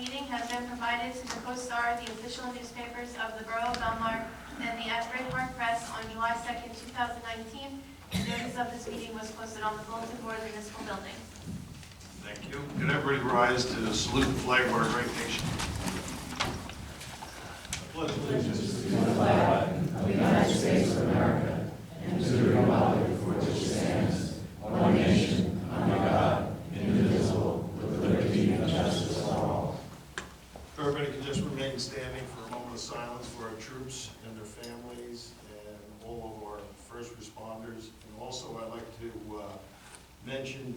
meeting has been provided to the co-star, the official newspapers of the Borough of Belmar, and the Asbury Park Press on July 2nd, 2019. Notice of this meeting was posted on the bulletin board of the municipal building. Thank you. Could everybody rise to salute the flag of our great nation? Pledge allegiance to the flag of the United States of America and to the republic for which it stands, one nation, under God, indivisible, with liberty and justice for all. Everybody can just remain standing for a moment of silence for our troops and their families and all of our first responders. And also I'd like to mention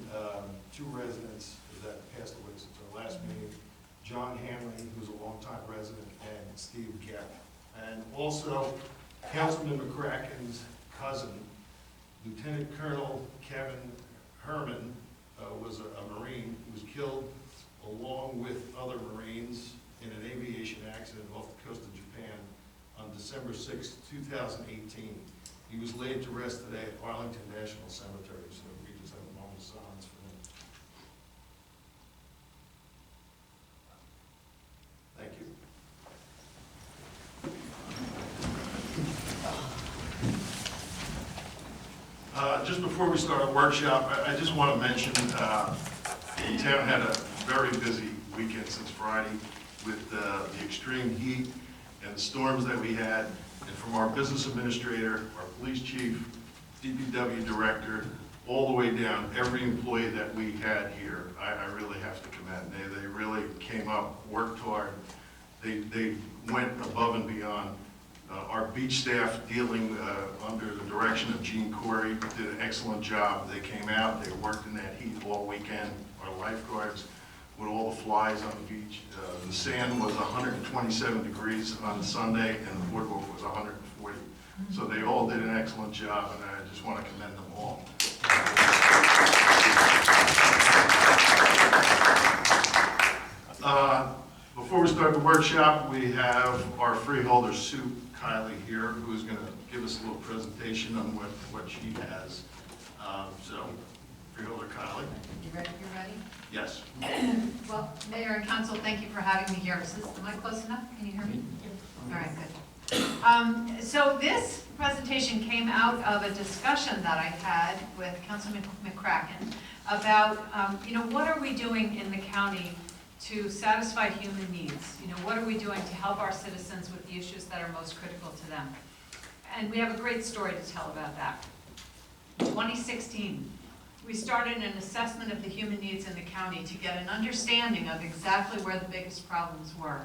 two residents that passed away since our last meeting. John Hanley, who's a longtime resident, and Steve Gepp. And also Councilman McCracken's cousin, Lieutenant Colonel Kevin Herman, was a Marine who was killed along with other Marines in an aviation accident off the coast of Japan on December 6, 2018. He was laid to rest today at Arlington National Cemetery, so we just have a moment of silence for him. Thank you. Just before we start our workshop, I just want to mention the town had a very busy weekend since Friday with the extreme heat and the storms that we had. And from our business administrator, our police chief, DPW director, all the way down, every employee that we had here, I really have to commend. They really came up, worked hard. They went above and beyond. Our beach staff, dealing under the direction of Gene Corey, did an excellent job. They came out, they worked in that heat all weekend. Our lifeguards, with all the flies on the beach. The sand was 127 degrees on Sunday, and the boardwalk was 140. So they all did an excellent job, and I just want to commend them all. Before we start the workshop, we have our freeholder, Sue Kiley, here, who is going to give us a little presentation on what she has. So, freeholder Kiley. You ready? You're ready? Yes. Well, Mayor and Council, thank you for having me here. Am I close enough? Can you hear me? All right, good. So this presentation came out of a discussion that I had with Councilman McCracken about, what are we doing in the county to satisfy human needs? What are we doing to help our citizens with the issues that are most critical to them? And we have a great story to tell about that. In 2016, we started an assessment of the human needs in the county to get an understanding of exactly where the biggest problems were.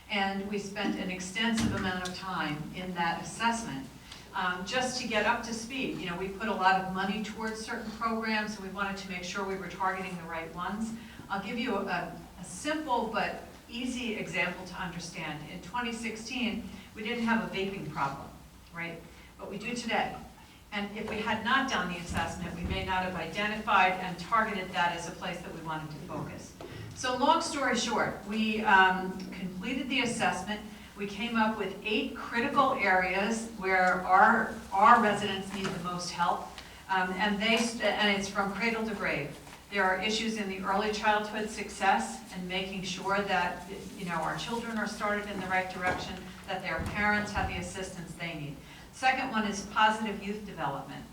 And we spent an extensive amount of time in that assessment just to get up to speed. We put a lot of money towards certain programs, and we wanted to make sure we were targeting the right ones. I'll give you a simple but easy example to understand. In 2016, we didn't have a vaping problem, right? But we do today. And if we had not done the assessment, we may not have identified and targeted that as a place that we wanted to focus. So long story short, we completed the assessment. We came up with 8 critical areas where our residents need the most help, and it's from cradle to grave. There are issues in the early childhood success and making sure that our children are started in the right direction, that their parents have the assistance they need. Second one is positive youth development,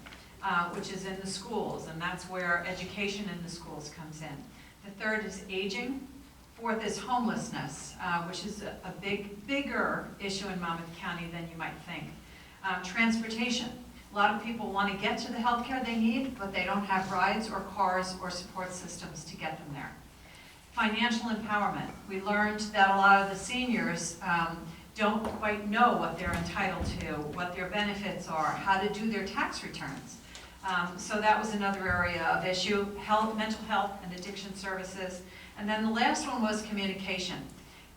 which is in the schools, and that's where education in the schools comes in. The third is aging. Fourth is homelessness, which is a bigger issue in Monmouth County than you might think. Transportation. A lot of people want to get to the health care they need, but they don't have rides or cars or support systems to get them there. Financial empowerment. We learned that a lot of the seniors don't quite know what they're entitled to, what their benefits are, how to do their tax returns. So that was another area of issue. Mental health and addiction services. And then the last one was communication.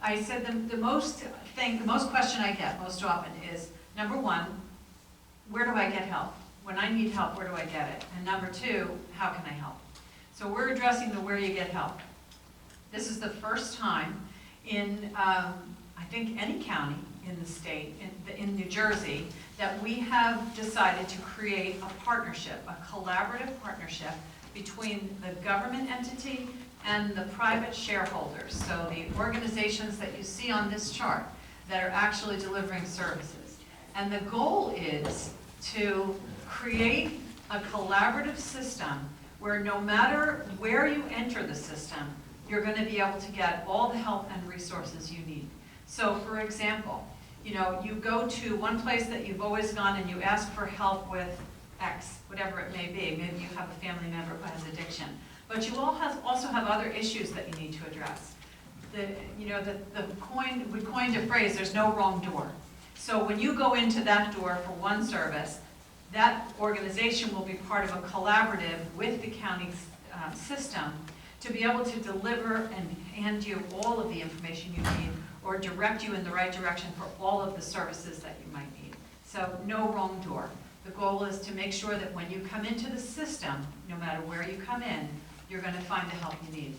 I said the most question I get most often is, number one, where do I get help? When I need help, where do I get it? And number two, how can I help? So we're addressing the where you get help. This is the first time in, I think, any county in the state, in New Jersey, that we have decided to create a partnership, a collaborative partnership between the government entity, and the private shareholders, so the organizations that you see on this chart that are actually delivering services. And the goal is to create a collaborative system where no matter where you enter the system, you're going to be able to get all the help and resources you need. So for example, you know, you go to one place that you've always gone and you ask for help with X, whatever it may be. Maybe you have a family member who has addiction. But you also have other issues that you need to address. We coined a phrase, there's no wrong door. So when you go into that door for one service, that organization will be part of a collaborative with the county system to be able to deliver and hand you all of the information you need or direct you in the right direction for all of the services that you might need. So no wrong door. The goal is to make sure that when you come into the system, no matter where you come in, you're going to find the help you need.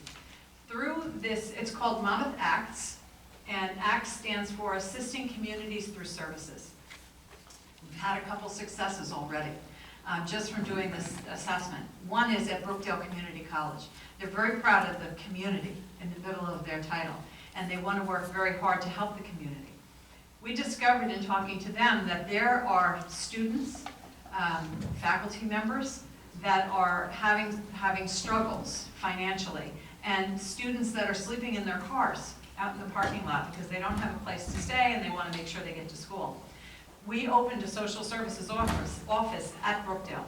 Through this, it's called Monmouth ACTS, and ACTS stands for Assisting Communities Through Services. We've had a couple successes already, just from doing this assessment. One is at Brookdale Community College. They're very proud of the community in the middle of their title, and they want to work very hard to help the community. We discovered in talking to them that there are students, faculty members, that are having struggles financially, and students that are sleeping in their cars out in the parking lot because they don't have a place to stay and they want to make sure they get to school. We opened a social services office at Brookdale,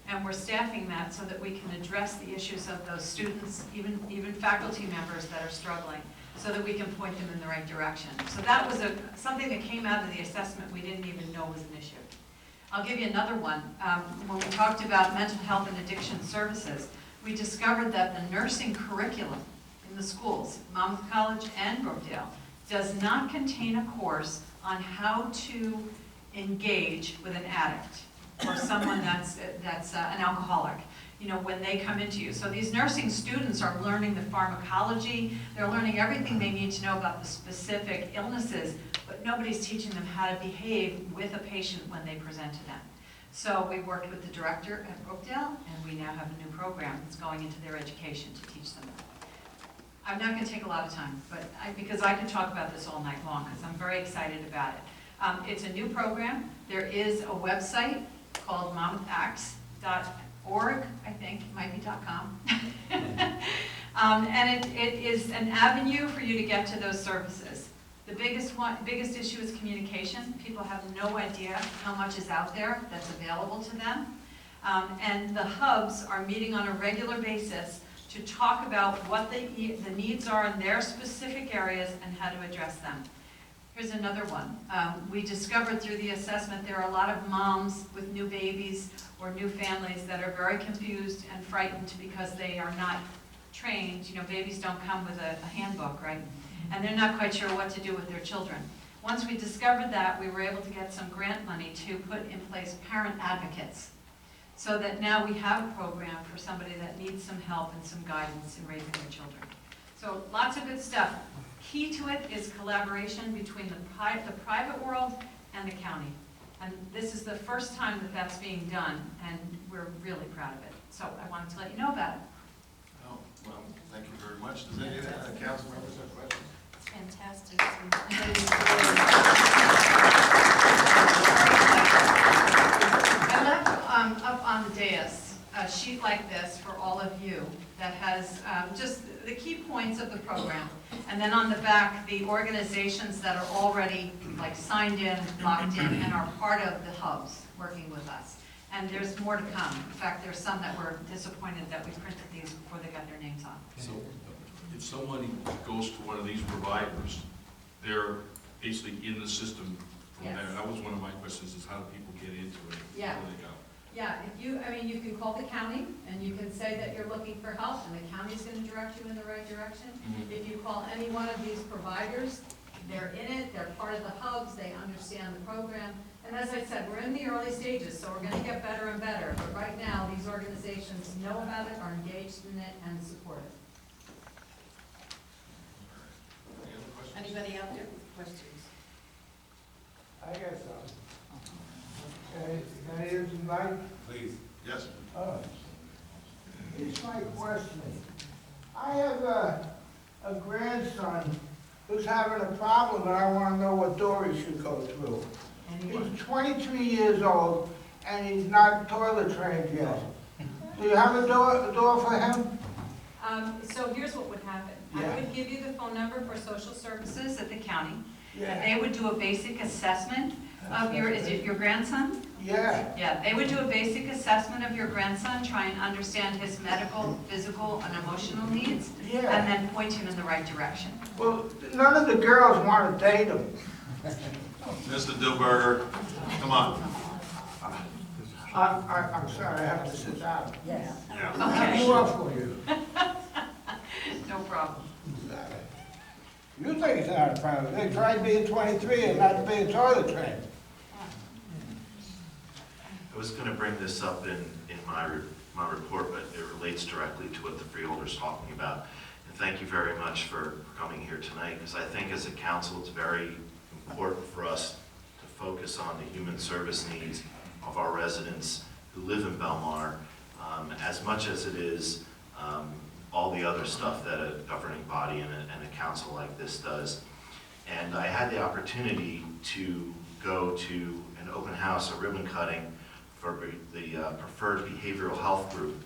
and we're staffing that so that we can address the issues of those students, even faculty members that are struggling, so that we can point them in the right direction. So that was something that came out of the assessment we didn't even know was an issue. I'll give you another one. When we talked about mental health and addiction services, we discovered that the nursing curriculum in the schools, Monmouth College and Brookdale, does not contain a course on how to engage with an addict or someone that's an alcoholic, you know, when they come into you. So these nursing students are learning the pharmacology, they're learning everything they need to know about the specific illnesses, but nobody's teaching them how to behave with a patient when they present to them. So we worked with the director at Brookdale, and we now have a new program that's going into their education to teach them. I'm not going to take a lot of time, but because I could talk about this all night long, because I'm very excited about it. It's a new program. There is a website called monmouthacts.org, I think, it might be .com. And it is an avenue for you to get to those services. The biggest issue is communication. People have no idea how much is out there that's available to them. And the hubs are meeting on a regular basis to talk about what the needs are in their specific areas and how to address them. Here's another one. We discovered through the assessment there are a lot of moms with new babies or new families that are very confused and frightened because they are not trained. You know, babies don't come with a handbook, right? And they're not quite sure what to do with their children. Once we discovered that, we were able to get some grant money to put in place parent advocates, so that now we have a program for somebody that needs some help and some guidance in raising their children. So lots of good stuff. Key to it is collaboration between the private world and the county. And this is the first time that that's being done, and we're really proud of it. So I wanted to let you know about it. Oh, well, thank you very much. Does any of the council members have questions? Fantastic. I left up on the dais a sheet like this for all of you that has just the key points of the program. And then on the back, the organizations that are already like signed in, locked in, and are part of the hubs working with us. And there's more to come. In fact, there's some that were disappointed that we printed these before they got their names on. So if somebody goes to one of these providers, they're basically in the system from Yes. there. That was one of my questions, is how do people get into it? Yeah. Where do they go? Yeah, you can call the county and you can say that you're looking for help and the county's going to direct you in the right direction. If you call any one of these providers, they're in it, they're part of the hubs, they understand the program. And as I said, we're in the early stages, so we're going to get better and better. But right now, these organizations know about it, are engaged in it, and support it. Any other questions? Anybody out there with questions? I got some. Okay, can I use the mic? Please. Yes. Here's my question. I I have a grandson who's having a problem, and I want to know what door he should go through. Anyone? He's 23 years old, and he's not toilet trained yet. Do you have a door for him? So here's what would happen. Yeah. I would give you the phone number for social services at the county. Yeah. They would do a basic assessment of your, is it your grandson? Yeah. Yeah, they would do a basic assessment of your grandson, try and understand his medical, physical, and emotional needs, and Yeah. then point him in the right direction. Well, none of the girls want to date him. Mr. Dilberger, come on. I'm sorry, I have to sit down. Yes. Yeah. I have more for you. No problem. You think it's not a problem. They tried being 23 and not being toilet trained. I was going to bring this up in my report, but it relates directly to what the freeholder's talking about. And thank you very much for coming here tonight, because I think as a council, it's very important for us to focus on the human service needs of our residents who live in Belmar, as much as it is all the other stuff that a governing body and a council like this does. And I had the opportunity to go to an open house, a ribbon cutting, for the Preferred Behavioral Health Group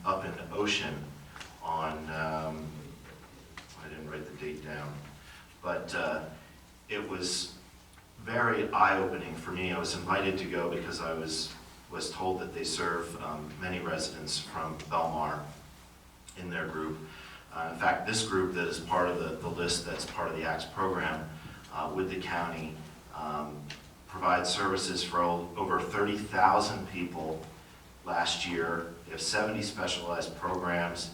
up in Ocean on, I didn't write the date down, but it was very eye-opening for me. I was invited to go because I was told that they serve many residents from Belmar in their group. In fact, this group that is part of the list that's part of the ACTS program with the county provides services for over 30,000 people last year. They have 70 specialized programs.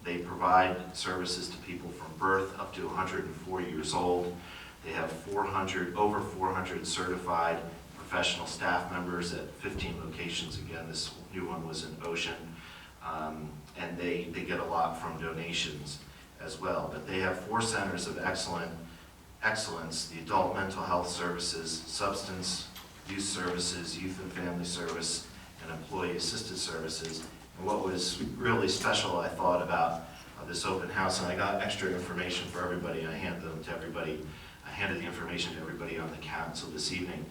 They provide services to people from birth up to 104 years old. They have over 400 certified professional staff members at 15 locations. Again, this new one was in Ocean. And they get a lot from donations as well. But they have 4 centers of excellence: the adult mental health services, substance use services, youth and family service, and employee assisted services. And what was really special, I thought, about this open house, and I got extra information for everybody, and I handed them to everybody. I handed the information to everybody on the council this evening,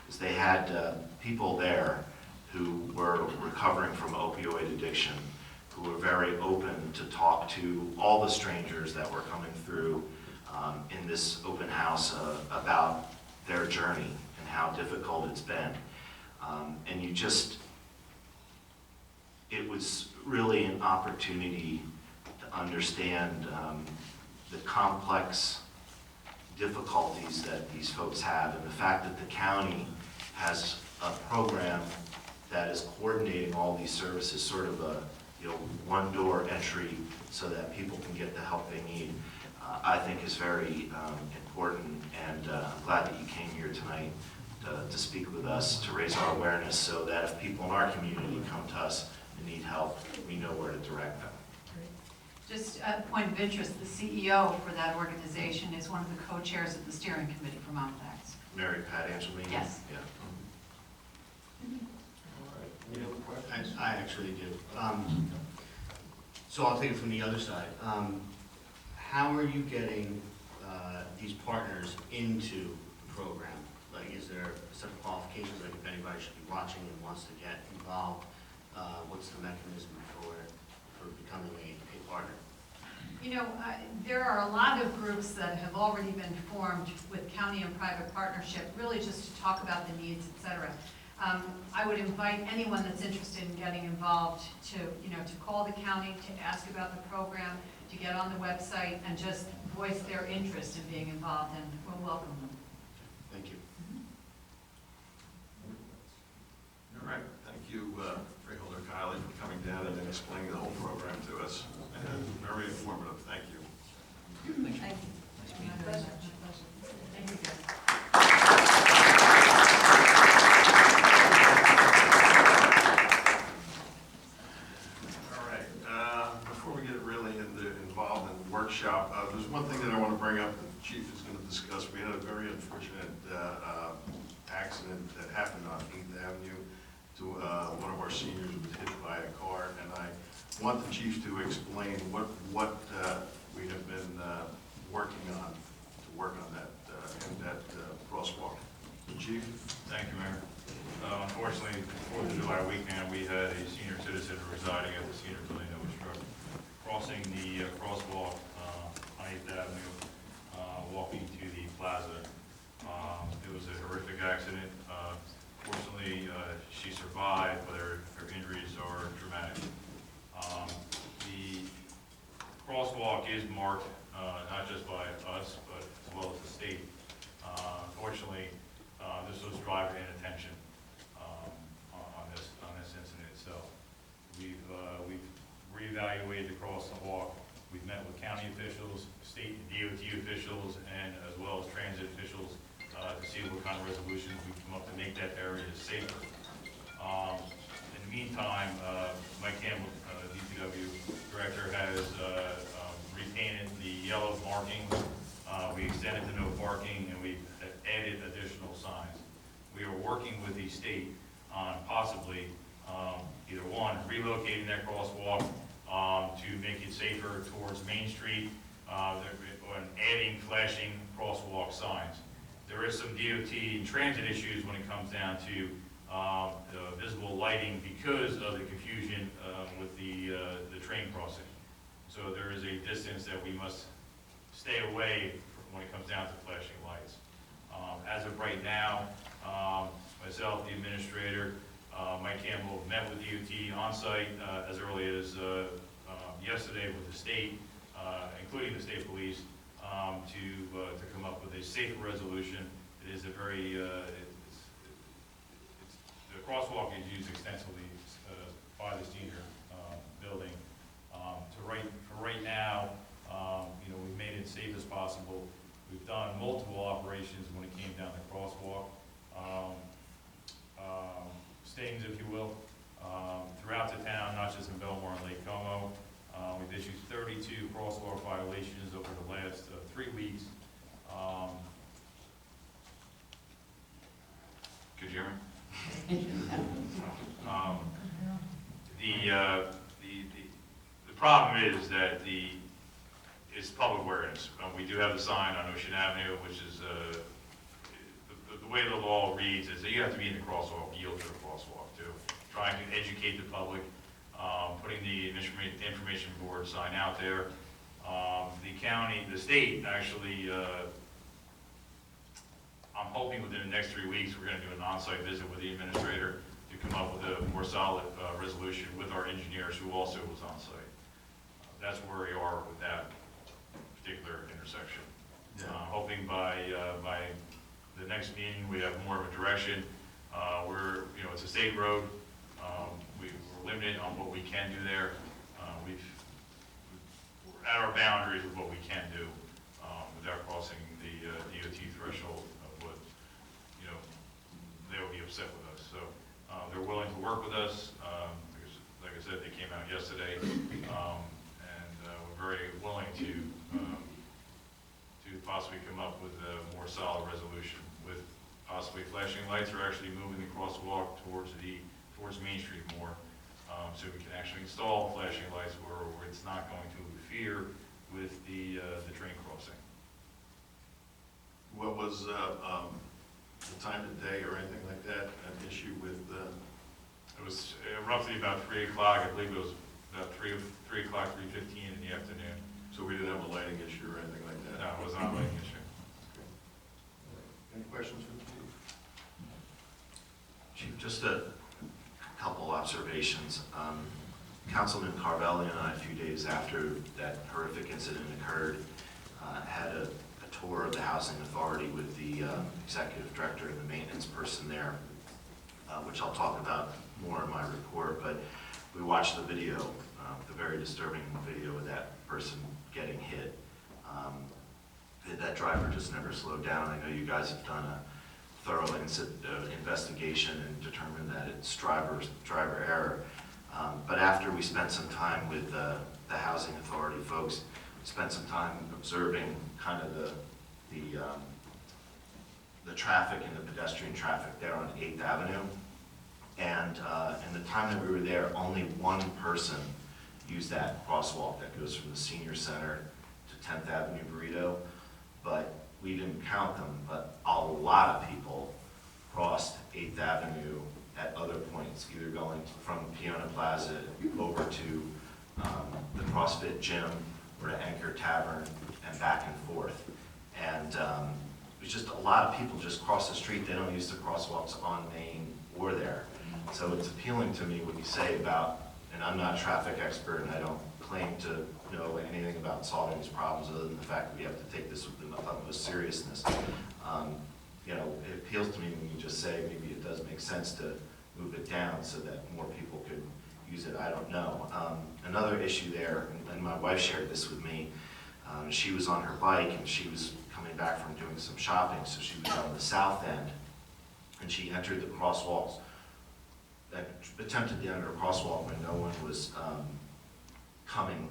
is they had people there who were recovering from opioid addiction, who were very open to talk to all the strangers that were coming through in this open house about their journey and how difficult it's been. And it was really an opportunity to understand the complex difficulties that these folks have, and the fact that the county has a program that is coordinating all these services, sort of a one-door entry so that people can get the help they need, I think is very important. And I'm glad that you came here tonight to speak with us, to raise our awareness, so that if people in our community come to us and need help, we know where to direct them. Just a point of interest, the CEO for that organization is one of the co-chairs of the steering committee for Mount Axe. Mary Pat Angelini? Yes. Yeah. I actually do. So I'll take it from the other side. How are you getting these partners into the program? Like, is there some qualifications, like if anybody should be watching and wants to get involved, what's the mechanism for becoming a partner? There are a lot of groups that have already been formed with county and private partnership, really just to talk about the needs, et cetera. I would invite anyone that's interested in getting involved to call the county, to ask about the program, to get on the website and just voice their interest in being involved, and we'll welcome them. Thank you. All right, thank you, Freeholder Kiley, for coming down and then explaining the whole program to us. And very informative, thank you. Thank you. Thank you, guys. All right, before we get really involved in the workshop, there's one thing that I want to bring up that the chief is going to discuss. We had a very unfortunate accident that happened on 8th Avenue. To one of our seniors was hit by a car, and I want the chief to explain what we have been working on to work on that, in that crosswalk. Chief? Thank you, Mayor. Unfortunately, 4th of July weekend, we had a senior citizen residing at the senior building that was struck crossing the crosswalk on 8th Avenue, walking to the plaza. It was a horrific accident. Fortunately, she survived, but her injuries are dramatic. The crosswalk is marked, not just by us, but as well as the state. Unfortunately, this was driver inattention on this incident itself. We've reevaluated the crosswalk. We've met with county officials, state and DOT officials, and as well as transit officials to see what kind of resolutions we come up to make that area safer. In the meantime, Mike Campbell, DPW director, has repainted the yellow markings. We extended to no parking, and we've added additional signs. We are working with the state on possibly either one, relocating that crosswalk to make it safer towards Main Street, and adding flashing crosswalk signs. There is some DOT and transit issues when it comes down to visible lighting because of the confusion with the train crossing. So there is a distance that we must stay away when it comes down to flashing lights. As of right now, myself, the administrator, Mike Campbell, met with DOT on site as early as yesterday with the state, including the state police, to come up with a safer resolution. It is a very, the crosswalk is used extensively by the senior building. For right now, we've made it safe as possible. We've done multiple operations when it came down the crosswalk, stings, if you will, throughout the town, not just in Belmar and Lake Como. We've issued 32 crosswalk violations over the last 3 weeks. Could you hear me? The problem is that it's public awareness. We do have the sign on Ocean Avenue, which is the way the law reads is that you have to be in the crosswalk, yield to the crosswalk too. Trying to educate the public, putting the information board sign out there. The state actually, I'm hoping within the next 3 weeks, we're going to do an on-site visit with the administrator to come up with a more solid resolution with our engineers who also was on site. That's where we are with that particular intersection. Hoping by the next meeting, we have more of a direction. It's a state road. We're limited on what we can do there. We're at our boundaries of what we can do without crossing the DOT threshold of what, they will be upset with us. So they're willing to work with us. Like I said, they came out yesterday, and we're very willing to possibly come up with a more solid resolution with possibly flashing lights or actually moving the crosswalk towards Main Street more, so we can actually install flashing lights where it's not going to interfere with the train crossing. What was the time of day or anything like that, an issue with It was roughly about 3 o'clock. I believe it was about 3 o'clock, 3:15 in the afternoon. so we didn't have a lighting issue or anything like that? No, it was not a lighting issue. Any questions for the chief? Chief, just a couple observations. Councilman Carvelli and I, a few days after that horrific incident occurred, had a tour of the Housing Authority with the executive director and the maintenance person there, which I'll talk about more in my report. But we watched the video, the very disturbing video of that person getting hit. That driver just never slowed down. I know you guys have done a thorough investigation and determined that it's driver error. But after we spent some time with the Housing Authority folks, spent some time observing kind of the traffic and the pedestrian traffic there on 8th Avenue. And in the time that we were there, only one person use that crosswalk that goes from the senior center to 10th Avenue Burrito, but we didn't count them, but a lot of people crossed 8th Avenue at other points, either going from Piona Plaza over to the CrossFit gym or to Anchor Tavern and back and forth. And it's just a lot of people just cross the street. They don't use the crosswalks on Main or there. So it's appealing to me what you say about, and I'm not a traffic expert and I don't claim to know anything about solving these problems other than the fact that we have to take this with the utmost seriousness. You know, it appeals to me when you just say maybe it does make sense to move it down so that more people could use it. I don't know. Another issue there, and my wife shared this with me, she was on her bike and she was coming back from doing some shopping, so she was on the south end, and she entered the crosswalks, attempted to enter a crosswalk when no one was coming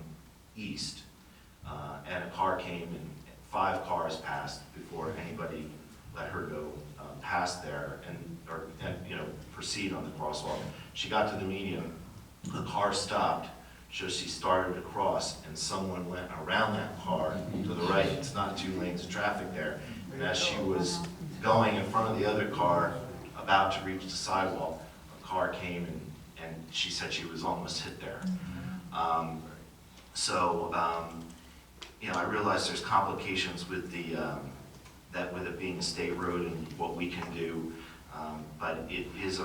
east, and a car came and 5 cars passed before anybody let her go past there and you know, proceed on the crosswalk. She got to the median, the car stopped, so she started to cross, and someone went around that car to the right. It's not 2 lanes of traffic there. And as she was going in front of the other car, about to reach the sidewalk, a car came and she said she was almost hit there. You know, I realize there's complications with the with it being a state road and what we can do, but it is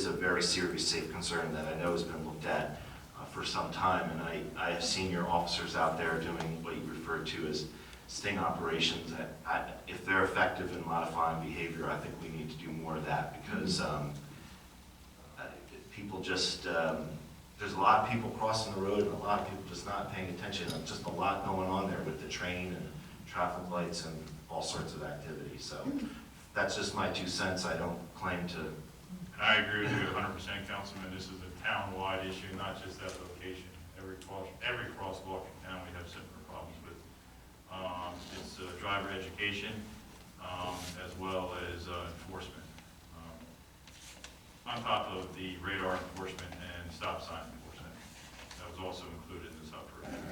a very serious safety concern that I know has been looked at for some time, and I have seen your officers out there doing what you refer to as sting operations. If they're effective in modifying behavior, I think we need to do more of that, because people just, there's a lot of people crossing the road and a lot of people just not paying attention. There's just a lot going on there with the train and traffic lights and all sorts of activities. So that's just my 2 cents. I don't claim to. And I agree with you 100%, Councilman. This is a town-wide issue, not just that location. Every crosswalk in town we have similar problems with. It's driver education as well as enforcement. On top of the radar enforcement and stop sign enforcement. That was also included in this operation.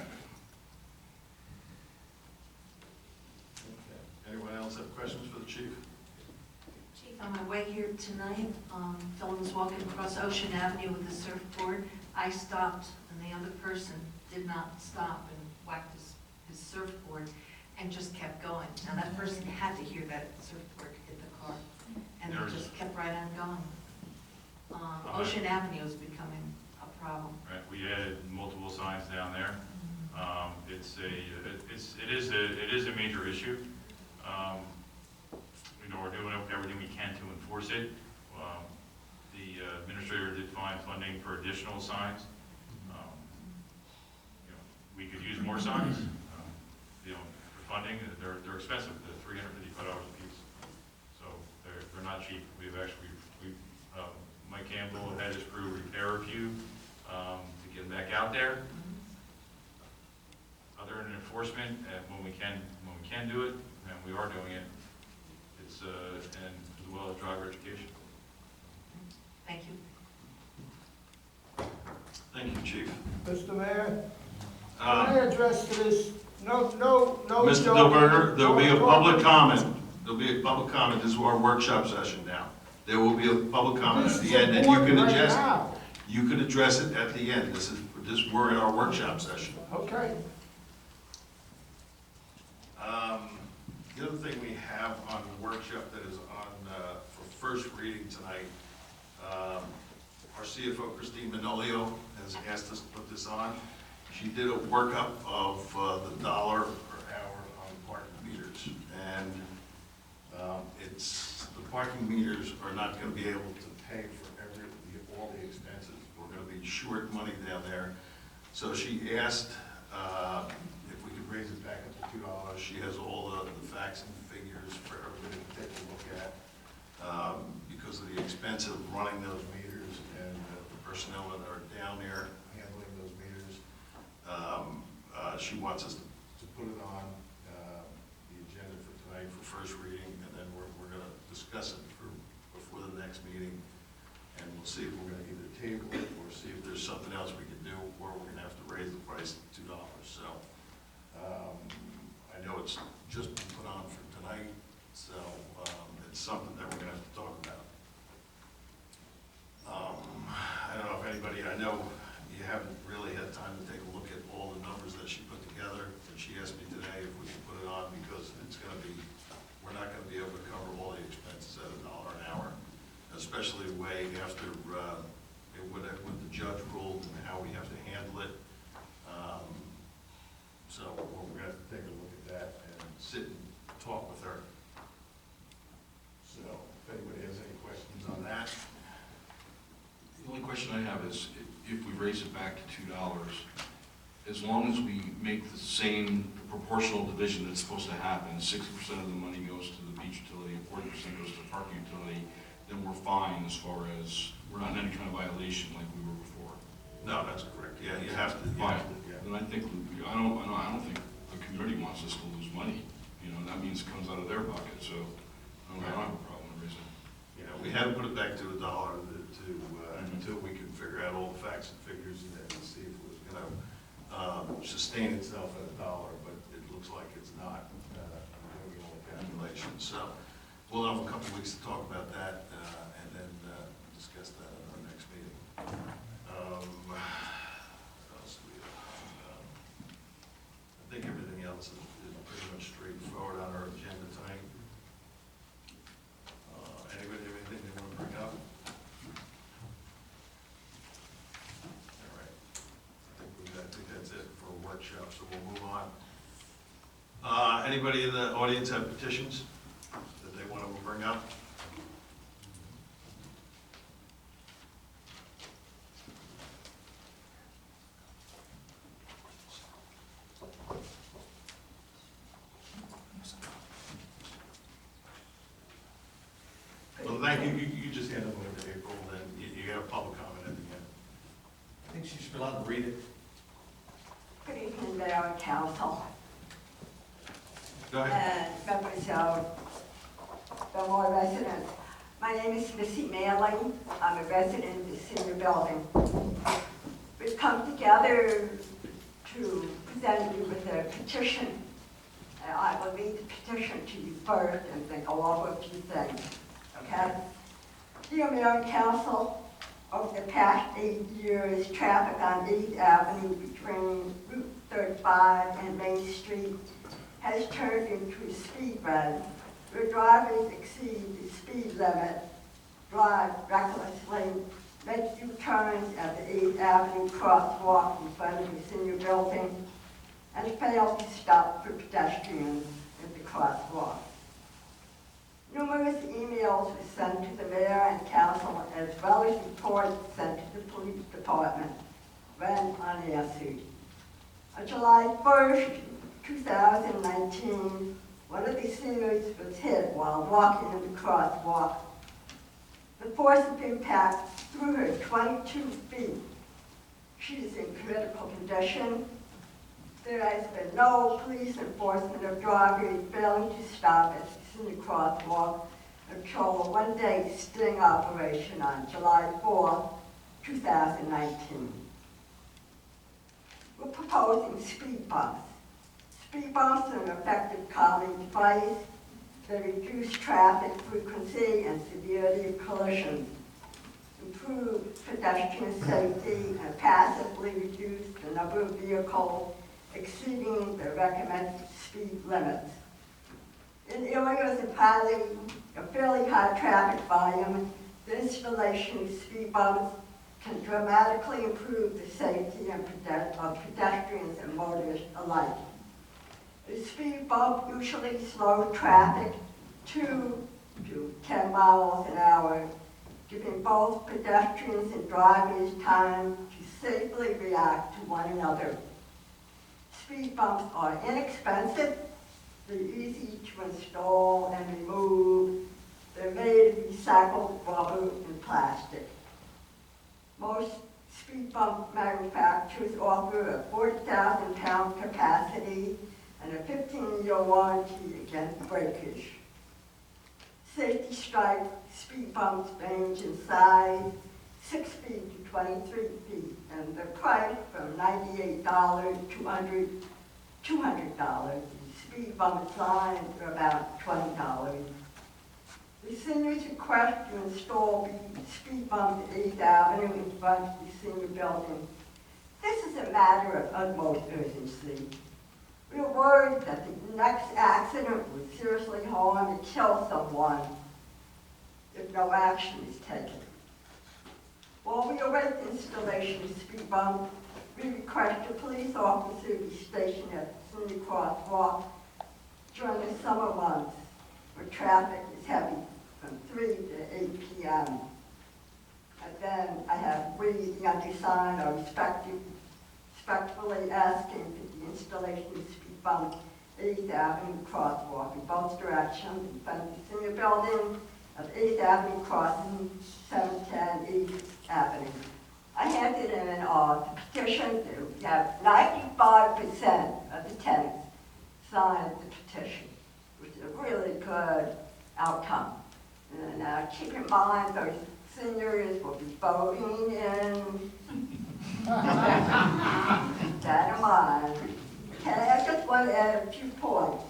Okay. Anyone else have questions for the chief? Chief, on my way here tonight, someone was walking across Ocean Avenue with a surfboard. I stopped, and the other person did not stop and whacked his surfboard and just kept going. Now, that person had to hear that surfboard hit the car, and they just kept right on going. Ocean Avenue is becoming a problem. Right, we added multiple signs down there. It is a major issue. You know, we're doing everything we can to enforce it. The administrator did find funding for additional signs. You know, we could use more signs. You know, for funding, they're expensive. They're $355 a piece, so they're not cheap. We've Mike Campbell had his crew repair a few to get them back out there. Other than enforcement, when we can do it, and we are doing it, it's and as well as driver education. Thank you. Thank you, Chief. Mr. Mayor, can I address to this? No. Mr. Dilberger, there'll be a public comment. There'll be a public comment. This is our workshop session now. There will be a public comment at the end, and you can address it. You can address it at the end. We're in our workshop session. Okay. The other thing we have on the workshop that is on for first reading tonight, our CFO Christine Manolio has asked us to put this on. She did a workup of the $1 per hour on parking meters, and the parking meters are not going to be able to pay for all the expenses. We're going to be short money down there. So she asked if we could raise it back up to $2. She has all the facts and figures for everybody to take a look at because of the expense of running those meters and the personnel that are down there handling those meters. She wants us to put it on the agenda for tonight for first reading, and then we're going to discuss it before the next meeting, and we'll see if we're going to either table it or see see if there's something else we can do, or we're gonna have to raise the price to $2. So, I know it's just been put on for tonight, so, it's something that we're gonna have to talk about. I don't know if anybody, I know you haven't really had time to take a look at all the numbers that she put together, and she asked me today if we could put it on, because it's gonna be, we're not gonna be able to cover all the expenses at $1 an hour, especially way after, what the judge ruled and how we have to handle it. So we're gonna have to take a look at that and sit and talk with her. So if anybody has any questions on that. The only question I have is, if we raise it back to $2, as long as we make the same proportional division that's supposed to happen, 60% of the money goes to the beach utility and 40% goes to the park utility, then we're fine as far as, we're not in any kind of violation like we were before. No, that's correct. Yeah, you have to. Fine. Yeah. And I think, I don't think the community wants us to lose money. You know, that means it comes out of their bucket, so I don't have a problem raising it. You know, we had to put it back to $1 until we could figure out all the facts and figures and see if it was gonna sustain itself at $1, but it looks like it's not, doing all the calculations. So we'll have a couple weeks to talk about that, and then discuss that at our next meeting. What else do we have? I think everything else is pretty much straightforward on our agenda tonight. Anybody have anything they want to bring up? All right. I think that's it for a workshop, so we'll move on. Anybody in the audience have petitions that they want to bring up? Well, thank you. You just hand them over to April, then you have public comment at the end. I think she should be allowed to read it. Good evening, Mayor and Council, Go ahead. and members of Belmar residents. My name is Missy Manley. I'm a resident of the senior building. We've come together to present you with a petition. I will read the petition to you first and then go over a few things, okay? Dear Mayor and Council, over the past 8 years, traffic on 8th Avenue between Route 35 and Main Street has turned into a speed run where drivers exceed the speed limit, drive recklessly, make U-turns at the 8th Avenue crosswalk in front of the senior building, and fail to stop for pedestrians at the crosswalk. Numerous emails were sent to the mayor and council, as well as reports sent to the police department, when unanswered. On July 1st, 2019, one of the seniors was hit while walking in the crosswalk. The force of impact threw her 22 feet. She is in critical condition. There has been no police enforcement of drivers failing to stop at the senior crosswalk until a one-day sting operation on July 4, 2019. We're proposing speed bumps. Speed bumps are an effective calming device. They reduce traffic frequency and severity of collisions, improve pedestrian safety, and passively reduce the number of vehicles exceeding the recommended speed limits. In areas of fairly high traffic volume, the installation of speed bumps can dramatically improve the safety of pedestrians and motorists alike. A speed bump usually slows traffic 2 to 10 miles an hour, giving both pedestrians and drivers time to safely react to one another. Speed bumps are inexpensive, they're easy to install and remove, they're made of recycled rubber and plastic. Most speed bump manufacturers offer a 40,000-pound capacity and a 15-year warranty against breakage. Safety stripe speed bumps range in size 6 feet to 23 feet, and the price from $98 to $200. Speed bump signs are about $20. The seniors request to install speed bumps at 8th Avenue in front of the senior building. This is a matter of utmost urgency. We are worried that the next accident would seriously harm and kill someone if no action is taken. While we await the installation of speed bumps, we request a police officer be stationed at the senior crosswalk during the summer months where traffic is heavy from 3 to 8 p.m. And then I have we, the undersigned, are respectfully asking for the installation of speed bumps at 8th Avenue crosswalk in both directions in front of the senior building of 8th Avenue crossing 710 East Avenue. I handed in the petition. We have 95% of the tenants signed the petition, which is a really good outcome. And keep in mind, those seniors will be voting in. That in mind. Okay, I just want to add a few points.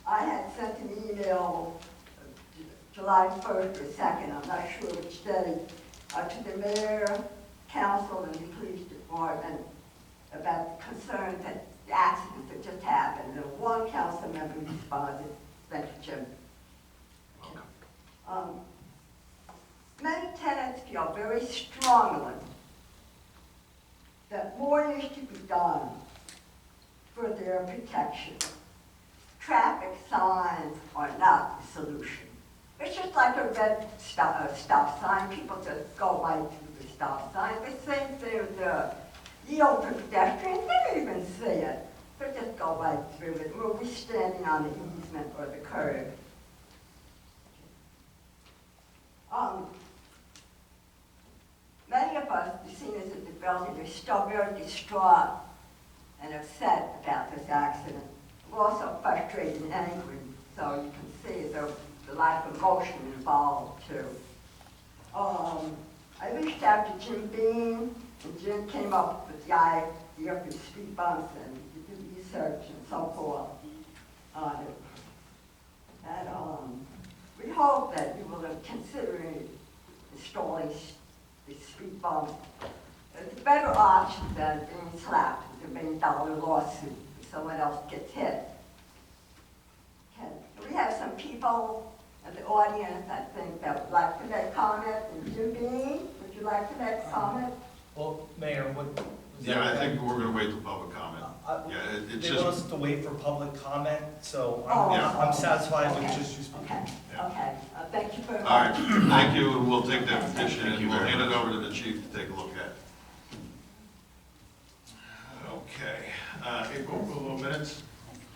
I had sent an email July 1st or 2nd, I'm not sure which day, to the mayor, council, and the police department about the concern that the accident that just happened. And one council member responded. Thank you, Jim. Many tenants feel very strongly that more needs to be done for their protection. Traffic signs are not the solution. It's just like a red stop sign. People just go right through the stop sign. The same thing with the yield for pedestrians. They don't even see it. They just go right through it. We'll be standing on the easement or the curb. Many of us, the seniors at the building, are still very distraught and upset about this accident. We're also frustrated and angry, so you can see the lack of emotion involved too. I reached out to Jim Bean, and Jim came up with the idea for speed bumps and did research and so forth on it. And we hope that you will consider installing the speed bump. It's a better option than being slapped with a $1 million lawsuit if someone else gets hit. Okay. We have some people in the audience, I think, that would like to make comment. And Jim Bean, would you like to make comment? Well, Mayor, what? Yeah, I think we're going to wait till public comment. Yeah, it's They just. want us to wait for public comment, so Yeah. I'm satisfied with Okay. just you speaking. Okay, Yeah. okay. Thank you very much. All right, thank you, and we'll take that petition Thank and you we'll very hand it much. over to the chief to take a look at. Okay, April, a little minutes.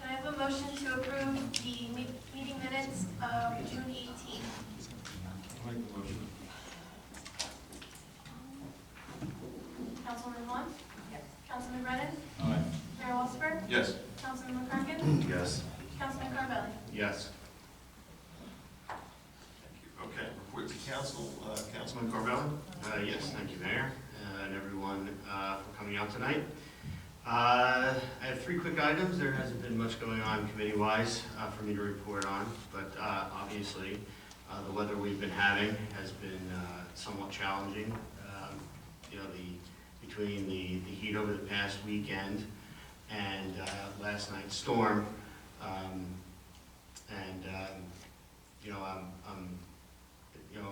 Can I have a motion to approve the meeting minutes of June 18th? I'll make the motion. Councilman Vaughn? Yes. Councilman Brennan? Aye. Mayor Walsberg? Yes. Councilman McCracken? Yes. Councilman Carvelli? Yes. Thank you. Okay, report to council, Councilman Carvelli. Yes, thank you, Mayor, and everyone for coming out tonight. I have 3 quick items. There hasn't been much going on committee-wise for me to report on, but obviously the weather we've been having has been somewhat challenging. Between the heat over the past weekend and last night's storm,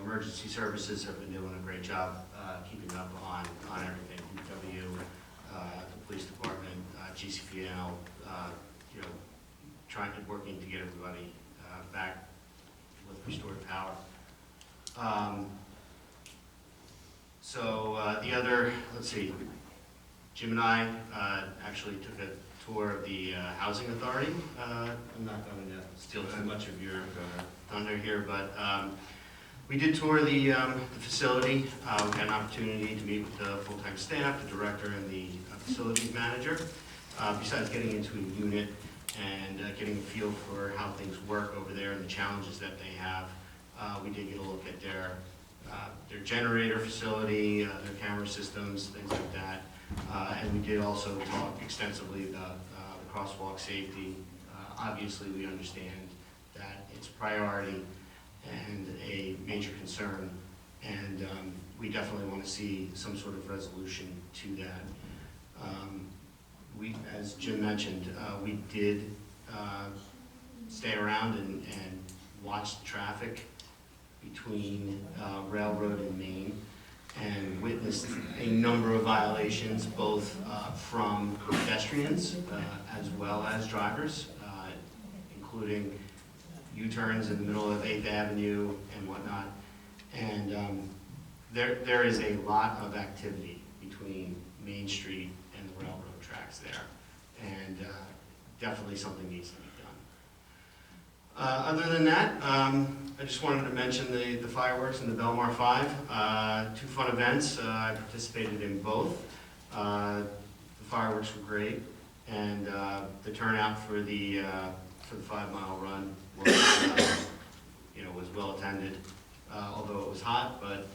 emergency services have been doing a great job keeping up on everything. DPW, the police department, GCPL, working to get everybody back with restored power. The other, let's see, Jim and I actually took a tour of the Housing Authority. I'm not going to steal too much of your thunder here, but we did tour the facility. We had an opportunity to meet with the full-time staff, the director, and the facilities manager. Besides getting into a unit, and getting a feel for how things work over there and the challenges that they have. We did get a look at their generator facility, their camera systems, things like that. And we did also talk extensively about the crosswalk safety. Obviously, we understand that it's a priority and a major concern, and we definitely want to see some sort of resolution to that. As Jim mentioned, we did stay around and watch the traffic between Railroad and Main, and witnessed a number of violations, both from pedestrians as well as drivers, including U-turns in the middle of 8th Avenue and whatnot. And there is a lot of activity between Main Street and the railroad tracks there, and definitely something needs to be done. Other than that, I just wanted to mention the fireworks and the Belmar 5. 2 fun events. I participated in both. The fireworks were great, and the turnout for the 5-mile run was well attended. Although it was hot, but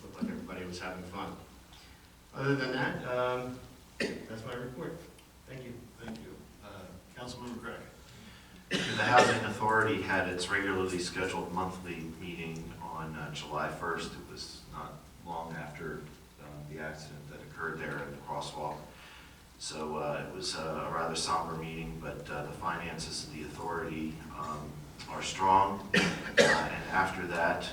looked like everybody was having fun. Other than that, that's my report. Thank you. Thank you. Councilmember Craig. The Housing Authority had its regularly scheduled monthly meeting on July 1st. It was not long after the accident that occurred there at the crosswalk. So it was a rather somber meeting, but the finances of the authority are strong. And after that,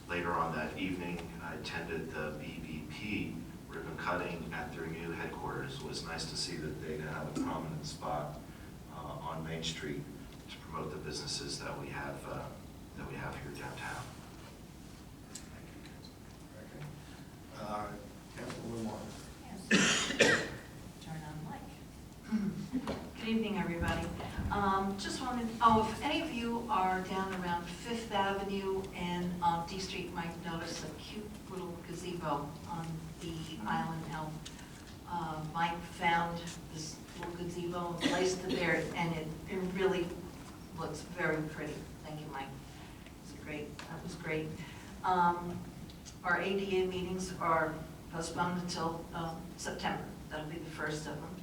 later on that evening, I attended the BBP ribbon cutting at their new headquarters. It was nice to see that they have a prominent spot on Main Street to promote the businesses that we have here downtown. Councilwoman Martin. Turn on mic. Good evening, everybody. Just wanted, if any of you are down around 5th Avenue and D Street, you might notice a cute little gazebo on the island elm. Mike found this little gazebo and placed it there, and it really looks very pretty. Thank you, Mike. It's great. That was great. Our ADA meetings are postponed until September. That'll be the first of them.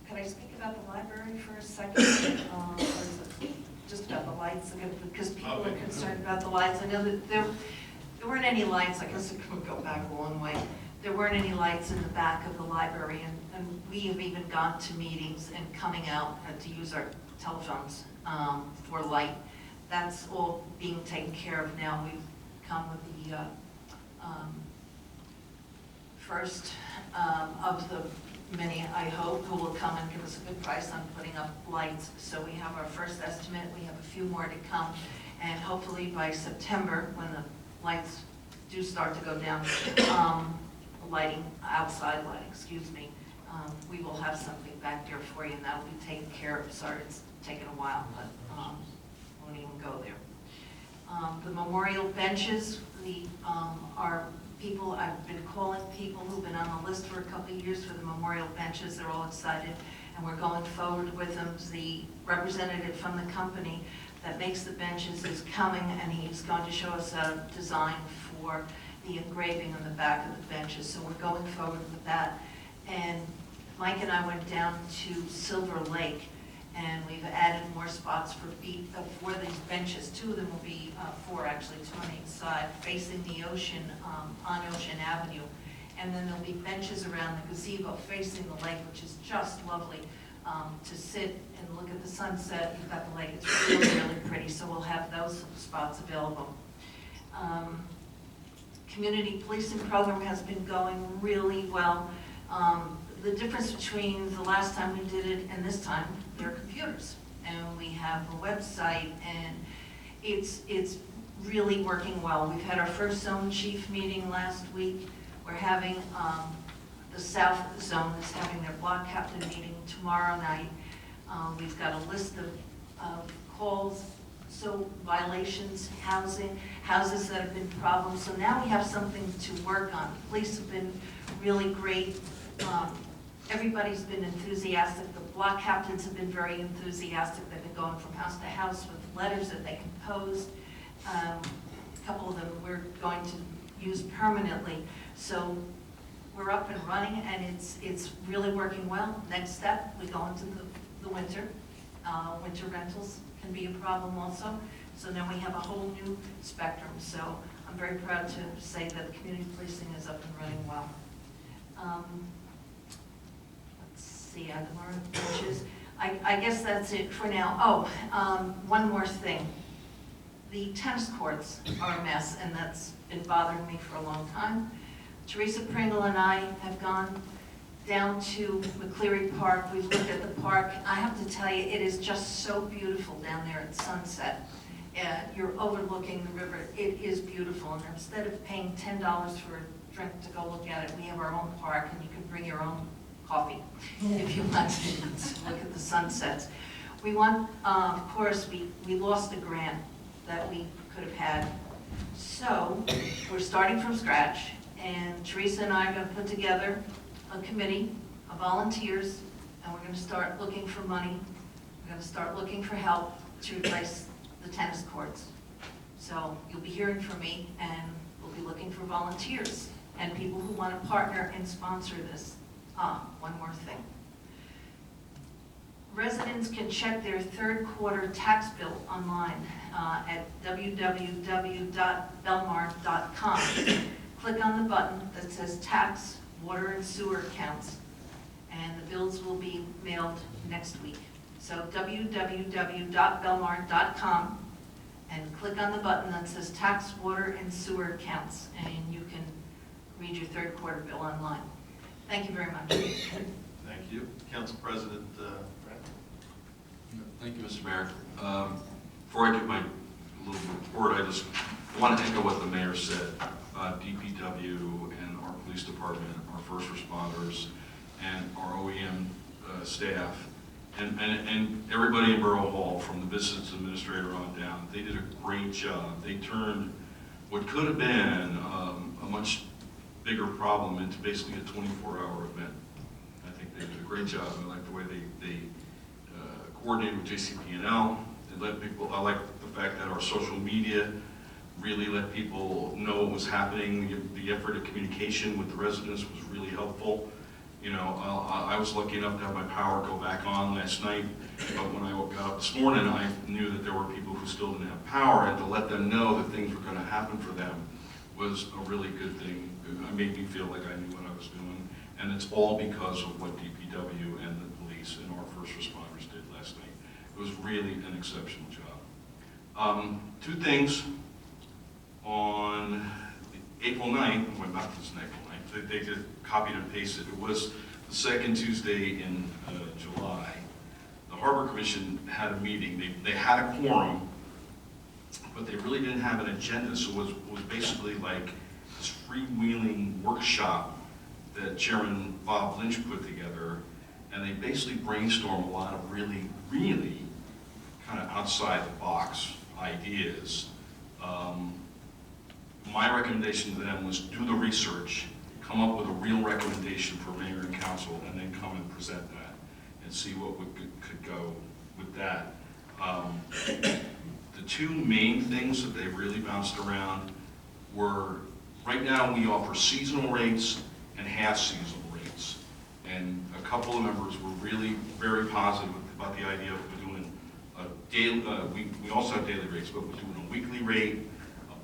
Can I speak about the library for a second? Or is it just about the lights? Because people are concerned about the lights. I know that there weren't any lights. I guess it could go back a long way. There weren't any lights in the back of the library, and we have even gone to meetings and coming out to use our telephones for light. That's all being taken care of now. We've come with the first of the many, I hope, who will come and give us a good price on putting up lights. So we have our first estimate. We have a few more to come, and hopefully by September, when the lights do start to go down, outside lighting, excuse me, we will have something back there for you, and that will be taken care of. Sorry, it's taken a while, but won't even go there. The memorial benches, our people, I've been calling people who've been on the list for a couple of years for the memorial benches. They're all excited, and we're going forward with them. The representative from the company that makes the benches is coming, and he's going to show us a design for the engraving on the back of the benches. So we're going forward with that. And Mike and I went down to Silver Lake, and we've added more spots for these benches. 2 of them will be, 4 actually, 2 on each side, facing the ocean, on Ocean Avenue. And then there'll be benches around the gazebo facing the lake, which is just lovely to sit and look at the sunset. You've got the lake, it's really, really pretty, so we'll have those spots available. Community policing program has been going really well. The difference between the last time we did it and this time, they're computers. And we have a website, and it's really working well. We've had our first zone chief meeting last week. We're having, the South Zone is having their block captain meeting tomorrow night. We've got a list of calls, so violations, houses that have been problems. So now we have something to work on. Police have been really great Everybody's been enthusiastic. The block captains have been very enthusiastic. They've been going from house to house with letters that they composed. A couple of them we're going to use permanently. So we're up and running, and it's really working well. Next step, we go into the winter. Winter rentals can be a problem also. So now we have a whole new spectrum. So I'm very proud to say that community policing is up and running well. Let's see, are there more issues? I guess that's it for now. Oh, one more thing. The tennis courts are a mess, and that's been bothering me for a long time. Teresa Pringle and I have gone down to McCleary Park. We've looked at the park. I have to tell you, it is just so beautiful down there at sunset. You're overlooking the river. It is beautiful. And instead of paying $10 for a drink to go look at it, we have our own park, and you can bring your own coffee if you want to look at the sunsets. We want, of course, we lost a grant that we could have had. So we're starting from scratch, and Teresa and I are going to put together a committee of volunteers, and we're going to start looking for money. We're going to start looking for help to replace the tennis courts. So you'll be hearing from me, and we'll be looking for volunteers and people who want to partner and sponsor this. One more thing. Residents can check their third quarter tax bill online at www.belmar.com. Click on the button that says Tax, Water, and Sewer Accounts, and the bills will be mailed next week. So www.belmar.com, and click on the button that says Tax, Water, and Sewer Accounts, and you can read your third quarter bill online. Thank you very much. Thank you. Council President Brad. Thank you, Mr. Mayor. Before I do my little report, I just want to echo what the mayor said. DPW and our police department, our first responders, and our OEM staff, and everybody in Borough Hall, from the business administrator on down, they did a great job. They turned what could have been a much bigger problem into basically a 24-hour event. I think they did a great job. I like the way they coordinated with JCP&L. They let people, I like the fact that our social media really let people know what was happening. The effort of communication with the residents was really helpful. You know, I was lucky enough to have my power go back on last night, but when I got up this morning, I knew that there were people who still didn't have power, and to let them know that things were going to happen for them was a really good thing. It made me feel like I knew what I was doing, and it's all because of what DPW and the police and our first responders did last night. It was really an exceptional job. Two things. On April 9th, I went back to this April 9th, they just copied and pasted. It was the second Tuesday in July. The Harbor Commission had a meeting. They had a quorum, but they really didn't have an agenda, so it was basically like this freewheeling workshop that Chairman Bob Lynch put together, and they basically brainstormed a lot of really, really kind of outside the box ideas. My recommendation to them was do the research, come up with a real recommendation for mayor and council, and then come and present that and see what could go with that. The two main things that they really bounced around were, right now we offer seasonal rates and half-seasonal rates. And a couple of members were really very positive about the idea of doing a daily, we also have daily rates, but we're doing a weekly rate,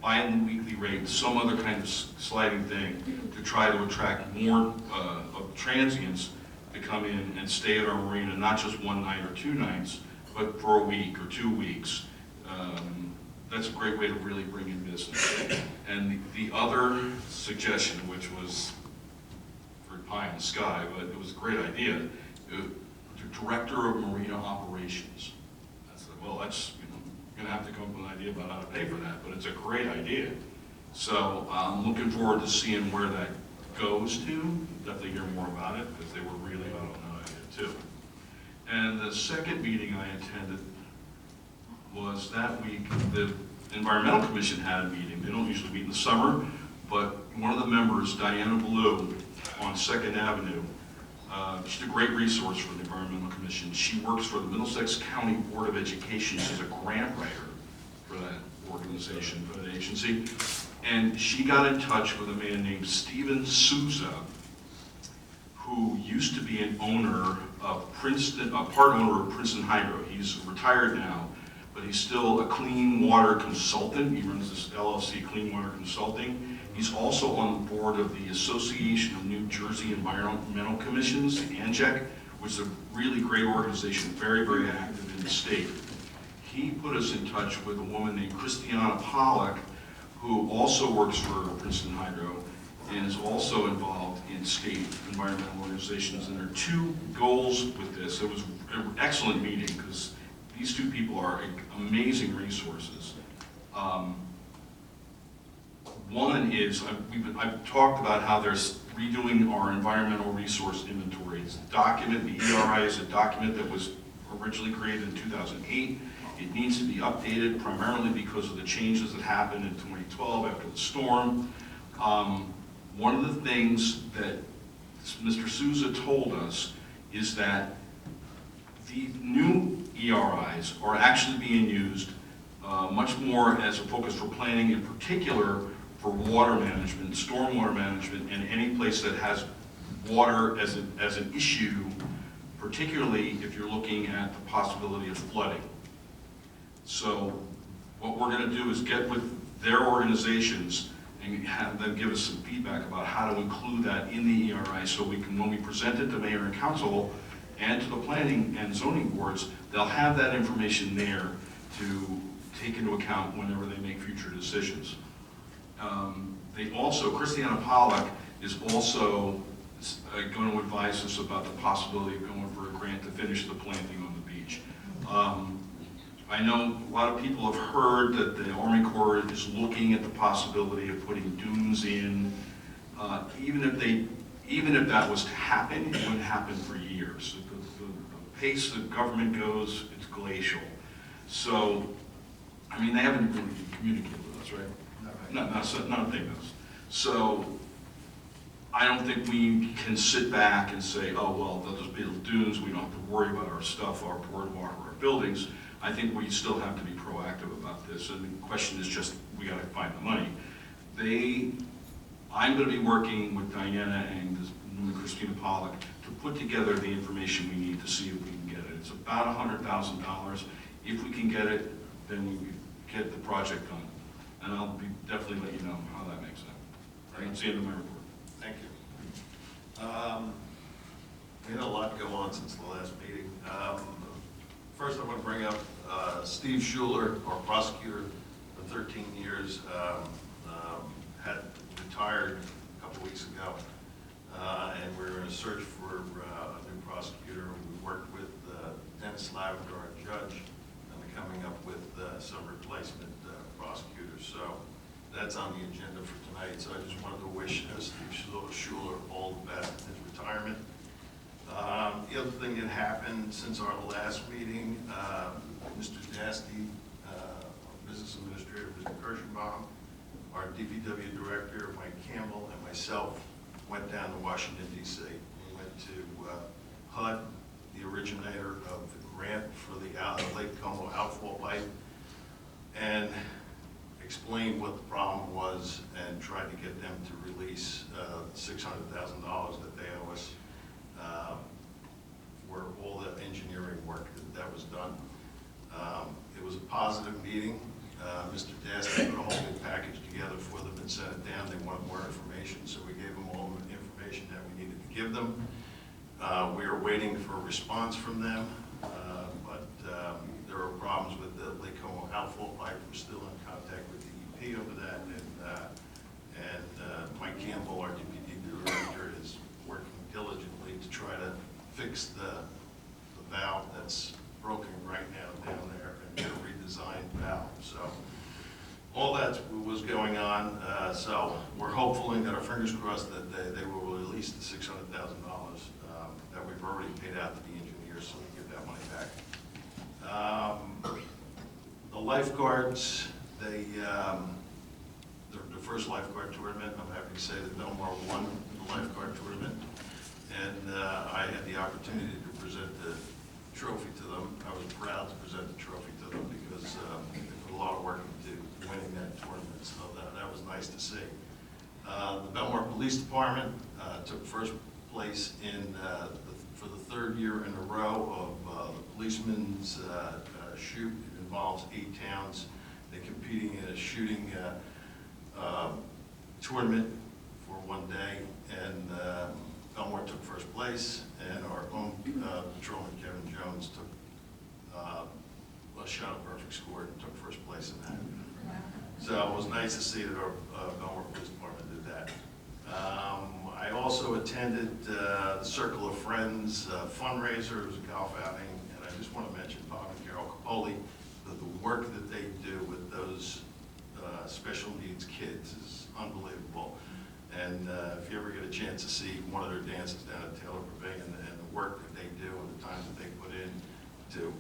bi-weekly rate, some other kind of sliding thing to try to attract more of transients to come in and stay at our marina, not just one night or 2 nights, but for a week or 2 weeks. That's a great way to really bring in business. And the other suggestion, which was very pie in the sky, but it was a great idea, the director of marina operations. I said, well, that's, going to have to come up with an idea about how to pay for that, but it's a great idea. So I'm looking forward to seeing where that goes to. Definitely hear more about it, because they were really out on that idea too. And the second meeting I attended was that week. The Environmental Commission had a meeting. They don't usually meet in the summer, but one of the members, Diana Blue, on 2nd Avenue, She's a great resource for the Environmental Commission. She works for the Middlesex County Board of Education. She's a grant writer for that organization, for that agency. And she got in touch with a man named Steven Souza, who used to be an owner of Princeton, a part owner of Princeton Hydro. He's retired now, but he's still a clean water consultant. He runs this LLC, Clean Water Consulting. He's also on the board of the Association of New Jersey Environmental Commissions, ANJEC, which is a really great organization, very, very active in the state. He put us in touch with a woman named Christiana Pollack, who also works for Princeton Hydro and is also involved in state environmental organizations. And there are two goals with this. It was an excellent meeting because these two people are amazing resources. One is, I've talked about how there's redoing our environmental resource inventory. It's a document, the ERI is a document that was originally created in 2008. It needs to be updated primarily because of the changes that happened in 2012 after the storm. One of the things that Mr. Souza told us is that the new ERIs are actually being used much more as a focus for planning, in particular for water management, stormwater management, and any place that has water as an issue, particularly if you're looking at the possibility of flooding. So what we're going to do is get with their organizations and have them give us some feedback about how to include that in the ERI so we can, when we present it to mayor and council and to the planning and zoning boards, they'll have that information there to take into account whenever they make future decisions. They also, Christiana Pollack is also going to advise us about the possibility of going for a grant to finish the planting on the beach. I know a lot of people have heard that the Army Corps is looking at the possibility of putting dunes in. Even if that was to happen, it wouldn't happen for years. The pace that government goes, it's glacial. So, I mean, they haven't really communicated with us, right? No, not a thing does. So, I don't think we can sit back and say, oh, well, those build dunes, we don't have to worry about our stuff, our boardwalk, or our buildings. I think we still have to be proactive about this, and the question is just, we gotta find the money. I'm gonna be working with Diana and this woman, Christina Pollack, to put together the information we need to see if we can get it. It's about $100,000. If we can get it, then we can get the project done. And I'll definitely let you know how that makes out. And that's the end of my report. Thank you. We had a lot go on since the last meeting. First, I want to bring up Steve Schuler, our prosecutor for 13 years, had retired a couple weeks ago, and we're in a search for a new prosecutor. We worked with Dennis Lavender, our judge, and coming up with some replacement prosecutors. So that's on the agenda for tonight. So I just wanted to wish Steve Schuler all the best in his retirement. The other thing that happened since our last meeting, Mr. Dasty, our business administrator, Mr. Kirschenbaum, our DPW director, Mike Campbell, and myself went down to Washington, D.C. We went to HUD, the originator of the grant for the Lake Como outfall pipe, and explained what the problem was and tried to get them to release $600,000 that they owe us for all the engineering work that was done. It was a positive meeting. Mr. Dasty put a whole big package together for them and sent it down. They wanted more information, so we gave them all the information that we needed to give them. We are waiting for a response from them, but there are problems with the Lake Como outfall pipe. We're still in contact with the EP over that, and Mike Campbell, our DPD director, is working diligently to try to fix the valve that's broken right now down there and get a redesigned valve. So all that was going on. So we're hopeful and got our fingers crossed that they will release the $600,000 that we've already paid out to the engineers, so we get that money back. The lifeguards, the first lifeguard tournament, I'm happy to say that Belmar won the lifeguard tournament. and I had the opportunity to present the trophy to them. I was proud to present the trophy to them because they put a lot of work into winning that tournament, so that was nice to see. The Belmar Police Department took first place for the third year in a row of the policeman's shoot. It involves 8 towns. They're competing in a shooting tournament for one day, and Belmar took first place, and our own patrolman Kevin Jones took shot a perfect score and took first place in that. So it was nice to see that our Belmar Police Department did that. I also attended the Circle of Friends fundraiser. It was a golf outing, and I just want to mention Bob and Carol Capoli, that the work that they do with those special needs kids is unbelievable. And if you ever get a chance to see one of their dances down at Taylor Pavilion and the work that they do and the time that they put in to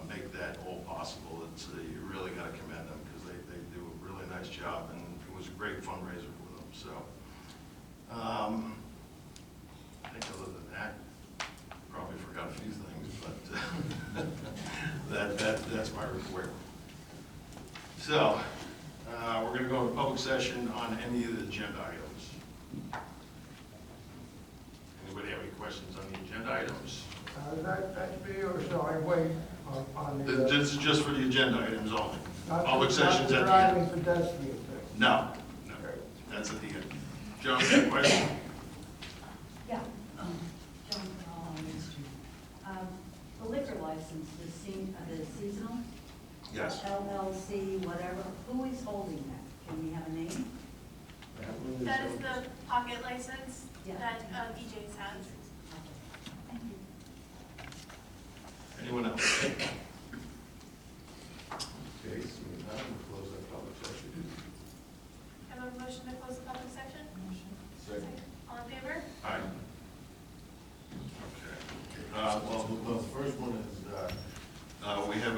make that all possible, you really got to commend them because they do a really nice job, and it was a great fundraiser for them. So I think other than that, probably forgot a few things, but that's my report. So we're going to go into public session on any of the agenda items. Anybody have any questions on the agenda items? That's me, or shall I wait on the? This is just for the agenda items only. Not Public the- session's not at the the end. driving pedestrian thing. No, Okay. that's at the end. John, any question? Yeah, John Cannell on Main Street. The liquor license, the seasonal? Yes. LLC, whatever, who is holding that? Can we have a name? That is the pocket license Yeah. that BJ's has. Thank you. Anyone else? Okay, so now we'll close that public session. Have a motion to close the public section? Second. All in favor? Aye. Okay. Well, the first one is, We have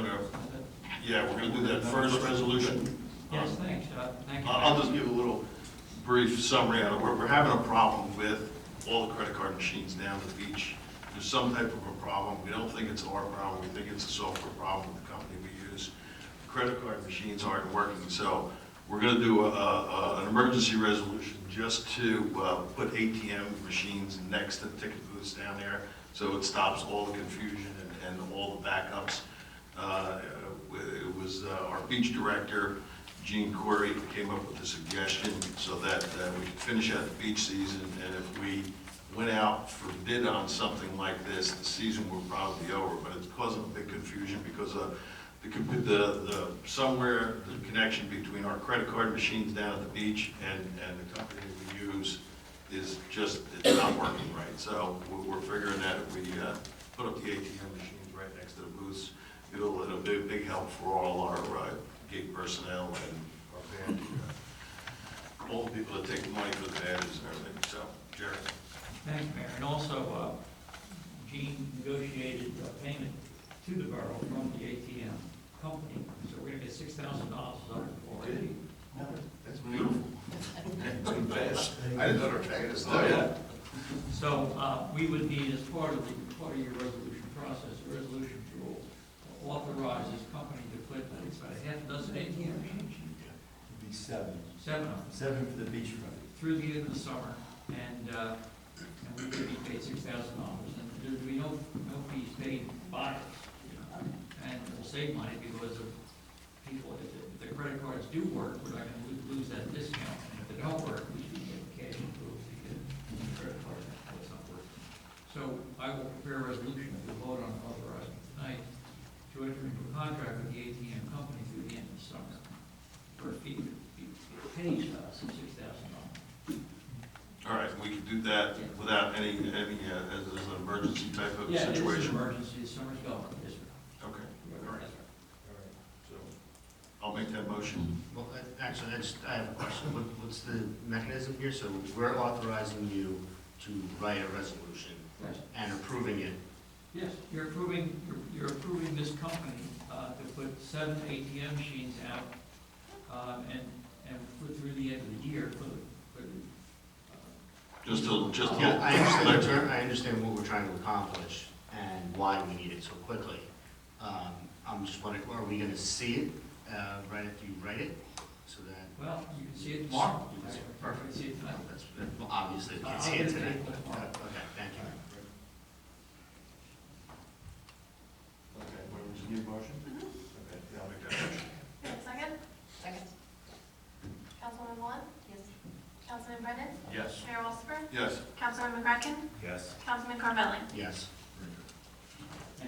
we're going to do that first resolution. Yes, thanks, thank you. I'll just give a little brief summary on it. We're having a problem with all the credit card machines down at the beach. There's some type of a problem. We don't think it's our problem. We think it's a software problem with the company we use. Credit card machines aren't working, so we're going to do an emergency resolution just to put ATM machines next to the ticket booths down there, so it stops all the confusion and all the backups. It was our beach director, Gene Corey, came up with the suggestion so that we could finish out the beach season, and if we went out for bid on something like this, the season would probably be over, but it's causing a big confusion because somewhere the connection between our credit card machines down at the beach and the company we use is just, it's not working right. So we're figuring that if we put up the ATM machines right next to the booths, it'll be a big help for all our gate personnel and our band, all the people that take the money for the badges and everything. So, Jerry. Thanks, Mayor. And also, Gene negotiated a payment to the borough from the ATM company, so we're gonna get $6,000 out of it for it. That's beautiful. Too fast. I didn't know they were paying us. Oh, yeah. So, we would need, as part of your resolution process, a resolution to authorize this company to put, I think it's about a half dozen ATM machines. it'd be 7. 7 of them. 7 for the beachfront. Through the end of the summer, and we would be paid $6,000, and there would be no fees paid by us, you know. And we'll save money because of people, if the credit cards do work, we're not gonna lose that discount, and if they don't work, we should get cash improves to get the credit card that's not working. So I will prepare a resolution to vote on authorizing tonight to enter into a contract with the ATM company through the end of the summer for a fee that pays us $6,000. All right, we could do that without any as an emergency type of Yeah, it is an situation? emergency, summer's going, yes, sir. Okay, all right. So I'll make that motion. Well, actually, I have a question. What's the mechanism here? So we're authorizing you to write a resolution Yes. and approving it. Yes, you're approving this company to put 7 ATM machines out, and put through the end of the year for the Yeah, I understand the term, I understand what we're trying to accomplish and why we need it so quickly. I'm just wondering, are we gonna see it, right after you write it, so that? Well, you can see it tomorrow. That's You perfect. can see it tonight. Well, obviously, you can't I'll see get it it today. to you tomorrow. Okay, thank you. Okay, well, we just need a motion? Okay, yeah, I'll make that motion. Second? Second. Councilwoman Vaughn? Yes. Councilman Brennan? Yes. Mayor Walsifer? Yes. Councilman McCracken? Yes. Councilman Carvelli? Yes. All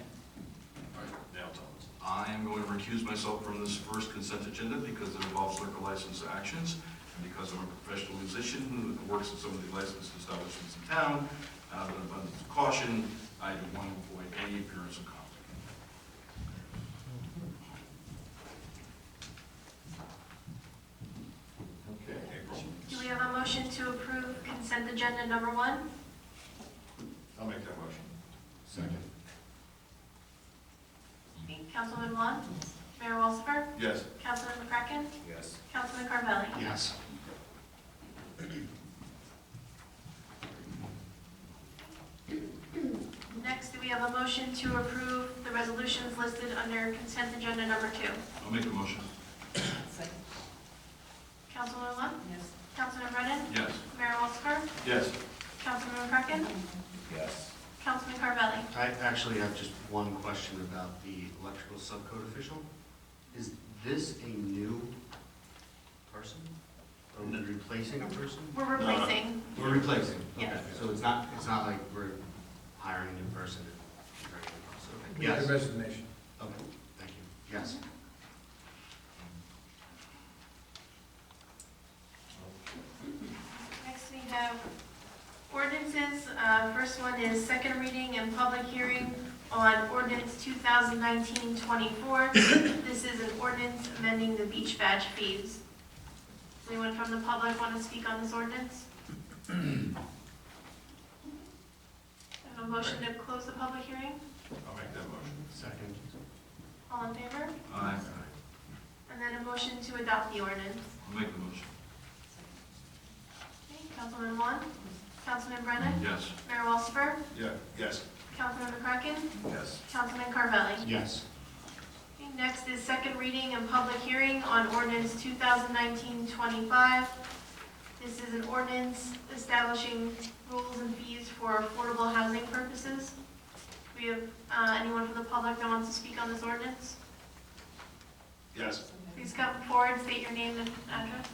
right, now tell us. I am going to recuse myself from this first consent agenda because it involves liquor license actions, and because I'm a professional musician who works at some of the licensed establishments in town. Out of an abundance of caution, I do want to avoid any appearance of conflict. Okay, April. Do we have a motion to approve consent agenda number 1? I'll make that motion. Second. Councilman Vaughn? Mayor Walsifer? Yes. Councilman McCracken? Yes. Councilman Carvelli? Yes. Next, do we have a motion to approve the resolutions listed under consent agenda number 2? I'll make the motion. Second. Councilman Vaughn? Yes. Councilman Brennan? Yes. Mayor Walsifer? Yes. Councilman McCracken? Yes. Councilman Carvelli? I actually have just one question about the electrical subcode official. Is this a new person? Are we replacing a person? We're replacing. We're replacing? Yes. Okay, so it's not like we're hiring a new person and hiring a new person. Okay. We had a Yes. resignation. Okay, thank you. Yes. Next, we have ordinances. First one is second reading and public hearing on ordinance 2019-24. This is an ordinance amending the beach badge fees. Does anyone from the public want to speak on this ordinance? I have a motion to close the public hearing. I'll make that motion. Second. All in favor? Aye. And then a motion to adopt the ordinance. I'll make the motion. Okay, Councilman Vaughn? Councilman Brennan? Yes. Mayor Walsifer? Yeah, yes. Councilman McCracken? Yes. Councilman Carvelli? Yes. Okay, next is second reading and public hearing on ordinance 2019-25. This is an ordinance establishing rules and fees for affordable housing purposes. Do we have anyone from the public that wants to speak on this ordinance? Yes. Please come forward, state your name and address.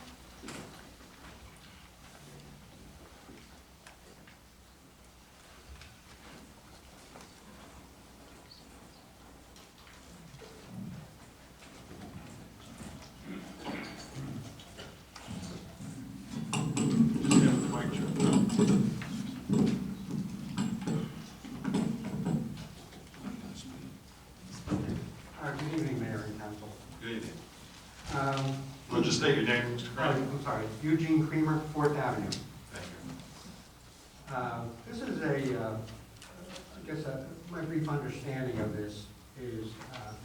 Just have the mic turned. Good evening, Mayor and Council. Good evening. Um, Well, just state your name, Mr. Crown. I'm sorry, Eugene Creamer, 4th Avenue. Thank you. This is I guess, my brief understanding of this is,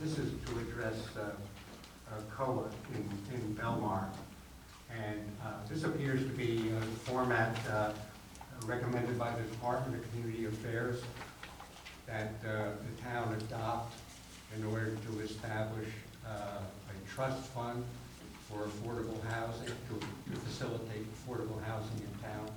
this is to address COA in Belmar. And this appears to be the format recommended by the Department of Community Affairs that the town adopt in order to establish a trust fund for affordable housing, to facilitate affordable housing in town.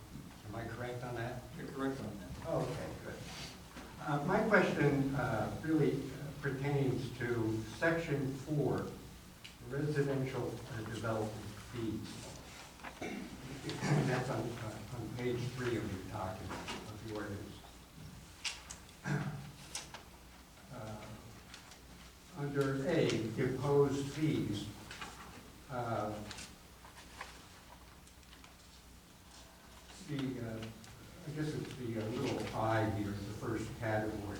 Am I correct on that? You're correct on that. Okay, good. My question really pertains to Section 4, residential development fees. That's on page 3 of your document, of the ordinance. Under A, imposed fees, I guess it's the little I here, the first category.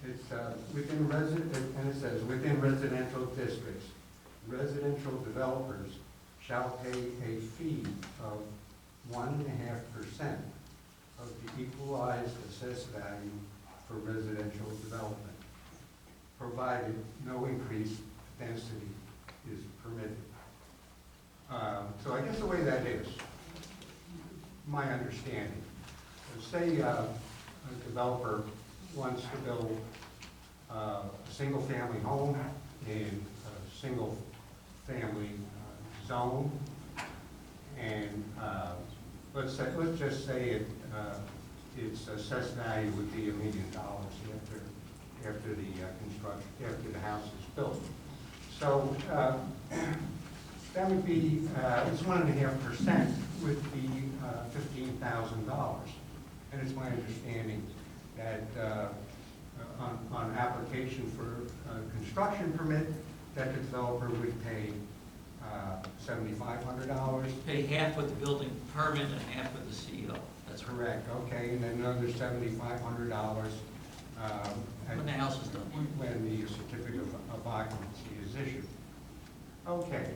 It's within and it says, within residential districts, residential developers shall pay a fee of 1.5% of the equalized assessed value for residential development, provided no increased density is permitted. So I guess the way that is, my understanding. Say a developer wants to build a single-family home in a single-family zone, and let's just say its assessed value would be $1 million after the house is built. So that would be, it's 1.5% would be $15,000. And it's my understanding that on application for a construction permit, that the developer would pay $7,500. Pay half with the building permit and half with the CO. That's Correct, okay, and then another $7,500 when the house is done. when the certificate of occupancy is issued. Okay,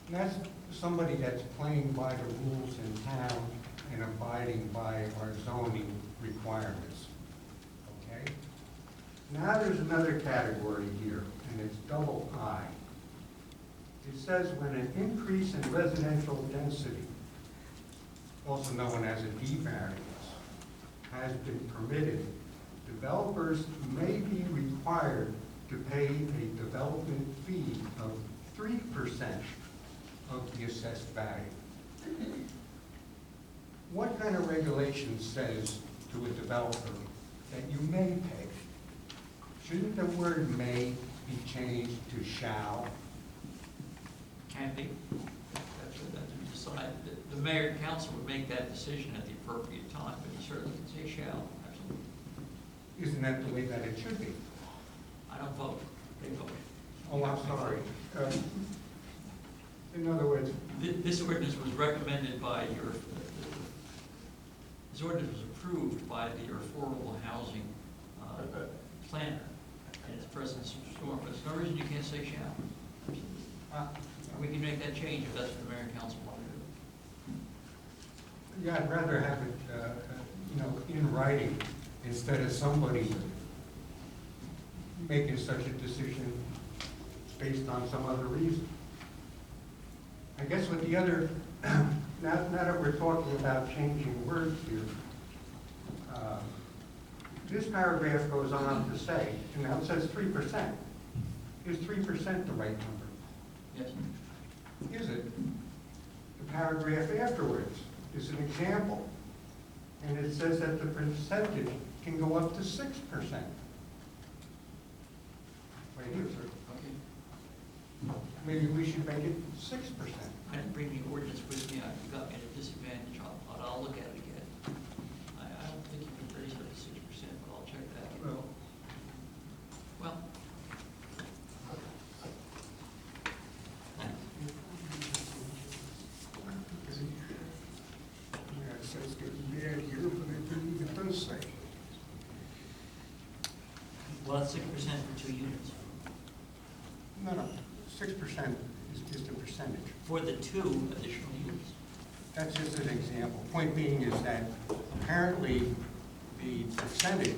and that's somebody that's playing by the rules in town and abiding by our zoning requirements, okay? Now there's another category here, and it's double I. It says when an increase in residential density, also known as a D variance, has been permitted, developers may be required to pay a development fee of 3% of the assessed value. What kind of regulation says to a developer that you may pay? Shouldn't the word may be changed to shall? Can be. That's what we decide. The mayor and council would make that decision at the appropriate time, but you certainly can say shall, absolutely. Isn't that the way that it should be? I don't vote, they vote. Oh, I'm sorry. In other words, This ordinance was recommended by this ordinance was approved by the affordable housing planner in its present storm, but there's no reason you can't say shall. We can make that change if that's what the mayor and council want to do. yeah, I'd rather have it, in writing instead of somebody making such a decision based on some other reason. I guess with the other, now that we're talking about changing words here, this paragraph goes on to say, and now it says 3%. Is 3% the right number? Yes. Is it? The paragraph afterwards is an example, and it says that the percentage can go up to 6%. Right here, sir. Okay. Maybe we should make it 6%. I didn't bring the ordinance with me, you got me at a disadvantage, I'll look at it again. I don't think you can raise it to 6%, but I'll check that. Well, Well, Yeah, it says getting bad here, but it does say. well, that's 6% for 2 units. no, 6% is the percentage. For the 2 additional units. That's just an example. Point being is that apparently the percentage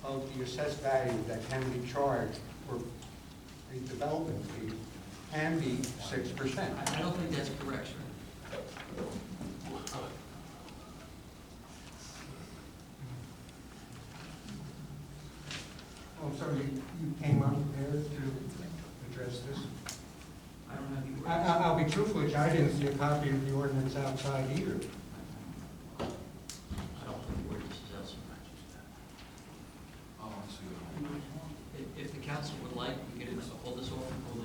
of the assessed value that can be charged for a development fee can be 6%. I don't think that's correct, sir. Oh, so you came up there to address this? I don't have the ordinance. I'll be truthful with you, I didn't see a copy of the ordinance outside either. I don't think the ordinance is outside. Oh, I see. If the council would like, we can hold this off. The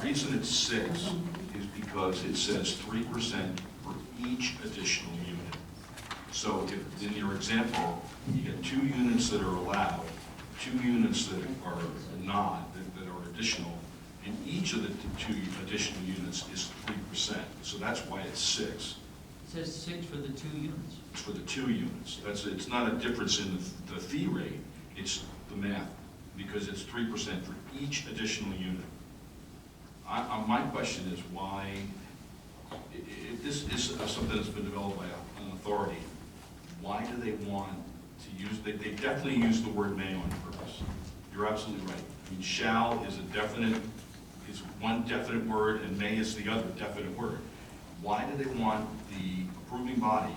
reason it's 6 is because it says 3% for each additional unit. So if, in your example, you get 2 units that are allowed, 2 units that are not, that are additional, and each of the 2 additional units is 3%. So that's why it's 6. It says 6 for the 2 units. It's for the 2 units. It's not a difference in the fee rate, it's the math, because it's 3% for each additional unit. My question is why, if this is something that's been developed by an authority, why do they want to use, they definitely use the word may on purpose. You're absolutely right. I mean, shall is a definite, is one definite word, and may is the other definite word. Why do they want the approving body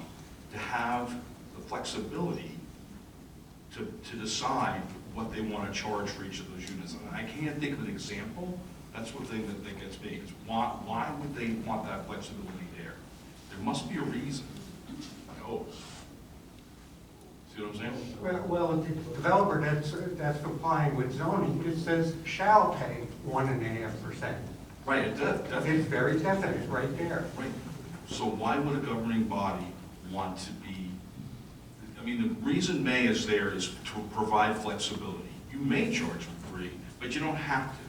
to have the flexibility to decide what they want to charge for each of those units? And I can't think of an example. That's one thing that gets me, is why would they want that flexibility there? There must be a reason, I hope. See what I'm saying? Well, the developer that's complying with zoning, it says shall pay 1.5%. Right, it does, definitely. It's very definite, right there. Right. So why would a governing body want to be, I mean, the reason may is there is to provide flexibility. You may charge for free, but you don't have to.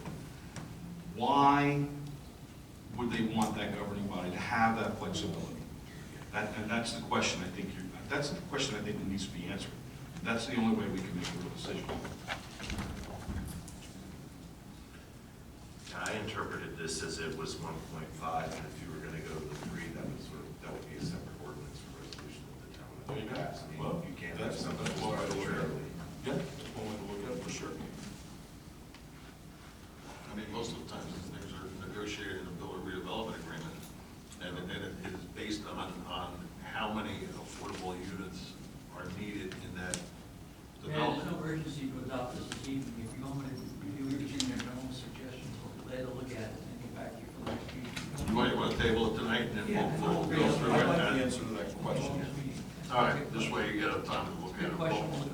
Why would they want that governing body to have that flexibility? And that's the question I think that's the question I think that needs to be answered. That's the only way we can make a real decision. I interpreted this as it was 1.5, and if you were going to go to the 3, that would be a separate ordinance or resolution of the town. There you go. I mean, Well, you can't have that's something one way to look at it. arbitrarily. Yeah, that's one way to look at it, for sure. I mean, most of the times, these things are negotiated in a bill of redevelopment agreement, and it is based on how many affordable units are needed in that There's development. no urgency to adopt this evening. If you want to review your general suggestions, we'll let a look at it and get back to you for the next meeting. You want to table it tonight, and then we'll go through I'd like it? the answer to that question. All right, this way you get time to look at it.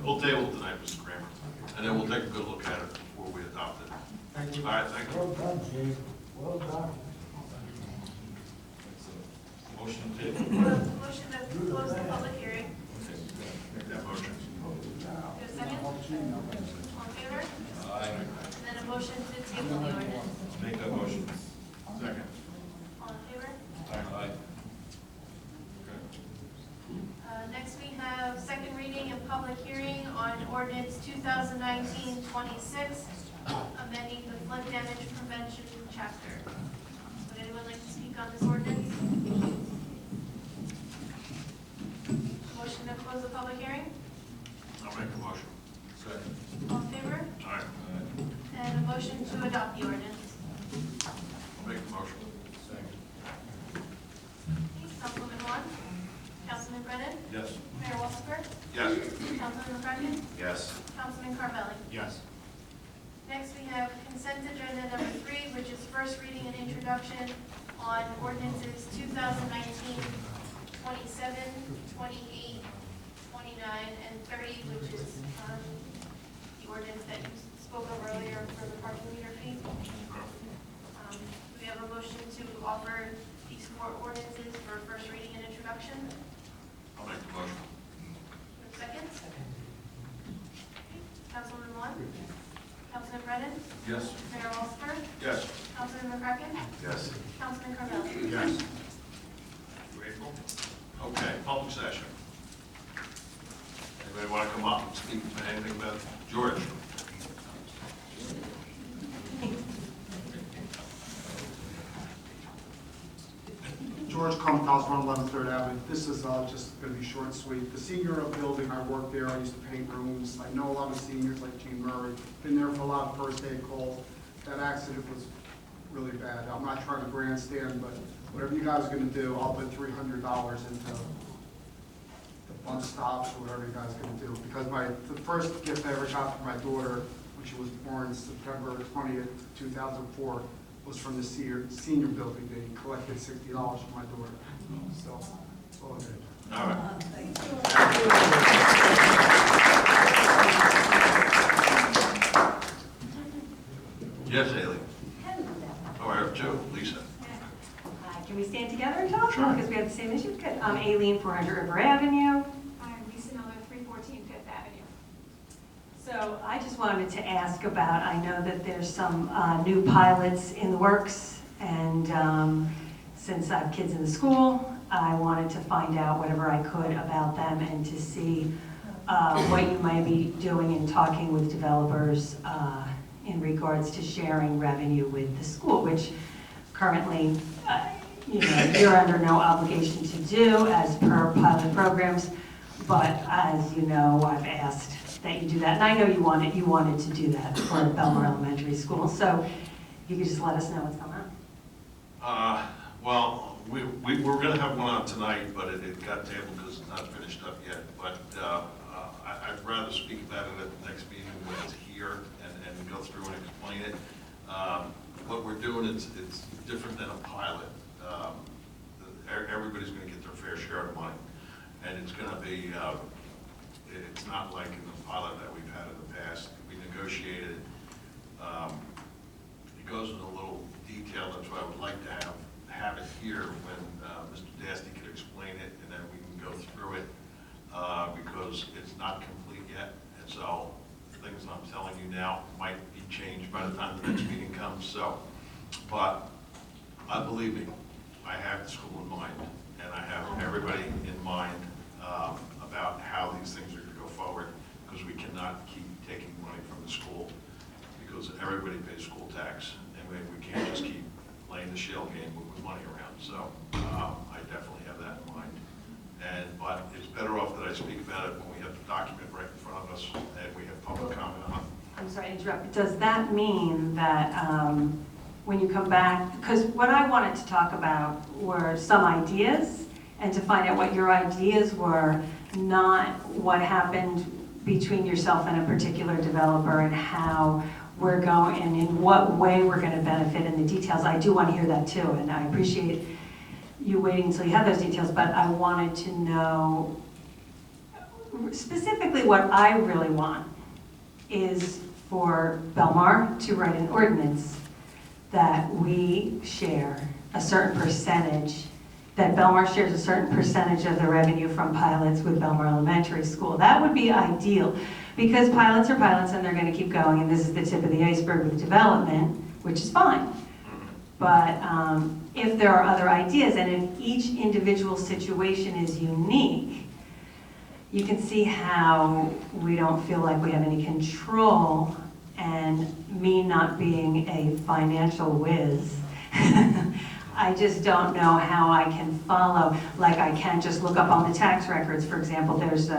We'll table it tonight, Mr. Kramer, and then we'll take a good look at it before we adopt it. Thank you. All right, thank you. Well done, Chief. Well done. Motion to table. Motion to close the public hearing. Make that motion. There's a second? All in favor? Aye. And then a motion to table the ordinance. Make that motion. Second. All in favor? Aye. Next, we have second reading and public hearing on ordinance 2019-26, amending the flood damage prevention chapter. Would anyone like to speak on this ordinance? Motion to close the public hearing? I'll make a motion. Second. All in favor? All right, And a motion to adopt the ordinance. I'll make a motion. Second. Councilwoman Vaughn? Councilman Brennan? Yes. Mayor Walsifer? Yes. Councilman McCracken? Yes. Councilman Carvelli? Yes. Next, we have consent agenda number 3, which is first reading and introduction on ordinances 2019, 27, 28, 29, and 30, which is the ordinance that you spoke of earlier for the parking meter fee. We have a motion to offer these 4 ordinances for first reading and introduction. I'll make the motion. Second? Councilman Vaughn? Councilman Brennan? Yes. Mayor Walsifer? Yes. Councilman McCracken? Yes. Councilman Carvelli? Yes. Grateful? Okay, public session. Anybody want to come up and speak to anything about George? George Comcos, 111 Third Avenue. This is just going to be short and sweet. The senior building, I worked there, I used to paint rooms. I know a lot of seniors like Gene Murray. Been there for a lot of first aid calls. That accident was really bad. I'm not trying to grandstand, but whatever you guys are going to do, I'll put $300 into the bus stops or whatever you guys are going to do. Because the first gift I ever got from my daughter, when she was born September 20th, 2004, was from the senior building. They collected $60 from my daughter. So, that's all I did. All right. Yes, Haley. Oh, I have two. Lisa. Can we stand together and talk? Sure. Because we have the same issue. Good. I'm Aileen, 400 River Avenue. I'm Lisa Miller, 314 Fifth Avenue. So I just wanted to ask about, I know that there's some new pilots in the works, and since I have kids in the school, I wanted to find out whatever I could about them and to see what you might be doing in talking with developers in regards to sharing revenue with the school, which currently, you're under no obligation to do as per pilot programs, but as you know, I've asked that you do that, and I know you wanted to do that for Belmar Elementary School, so if you could just let us know what's going on. Well, We're gonna have one on tonight, but it got tabled because it's not finished up yet. But I'd rather speak about it at the next meeting when it's here and go through and explain it. What we're doing is it's different than a pilot. Everybody's gonna get their fair share of money. And it's gonna be, it's not like in the pilot that we've had in the past. We negotiated, it goes into a little detail, that's why I would like to have it here when Mr. Dasty could explain it, and then we can go through it, because it's not complete yet. And so the things I'm telling you now might be changed by the time the next meeting comes. So, but believe me, I have the school in mind, and I have everybody in mind about how these things are going to go forward, because we cannot keep taking money from the school, because everybody pays school tax, and we can't just keep playing the shell game moving money around. So I definitely have that in mind. But it's better off that I speak about it when we have the document right in front of us and we have public comment on it. I'm sorry to interrupt. Does that mean that when you come back, because what I wanted to talk about were some ideas and to find out what your ideas were, not what happened between yourself and a particular developer and how we're going and in what way we're going to benefit in the details. I do want to hear that too, and I appreciate you waiting until you have those details, but I wanted to know specifically what I really want is for Belmar to write an ordinance that we share a certain percentage, that Belmar shares a certain percentage of the revenue from pilots with Belmar Elementary School. That would be ideal, because pilots are pilots and they're going to keep going, and this is the tip of the iceberg with development, which is fine. But if there are other ideas, and if each individual situation is unique, you can see how we don't feel like we have any control, and me not being a financial whiz, I just don't know how I can follow. Like, I can't just look up on the tax records, for example. There's,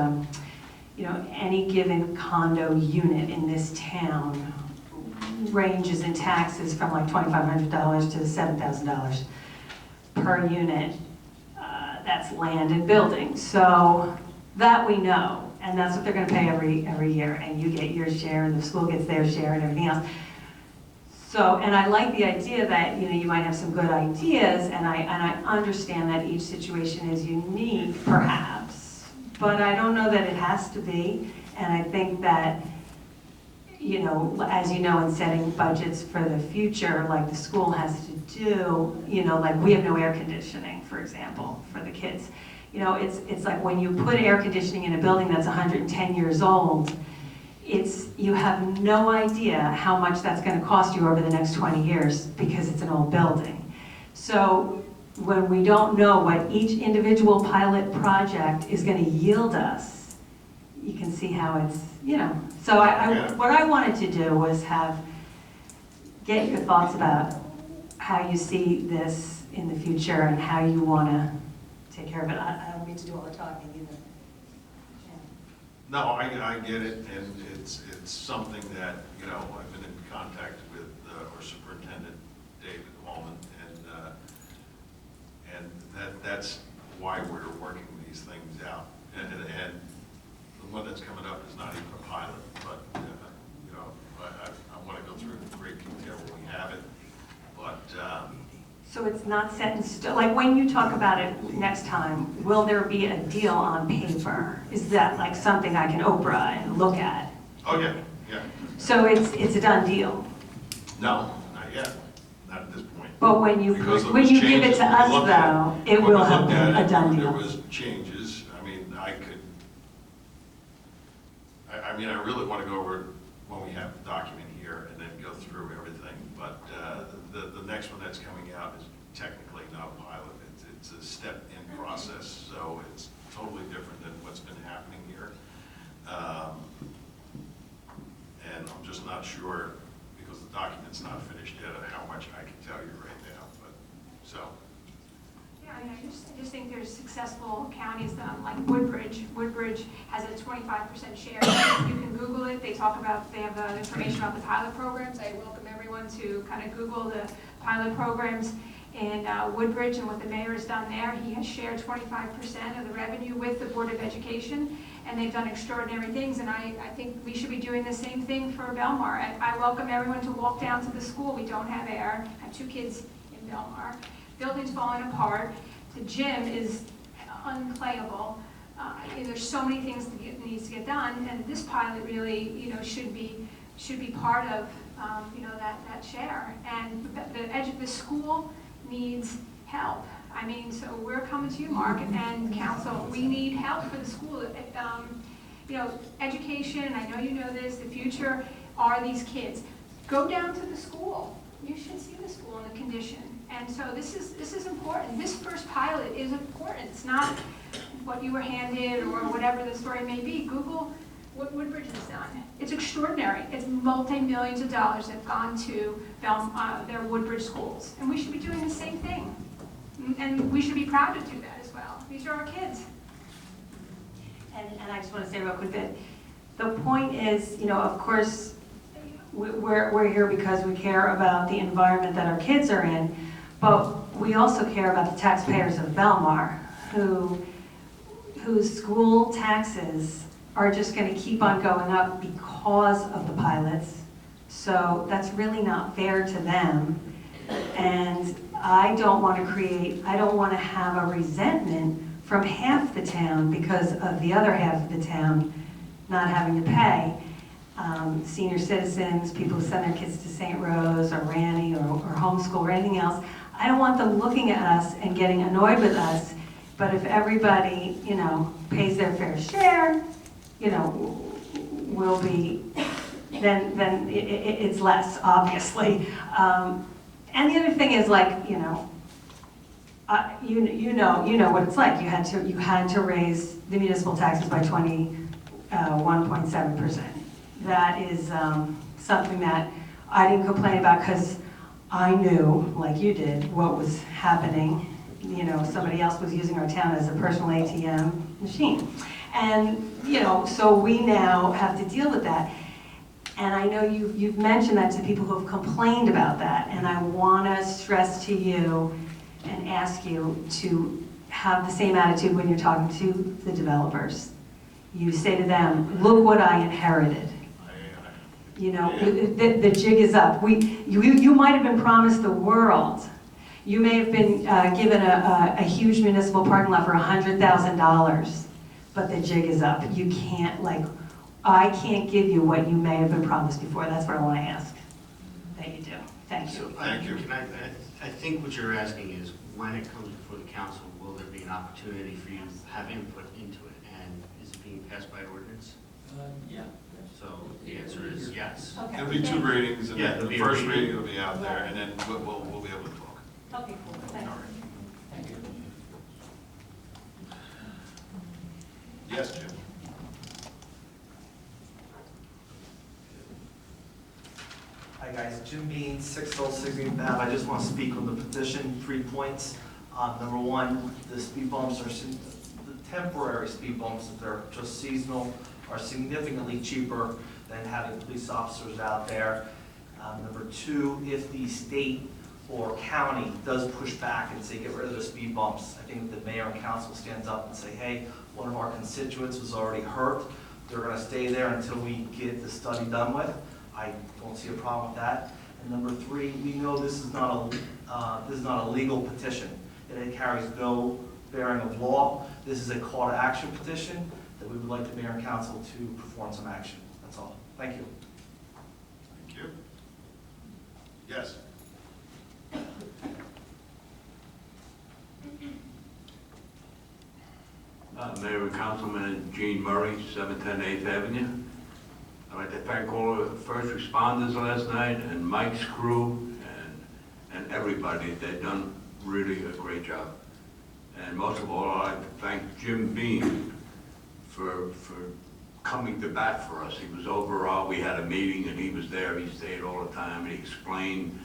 any given condo unit in this town ranges in taxes from like $2,500 to $7,000 per unit. That's land and building. So that we know, and that's what they're going to pay every year, and you get your share, and the school gets their share, and everything else. So, and I like the idea that you might have some good ideas, and I understand that each situation is unique, perhaps, but I don't know that it has to be, and I think that as you know, in setting budgets for the future, like the school has to do, like we have no air conditioning, for example, for the kids. It's like when you put air conditioning in a building that's 110 years old, you have no idea how much that's going to cost you over the next 20 years because it's an old building. So when we don't know what each individual pilot project is going to yield us, you can see how it's, So what I wanted to do was get your thoughts about how you see this in the future and how you want to take care of it. I don't mean to do all the talking either. No, I get it, and it's something that, I've been in contact with our superintendent, David Holman, and that's why we're working these things out. And the one that's coming up is not even a pilot, but, I want to go through it in great detail when we have it, but... So it's not set in stone. Like when you talk about it next time, will there be a deal on paper? Is that like something I can Oprah and look at? Oh, yeah. So it's a done deal? No, not yet, not at this point. But when you give it to us though, it will have a done deal. There was changes. I really want to go over it when we have the document here and then go through everything. But the next one that's coming out is technically not a pilot. It's a step-in process, so it's totally different than what's been happening here. And I'm just not sure, because the document's not finished yet, of how much I can tell you right now. But so. Yeah, I just think there's successful counties like Woodbridge. Woodbridge has a 25% share. You can Google it. They have information about the pilot programs. I welcome everyone to kind of Google the pilot programs. in Woodbridge and what the mayor has done there. He has shared 25% of the revenue with the Board of Education, and they've done extraordinary things, and I think we should be doing the same thing for Belmar. I welcome everyone to walk down to the school. We don't have air. I have 2 kids in Belmar. Building's falling apart. The gym is unplayable. There's so many things that needs to get done, and this pilot really, should be part of, that share. And the school needs help. I mean, so we're coming to you, Mark, and council. We need help for the school. Education. I know you know this. The future are these kids. Go down to the school. You should see the school and the condition. And so this is important. This first pilot is important. It's not what you were handed or whatever the story may be. Google what Woodbridge has done. It's extraordinary. It's multi-millions of dollars that have gone to their Woodbridge schools. And we should be doing the same thing. And we should be proud to do that as well. These are our kids. And I just want to say real quick that the point is, of course, we're here because we care about the environment that our kids are in, but we also care about the taxpayers of Belmar, whose school taxes are just going to keep on going up because of the pilots. So that's really not fair to them. And I don't want to have a resentment from half the town because of the other half of the town not having to pay. Senior citizens, people who send their kids to St. Rose or Ranny or homeschool or anything else. I don't want them looking at us and getting annoyed with us, but if everybody, pays their fair share, will be, then it's less, obviously. And the other thing is you know what it's like. You had to raise the municipal taxes by 1.7%. That is something that I didn't complain about because I knew, like you did, what was happening. Somebody else was using our town as a personal ATM machine. And, so we now have to deal with that. And I know you've mentioned that to people who have complained about that. And I want to stress to you and ask you to have the same attitude when you're talking to the developers. You say to them, look what I inherited. The jig is up. You might have been promised the world. You may have been given a huge municipal parking lot for $100,000, but the jig is up. You can't, I can't give you what you may have been promised before. That's what I want to ask that you do. Thank you. So, Thank you. I think what you're asking is, when it comes before the council, will there be an opportunity for you to have input into it? And is it being passed by ordinance? Yeah. So the answer is yes. Okay. There'll be 2 readings, and Yeah, then there'll the be a first reading. reading will be out there, and then we'll be able to talk. Okay, cool. Thanks. Thank you. Yes, Jim? Hi guys, Jim Bean, 606 Ave. I just want to speak on the petition, 3 points. Number 1, the speed bumps the temporary speed bumps, if they're just seasonal, are significantly cheaper than having police officers out there. Number 2, if the state or county does push back and say get rid of the speed bumps, I think the mayor and council stands up and say, hey, one of our constituents was already hurt. They're going to stay there until we get the study done with. I don't see a problem with that. And number 3, we know this is not a legal petition. It carries no bearing of law. This is a call to action petition that we would like the mayor and council to perform some action. That's all. Thank you. Thank you. Yes? Mayor and Councilman Gene Murray, 710 8th Avenue. I'd like to thank all the first responders last night and Mike's crew and everybody. They've done really a great job. And most of all, I'd like to thank Jim Bean for coming to bat for us. He was overall, we had a meeting and he was there. He stayed all the time and he explained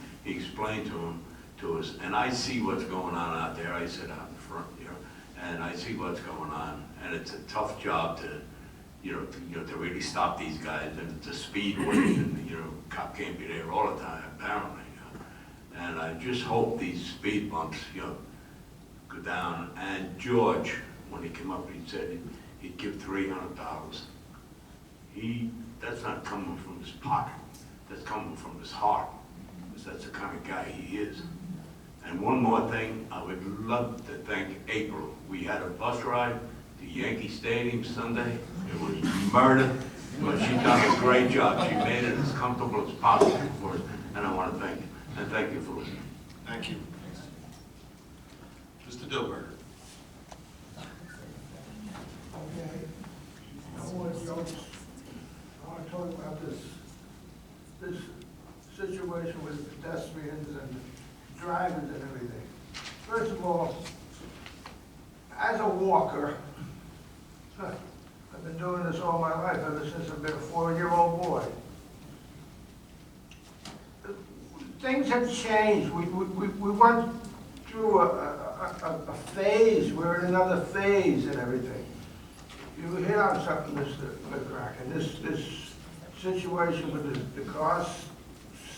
to us. And I see what's going on out there. I sit out in front here and I see what's going on. And it's a tough job to really stop these guys, and the speed and cop can't be there all the time apparently. And I just hope these speed bumps, go down. And George, when he came up, he said he'd give $300. That's not coming from his pocket, that's coming from his heart, because that's the kind of guy he is. And one more thing, I would love to thank April. We had a bus ride to Yankee Stadium Sunday. It was murder, but she done a great job. She made it as comfortable as possible for us, and I want to thank you. And thank you for listening. Thank you. Mr. Dilberger. Okay. No more jokes. I want to talk about this situation with pedestrians and drivers and everything. First of all, as a walker, I've been doing this all my life, ever since I've been a 4-year-old boy. Things have changed. We went through a phase, we're in another phase and everything. You hit on something, Mr. McCracken, this situation with the cars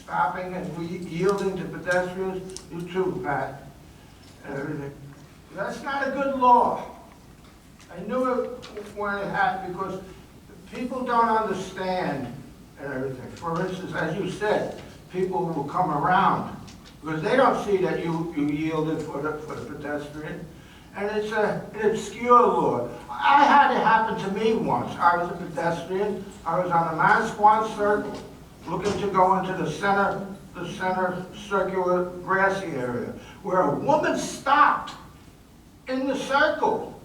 stopping and yielding to pedestrians, you too, Pat, and everything. That's not a good law. I knew it when it happened because people don't understand and everything. For instance, as you said, people will come around because they don't see that you yielded for the pedestrian. And it's an obscure law. I had it happen to me once. I was a pedestrian. I was on the Manasquan Circle, looking to go into the center circular grassy area, where a woman stopped in the circle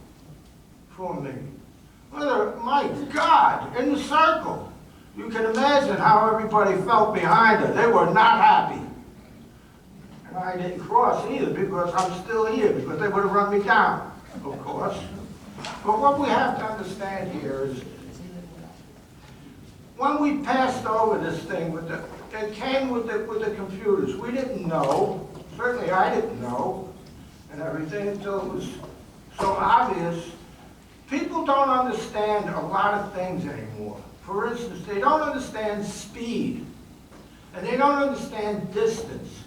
for me. My God, in the circle. You can imagine how everybody felt behind her. They were not happy. And I didn't cross either because I'm still here, because they would have run me down, of course. But what we have to understand here is when we passed over this thing, it came with the computers. We didn't know, certainly I didn't know, and everything until it was so obvious. People don't understand a lot of things anymore. For instance, they don't understand speed, and they don't understand distance.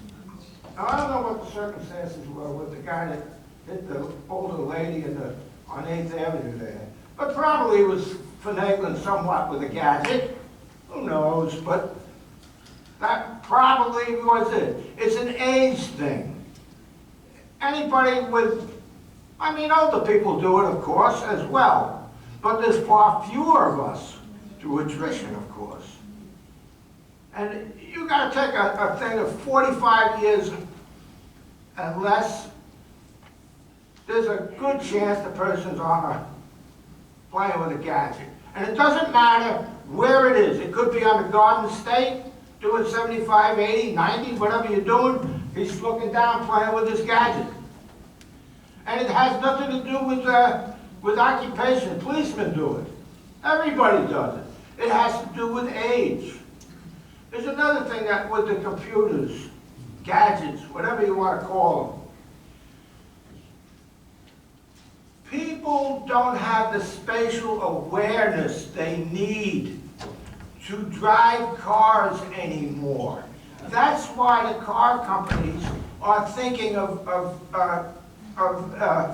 Now, I don't know what the circumstances were with the guy that hit the older lady on 8th Avenue there, but probably he was finagling somewhat with a gadget. Who knows? But that probably was it. It's an age thing. Anybody with, older people do it, of course, as well. But there's far fewer of us through attrition, of course. And you got to take a thing of 45 years and less. There's a good chance the person's playing with a gadget. And it doesn't matter where it is. It could be on the Garden State, doing 75, 80, 90, whatever you're doing. He's looking down, playing with his gadget. And it has nothing to do with occupation. Policemen do it. Everybody does it. It has to do with age. There's another thing that with the computers, gadgets, whatever you want to call them. People don't have the spatial awareness they need to drive cars anymore. That's why the car companies are thinking of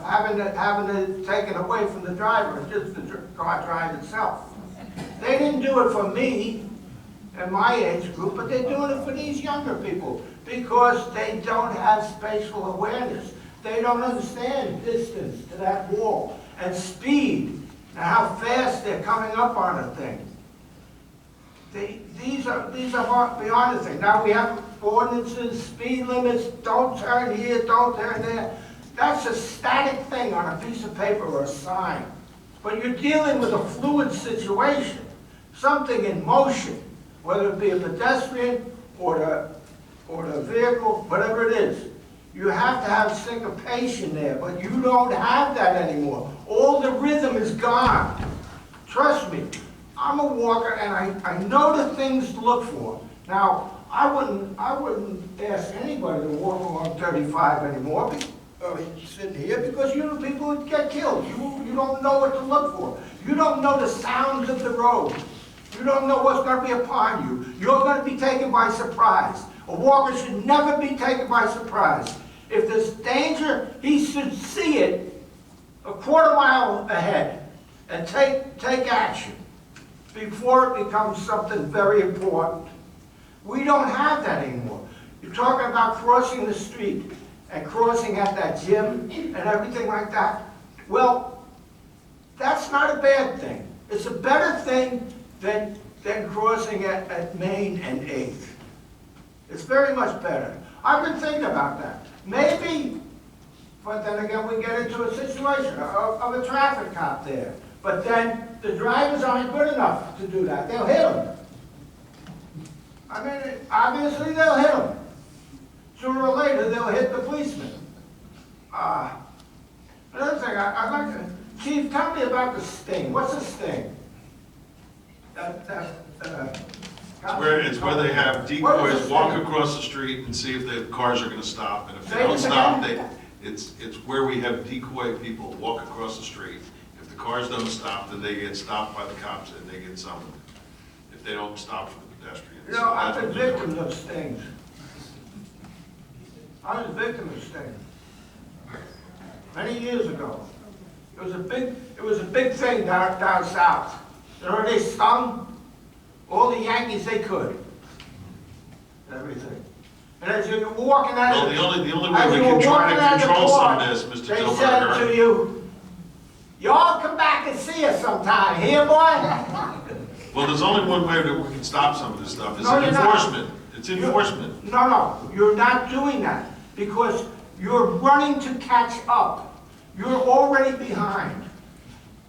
having it taken away from the driver, just the car drive itself. They didn't do it for me and my age group, but they're doing it for these younger people because they don't have spatial awareness. They don't understand distance to that wall and speed and how fast they're coming up on a thing. These are beyond the thing. Now we have ordinances, speed limits, don't turn here, don't turn there. That's a static thing on a piece of paper or a sign. But you're dealing with a fluid situation, something in motion, whether it be a pedestrian or the vehicle, whatever it is. You have to have syncopation there, but you don't have that anymore. All the rhythm is gone. Trust me, I'm a walker and I know the things to look for. Now, I wouldn't ask anybody to walk along 35 anymore, sitting here, because people would get killed. You don't know what to look for. You don't know the sounds of the road. You don't know what's going to be upon you. You're going to be taken by surprise. A walker should never be taken by surprise. If there's danger, he should see it a quarter mile ahead and take action before it becomes something very important. We don't have that anymore. You're talking about crossing the street and crossing at that gym and everything like that. Well, that's not a bad thing. It's a better thing than crossing at Main and 8th. It's very much better. I've been thinking about that. Maybe, but then again, we get into a situation of a traffic cop there. But then the drivers aren't good enough to do that. They'll hit them. I mean, obviously they'll hit them. Sooner or later, they'll hit the policeman. Another thing, I'd like to, Chief, tell me about the sting. What's a sting? It's where they have decoys walk across the street and see if the cars are gonna stop, and if they don't stop, it's where we have decoy people walk across the street. If the cars don't stop, then they get stopped by the cops and they get summoned. If they don't stop for the pedestrians. You know, I've been victim of stings. I was a victim of stings. Many years ago. It was a big thing down south. You know, they stung all the Yankees they could. Everything. And as you were walking out of the only way we can try to control some of this, Mr. they said to you, y'all come back and see us sometime, here, boy? Well, there's only one way that we can stop some of this stuff. It's No, you're not. enforcement. It's enforcement. No, you're not doing that because you're running to catch up. You're already behind.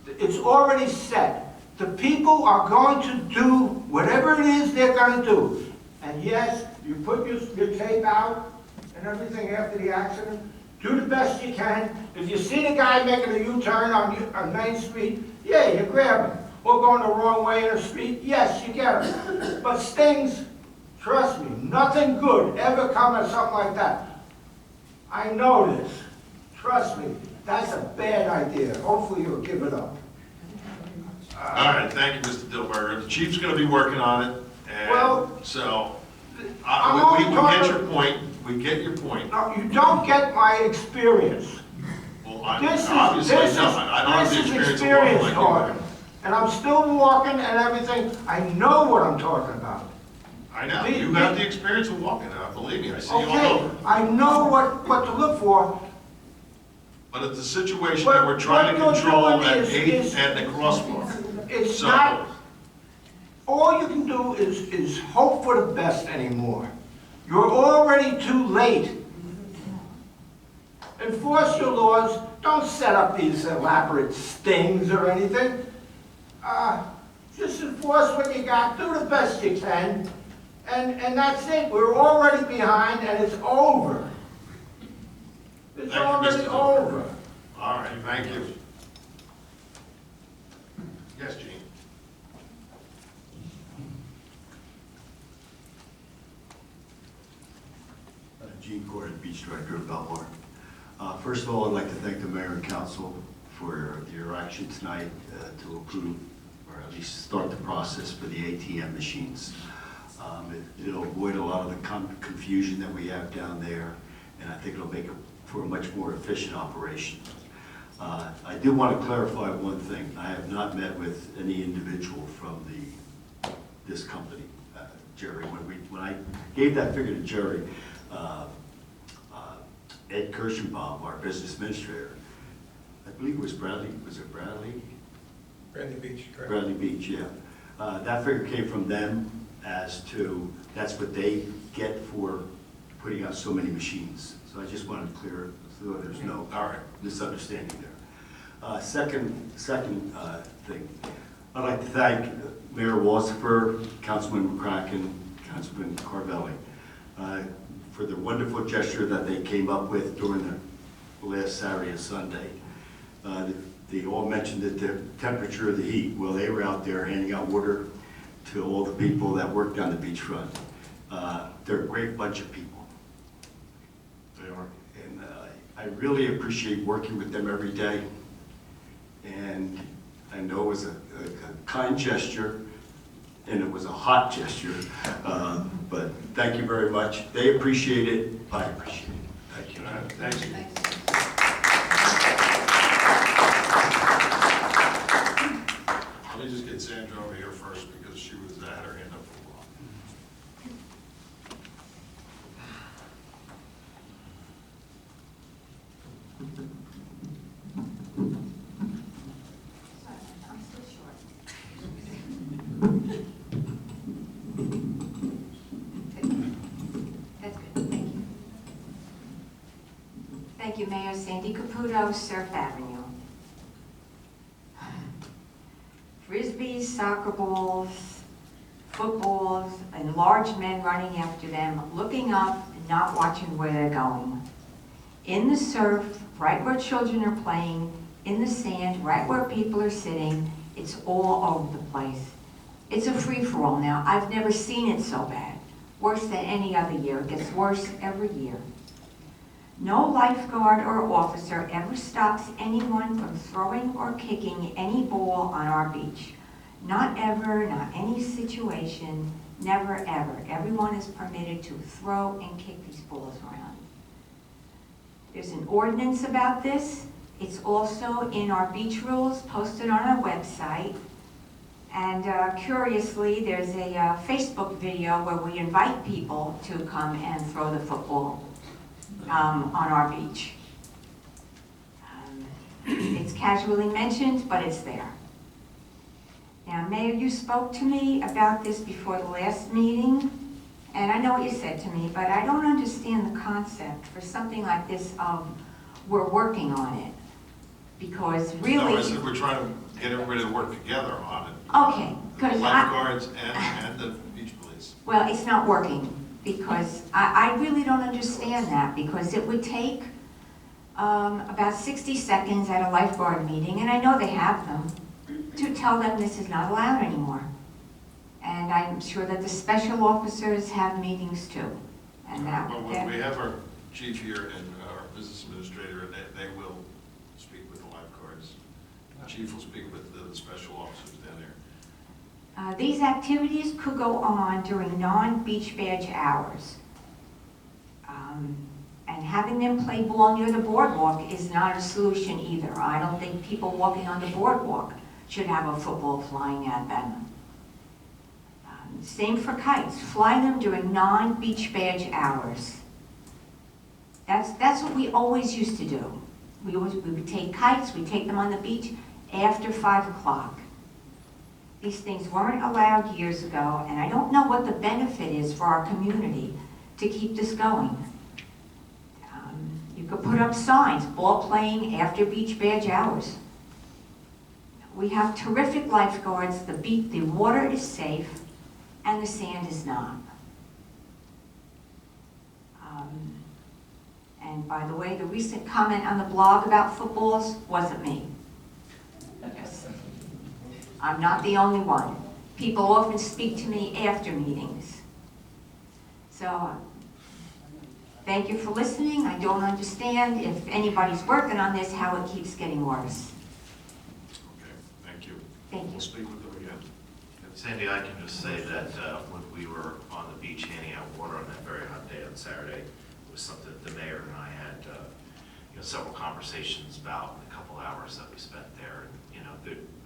It's already set. The people are going to do whatever it is they're going to do. And yes, you put your tape out and everything after the accident. Do the best you can. If you see the guy making a U-turn on Main Street, yeah, you grab him. Or going the wrong way in the street, yes, you get him. But stings, trust me, nothing good ever come of something like that. I know this. Trust me. That's a bad idea. Hopefully you'll give it up. All right, thank you, Mr. Dilberger. The chief's gonna be working on it, and Well, so, I'm we only get talking- your point, we get your point. No, you don't get my experience. Well, This is- obviously, this no, is- I don't have the this is experience of walking experience like talking. you. And I'm still walking and everything. I know what I'm talking about. I know, you have the experience of walking, believe me, I see you all Okay, over. I know what to look for. But it's a situation But that we're trying to what you're control doing at is- 8th and the crosswalk. It's So- not, all you can do is hope for the best anymore. You're already too late. Enforce your laws. Don't set up these elaborate stings or anything. Just enforce what you got. Do the best you can. And that's it. We're already behind and it's over. It's Thank you, already Mr. Dilberger. over. All right, thank you. Yes, Gene? Gene Gordon, Beach Director of Belmar. First of all, I'd like to thank the Mayor and Council for your action tonight to approve, or at least start the process for the ATM machines. It'll avoid a lot of the confusion that we have down there, and I think it'll make it for a much more efficient operation. I do want to clarify one thing. I have not met with any individual from this company, Jerry. When I gave that figure to Jerry, Ed Kirschenbaum, our business administrator, I believe it was Bradley, was it Bradley? Bradley Beach, correct. Bradley Beach, yeah. That figure came from them as to, that's what they get for putting out so many machines. So I just wanted to clear, so there's no misunderstanding there. Second thing, I'd like to thank Mayor Walsifer, Councilman McCracken, Councilman Carvelli, for the wonderful gesture that they came up with during the last Saturday and Sunday. They all mentioned that the temperature of the heat, well, they were out there handing out water to all the people that worked on the beachfront. They're a great bunch of people. They are. And I really appreciate working with them every day. And I know it was a kind gesture, and it was a hot gesture. But thank you very much. They appreciate it. I appreciate it. Thank you. Thank you. Let me just get Sandra over here first because she had her hand up for a while. I'm still short. That's good, thank you. Thank you, Mayor. Sandy Caputo, Surf Avenue. Frisbees, soccer balls, footballs, and large men running after them, looking up and not watching where they're going. In the surf, right where children are playing, in the sand, right where people are sitting, it's all over the place. It's a free-for-all now. I've never seen it so bad. Worse than any other year. It gets worse every year. No lifeguard or officer ever stops anyone from throwing or kicking any ball on our beach. Not ever, not any situation, never ever. Everyone is permitted to throw and kick these balls around. There's an ordinance about this. It's also in our beach rules posted on our website. And curiously, there's a Facebook video where we invite people to come and throw the football on our beach. It's casually mentioned, but it's there. Now, Mayor, you spoke to me about this before the last meeting, and I know what you said to me, but I don't understand the concept for something like this of we're working on it. Because really... No, I said we're trying to get everybody to work together on it. Okay, because lifeguards and the beach police. Well, it's not working, because I really don't understand that, because it would take about 60 seconds at a lifeguard meeting, and I know they have them, to tell them this is not allowed anymore. And I'm sure that the special officers have meetings too. And that, Well, when we have our chief here and our business administrator, they will speak with the lifeguards. The chief will speak with the special officers down there. these activities could go on during non-beach badge hours. And having them play ball near the boardwalk is not a solution either. I don't think people walking on the boardwalk should have a football flying at them. Same for kites. Fly them during non-beach badge hours. That's what we always used to do. We would take kites, we'd take them on the beach after 5 o'clock. These things weren't allowed years ago, and I don't know what the benefit is for our community to keep this going. You could put up signs, ball playing after beach badge hours. We have terrific lifeguards, the water is safe, and the sand is not. And by the way, the recent comment on the blog about footballs wasn't me. Yes. I'm not the only one. People often speak to me after meetings. So, thank you for listening. I don't understand, if anybody's working on this, how it keeps getting worse. Okay, thank you. Thank you. We'll speak with them again. Sandy, I can just say that when we were on the beach handing out water on that very hot day on Saturday, it was something that the mayor and I had several conversations about in the couple hours that we spent there. And,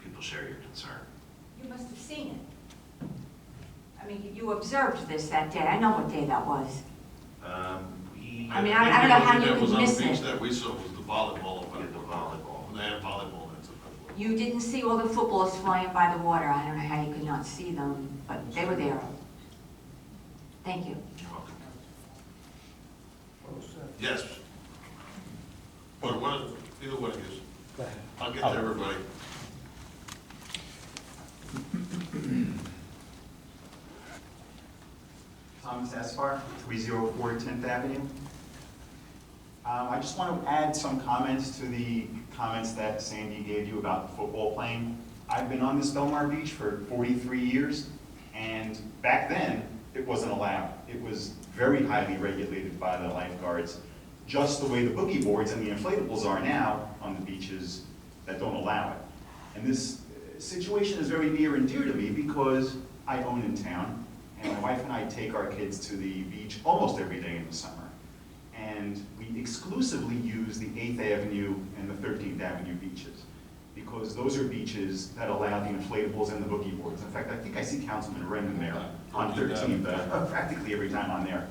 people share your concern. You must have seen it. I mean, you observed this that day. I know what day that was. I mean, I don't know how you could miss The only thing it. that we saw was the volleyball event. The volleyball. When they had volleyball, that's a You didn't see all the footballs flying by the water. I don't know how you could not see them, but they were there. Thank you. You're welcome. Yes. But either one of you. Go ahead. I'll get to everybody. Thomas Aspar, 304 10th Avenue. I just want to add some comments to the comments that Sandy gave you about football playing. I've been on this Belmar Beach for 43 years, and back then, it wasn't allowed. It was very highly regulated by the lifeguards, just the way the boogie boards and the inflatables are now on the beaches that don't allow it. And this situation is very near and dear to me because I own in town, and my wife and I take our kids to the beach almost every day in the summer. And we exclusively use the 8th Avenue and the 13th Avenue beaches, because those are beaches that allow the inflatables and the boogie boards. In fact, I think I see Councilman Rendon there on 13th, practically every time I'm there.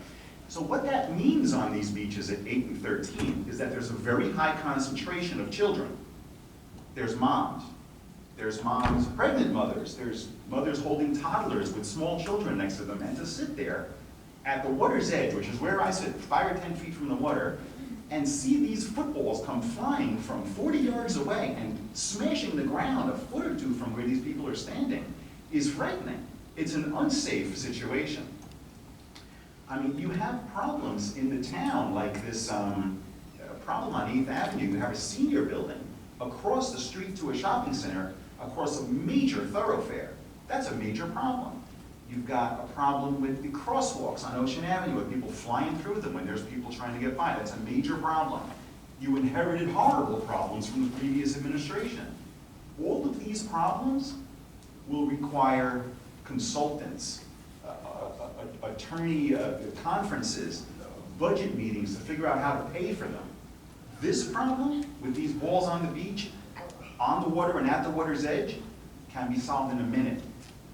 So what that means on these beaches at 8 and 13 is that there's a very high concentration of children. There's moms, pregnant mothers, there's mothers holding toddlers with small children next to them, and to sit there at the water's edge, which is where I sit, 5 or 10 feet from the water, and see these footballs come flying from 40 yards away and smashing the ground a foot or two from where these people are standing is frightening. It's an unsafe situation. I mean, you have problems in the town like this problem on 8th Avenue. You have a senior building across the street to a shopping center across a major thoroughfare. That's a major problem. You've got a problem with the crosswalks on Ocean Avenue with people flying through them when there's people trying to get by. That's a major problem. You inherited horrible problems from the previous administration. All of these problems will require consultants, attorney conferences, budget meetings to figure out how to pay for them. This problem with these balls on the beach, on the water and at the water's edge, can be solved in a minute.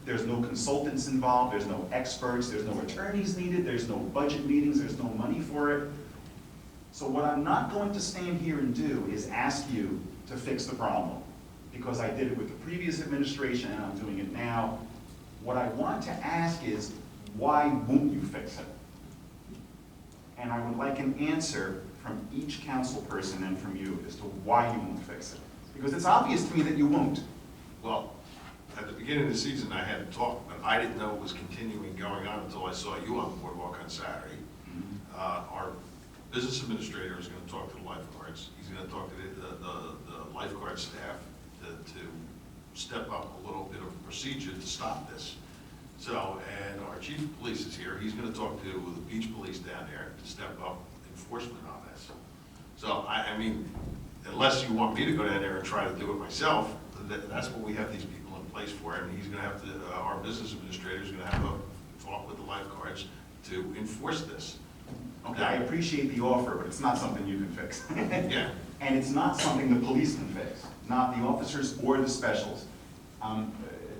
There's no consultants involved, there's no experts, there's no attorneys needed, there's no budget meetings, there's no money for it. So what I'm not going to stand here and do is ask you to fix the problem, because I did it with the previous administration and I'm doing it now. What I want to ask is, why won't you fix it? And I would like an answer from each council person and from you as to why you won't fix it. Because it's obvious to me that you won't. Well, at the beginning of the season, I had talked, but I didn't know it was continuing going on until I saw you on the boardwalk on Saturday. Our business administrator is going to talk to the lifeguards. He's going to talk to the lifeguard staff to step up a little bit of procedure to stop this. So, and our chief of police is here. He's going to talk to the beach police down there to step up enforcement on this. So, I mean, unless you want me to go down there and try to do it myself, that's what we have these people in place for. I mean, he's going to have to, our business administrator is going to have a talk with the lifeguards to enforce this. Okay, I appreciate the offer, but it's not something you can fix. Yeah. And it's not something the police can fix, not the officers or the specials.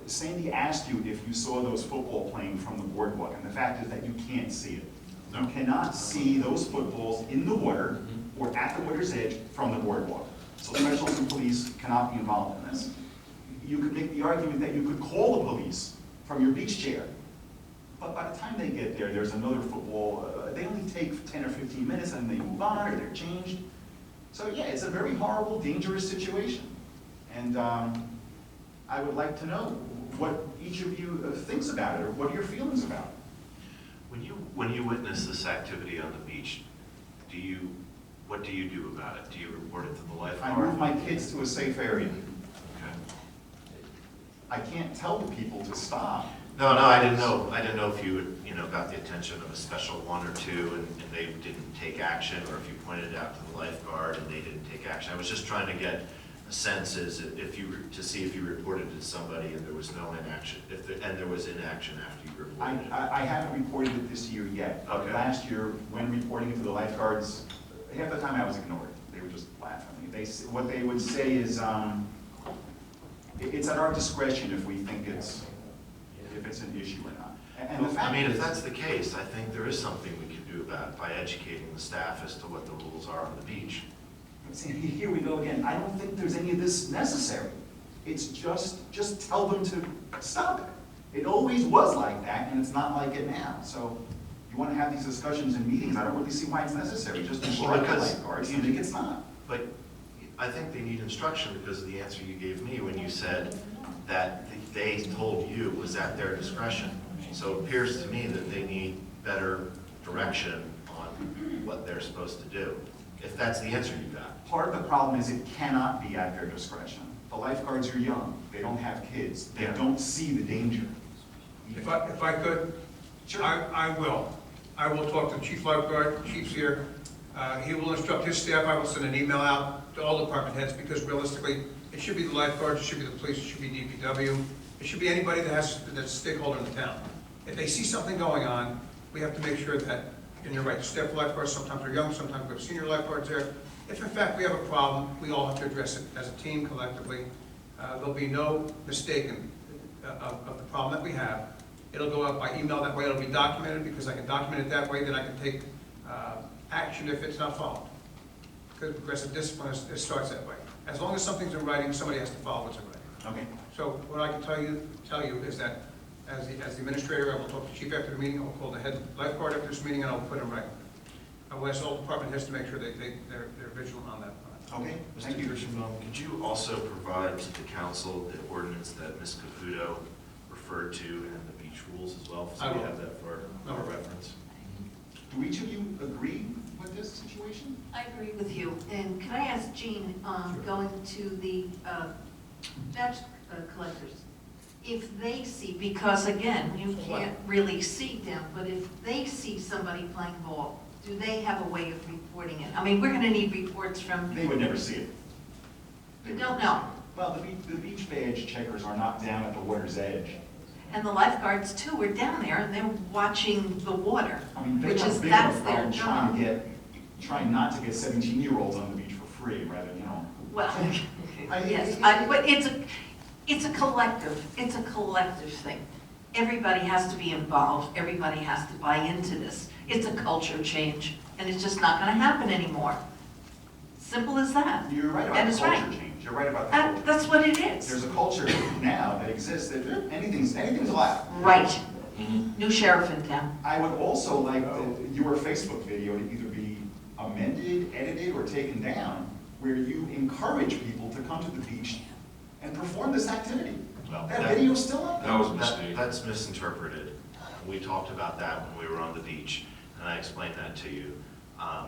Sandy asked you if you saw those football playing from the boardwalk, and the fact is that you can't see it. No. You cannot see those footballs in the water or at the water's edge from the boardwalk. So specials and police cannot be involved in this. You could make the argument that you could call the police from your beach chair, but by the time they get there, there's another football. They only take 10 or 15 minutes and they move on or they're changed. So yeah, it's a very horrible, dangerous situation. And I would like to know what each of you thinks about it, or what are your feelings about it? When you witness this activity on the beach, what do you do about it? Do you report it to the lifeguard? I move my kids to a safe area. Okay. I can't tell the people to stop. No, I didn't know. I didn't know if you got the attention of a special one or two and they didn't take action, or if you pointed it out to the lifeguard and they didn't take action. I was just trying to get a sense to see if you reported it to somebody and there was no inaction, and there was inaction after you reported it. I haven't reported it this year yet. Okay. Last year, when reporting it to the lifeguards, half the time I was ignored. They would just laugh at me. What they would say is, it's at our discretion if we think it's an issue or not. And the fact if that's the case, I think there is something we can do about it by educating the staff as to what the rules are on the beach. See, here we go again. I don't think there's any of this necessary. It's just tell them to stop it. It always was like that, and it's not like it now. So you want to have these discussions in meetings, I don't really see why it's necessary. Just instruct the lifeguards and think it's not. But I think they need instruction because of the answer you gave me when you said that they told you it was at their discretion. So it appears to me that they need better direction on what they're supposed to do, if that's the answer you got. Part of the problem is it cannot be at their discretion. The lifeguards are young. They don't have kids. They don't see the danger. If I could, Sure. I will. I will talk to Chief Lifeguard, Chief's here. He will instruct his staff. I will send an email out to all department heads because realistically, it should be the lifeguards, it should be the police, it should be DPW. It should be anybody that's a stakeholder in the town. If they see something going on, we have to make sure that, and you're right, staff lifeguards, sometimes they're young, sometimes we have senior lifeguards there. If in fact we have a problem, we all have to address it as a team collectively. There'll be no mistaking of the problem that we have. It'll go out by email, that way it'll be documented, because I can document it that way, then I can take action if it's not followed. Because progressive discipline, it starts that way. As long as something's in writing, somebody has to follow what's in writing. Okay. So what I can tell you is that as the administrator, I will talk to the chief after the meeting, I'll call the head lifeguard after this meeting, and I'll put them right. I will ask all department heads to make sure they're vigilant on that. Okay, thank Mr. you. Kirschenbaum, could you also provide to the council the ordinance that Ms. Caputo referred to and the beach rules as well? So I we will. have that for our reference. Do each of you agree with this situation? I agree with you. And can I ask Jean, going to the badge collectors, if they see, because again, you can't really see them, but if they see somebody playing ball, do they have a way of reporting it? I mean, we're gonna need reports from. They would never see it. You don't know. Well, the beach badge checkers are not down at the water's edge. And the lifeguards too are down there and they're watching the water, I mean, they which have is, a big that's enough their problem job. trying not to get 17-year-olds on the beach for free, rather, you know. Well, yes, but it's a collective thing. Everybody has to be involved, everybody has to buy into this. It's a culture change, and it's just not gonna happen anymore. Simple as that. You're right about And the it's culture right. change. You're right about the culture. That's what it is. There's a culture now that exists that anything's allowed. Right. New sheriff in town. I would also like your Facebook video to either be amended, edited, or taken down, where you encourage people to come to the beach and perform this activity. Well, That video's still up there. That was a mistake. That's misinterpreted. We talked about that when we were on the beach, and I explained that to you.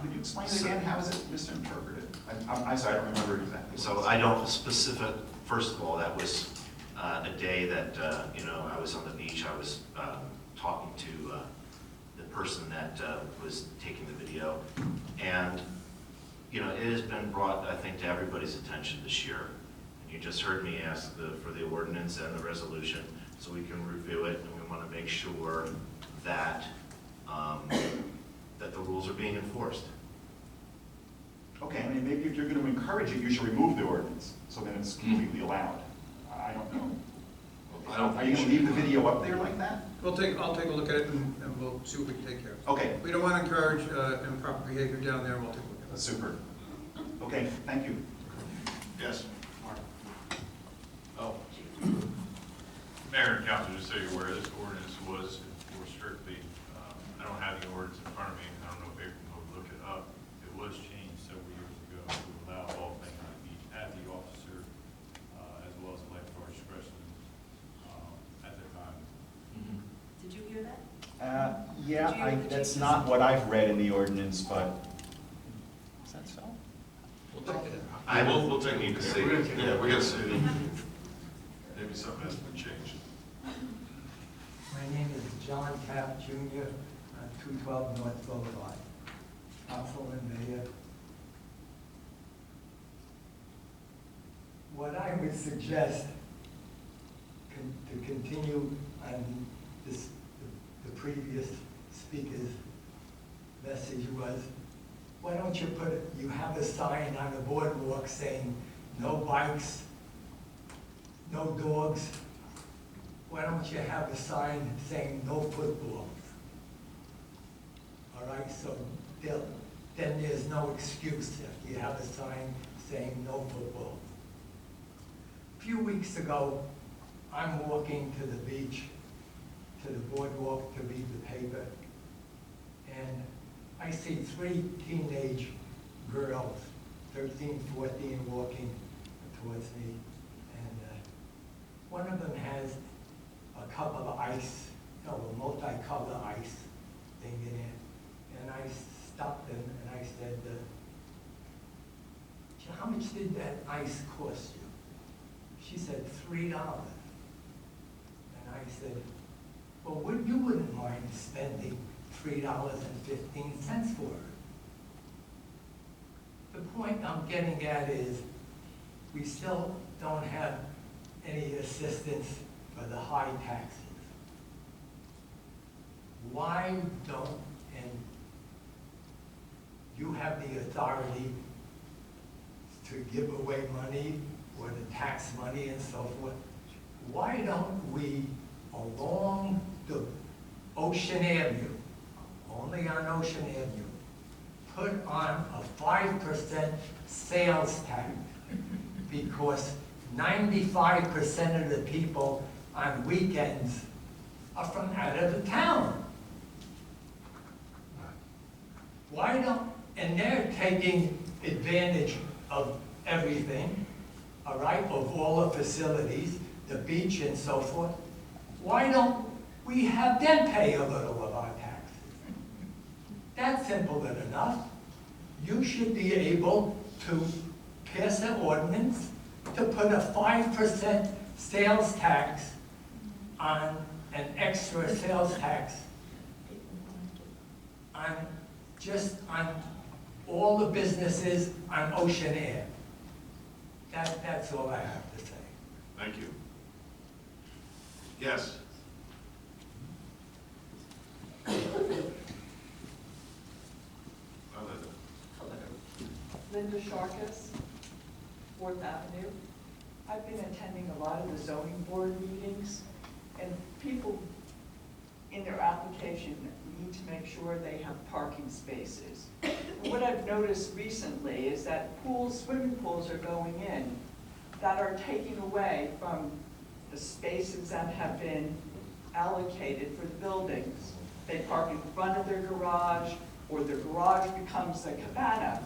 Could you explain it again? How is it misinterpreted? I'm sorry, I don't remember exactly. So I don't first of all, that was a day that, I was on the beach. I was talking to the person that was taking the video. And, it has been brought, I think, to everybody's attention this year. And you just heard me ask for the ordinance and the resolution so we can review it. And we want to make sure that, that the rules are being enforced. Okay, I mean, maybe if you're going to encourage it, you should remove the ordinance, so then it's completely allowed. I don't know. Are you going to leave the video up there like that? I'll take a look at it and we'll see what we can take care of. Okay. We don't want to encourage improper behavior down there, we'll take a look at it. That's super. Okay, thank you. Yes. Oh. Mayor and council, just so you're aware, this ordinance was enforced strictly. I don't have the ordinance in front of me. I don't know if April will look it up. It was changed several years ago to allow all things on the beach at the officer, as well as lifeguard discretion, at the time. Did you hear that? Yeah, that's not what I've read in the ordinance, but. Is that so? We'll take a look to see. Yeah, we're gonna see. Maybe something has been changed. My name is John Tapp Jr., 212 North Boulevard. Council and Mayor. What I would suggest to continue on this, the previous speaker's message was, why don't you you have a sign on the boardwalk saying, no bikes, no dogs. Why don't you have a sign saying no football? All right, so then there's no excuse if you have a sign saying no football. A few weeks ago, I'm walking to the beach, to the boardwalk to read the paper, and I see 3 teenage girls, 13, 14, walking towards me. And one of them has a cup of ice, a multicolored ice thing in it. And I stopped them and I said, how much did that ice cost you? She said, $3. And I said, well, you wouldn't mind spending $3.15 for it. The point I'm getting at is we still don't have any assistance for the high taxes. Why don't, and you have the authority to give away money or to tax money and so forth, why don't we, along the Ocean Avenue, only on Ocean Avenue, put on a 5% sales tax? Because 95% of the people on weekends are from out of the town. Why don't, and they're taking advantage of everything, all right, of all the facilities, the beach and so forth. Why don't we have them pay a little of our taxes? That's simple enough. You should be able to pass an ordinance to put a 5% sales tax on an extra sales tax on just on all the businesses on Ocean Air. That's all I have to say. Thank you. Yes. Linda Sharkus, 4th Avenue. I've been attending a lot of the zoning board meetings, and people in their application need to make sure they have parking spaces. And what I've noticed recently is that pools, swimming pools are going in that are taking away from the spaces that have been allocated for the buildings. They park in front of their garage, or their garage becomes a cabana.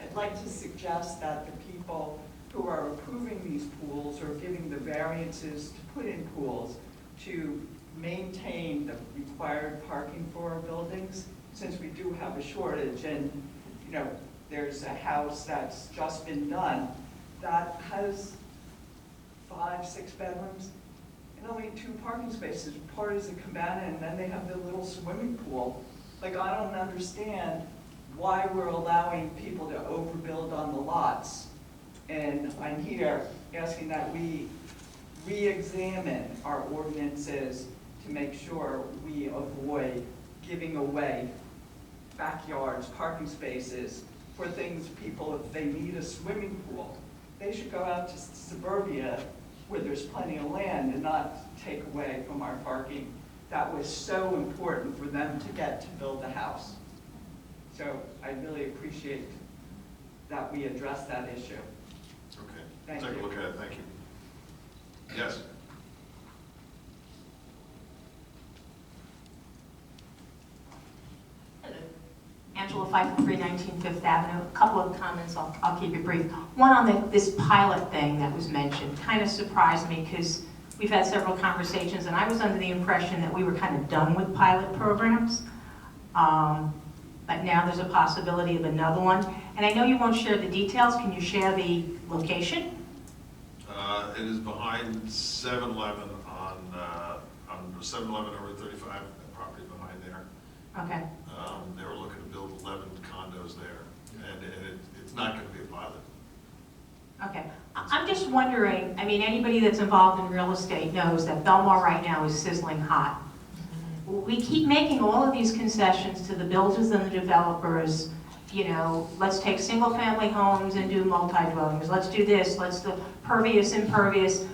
I'd like to suggest that the people who are approving these pools or giving the variances to put in pools to maintain the required parking for our buildings, since we do have a shortage, and you know, there's a house that's just been done that has 5, 6 bedrooms and only 2 parking spaces. Part is a cabana, and then they have the little swimming pool. Like, I don't understand why we're allowing people to overbuild on the lots. And I'm here asking that we re-examine our ordinances to make sure we avoid giving away backyards, parking spaces for things people, if they need a swimming pool, they should go out to suburbia where there's plenty of land and not take away from our parking. That was so important for them to get to build the house. So I really appreciate that we address that issue. Okay. Thank Take you. a look at it. Thank you. Yes. Angela Pfeiffer, 319 Fifth Avenue. A couple of comments, I'll keep it brief. One on this pilot thing that was mentioned kind of surprised me because we've had several conversations and I was under the impression that we were kind of done with pilot programs. But now there's a possibility of another one. And I know you won't share the details. Can you share the location? It is behind 7-Eleven on 7-Eleven over 35, that property behind there. Okay. They were looking to build 11 condos there, and it's not going to be a pilot. Okay. I'm just wondering, I mean, anybody that's involved in real estate knows that Belmar right now is sizzling hot. We keep making all of these concessions to the builders and the developers. You know, let's take single-family homes and do multi-dwellings. Let's do this. Let's do pervious, impervious.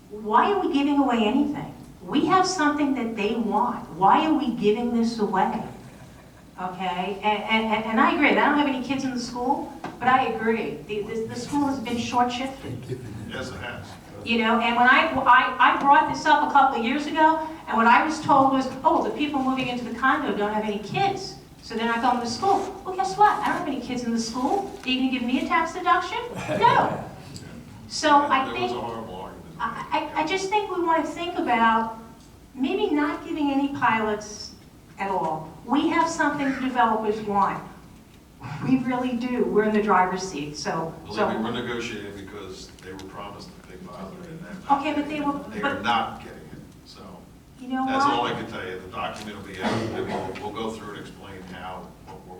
Why are we giving away anything? We have something that they want. Why are we giving this away? Okay, and I agree. I don't have any kids in the school, but I agree. The school has been short-shifted. Yes, it has. You know, and when I brought this up a couple of years ago, and what I was told was, oh, the people moving into the condo don't have any kids, so they're not going to school. Well, guess what? I don't have any kids in the school. Are you going to give me a tax deduction? No. So I think, I just think we want to think about maybe not giving any pilots at all. We have something the developers want. We really do. We're in the driver's seat. So Believe me, we're negotiating because they were promised a big pilot, and okay, but they are not getting it. So you know that's what? all I can tell you. The document will be out, and we'll go through and explain how.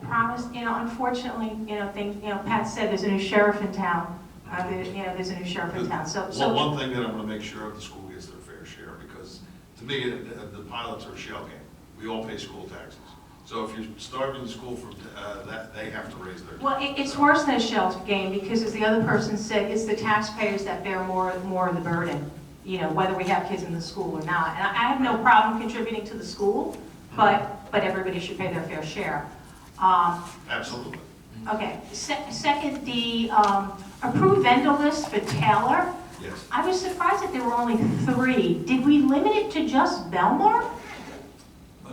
Promised, you know, unfortunately, you know, things, you know, Pat said there's a new sheriff in town. You know, there's a new sheriff in town. So one thing that I'm going to make sure of, the school gets their fair share, me, the pilots are a shell game. We all pay school taxes. So if you're starving the school for that, they have to raise their taxes. Well, it's worse than a shell game, because as the other person said, it's the taxpayers that bear more of the burden, you know, whether we have kids in the school or not. And I have no problem contributing to the school, but everybody should pay their fair share. Absolutely. Okay, second, the approved vendor list for Taylor. Yes. I was surprised that there were only 3. Did we limit it to just Belmar?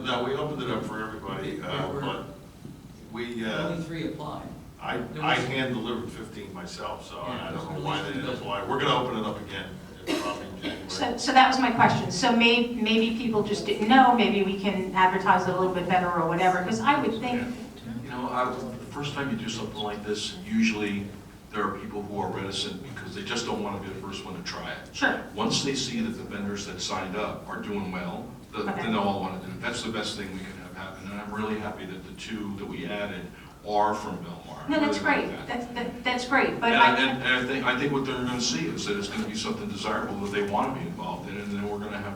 No, we opened it up for everybody, but we, Only 3 applied. I hand-delivered 15 myself, so I don't know why they didn't apply. We're gonna open it up again, probably in January. So that was my question. So maybe people just didn't know, maybe we can advertise it a little bit better or whatever, because I would think. You know, the first time you do something like this, usually there are people who are reticent because they just don't want to be the first one to try it. Sure. Once they see that the vendors that signed up are doing well, then they'll all want to do it. That's the best thing we can have happen, and I'm really happy that the 2 that we added are from Belmar. No, that's really great. like That's great. But and I think what they're going to see is that it's going to be something desirable that they want to be involved in, and then we're going to have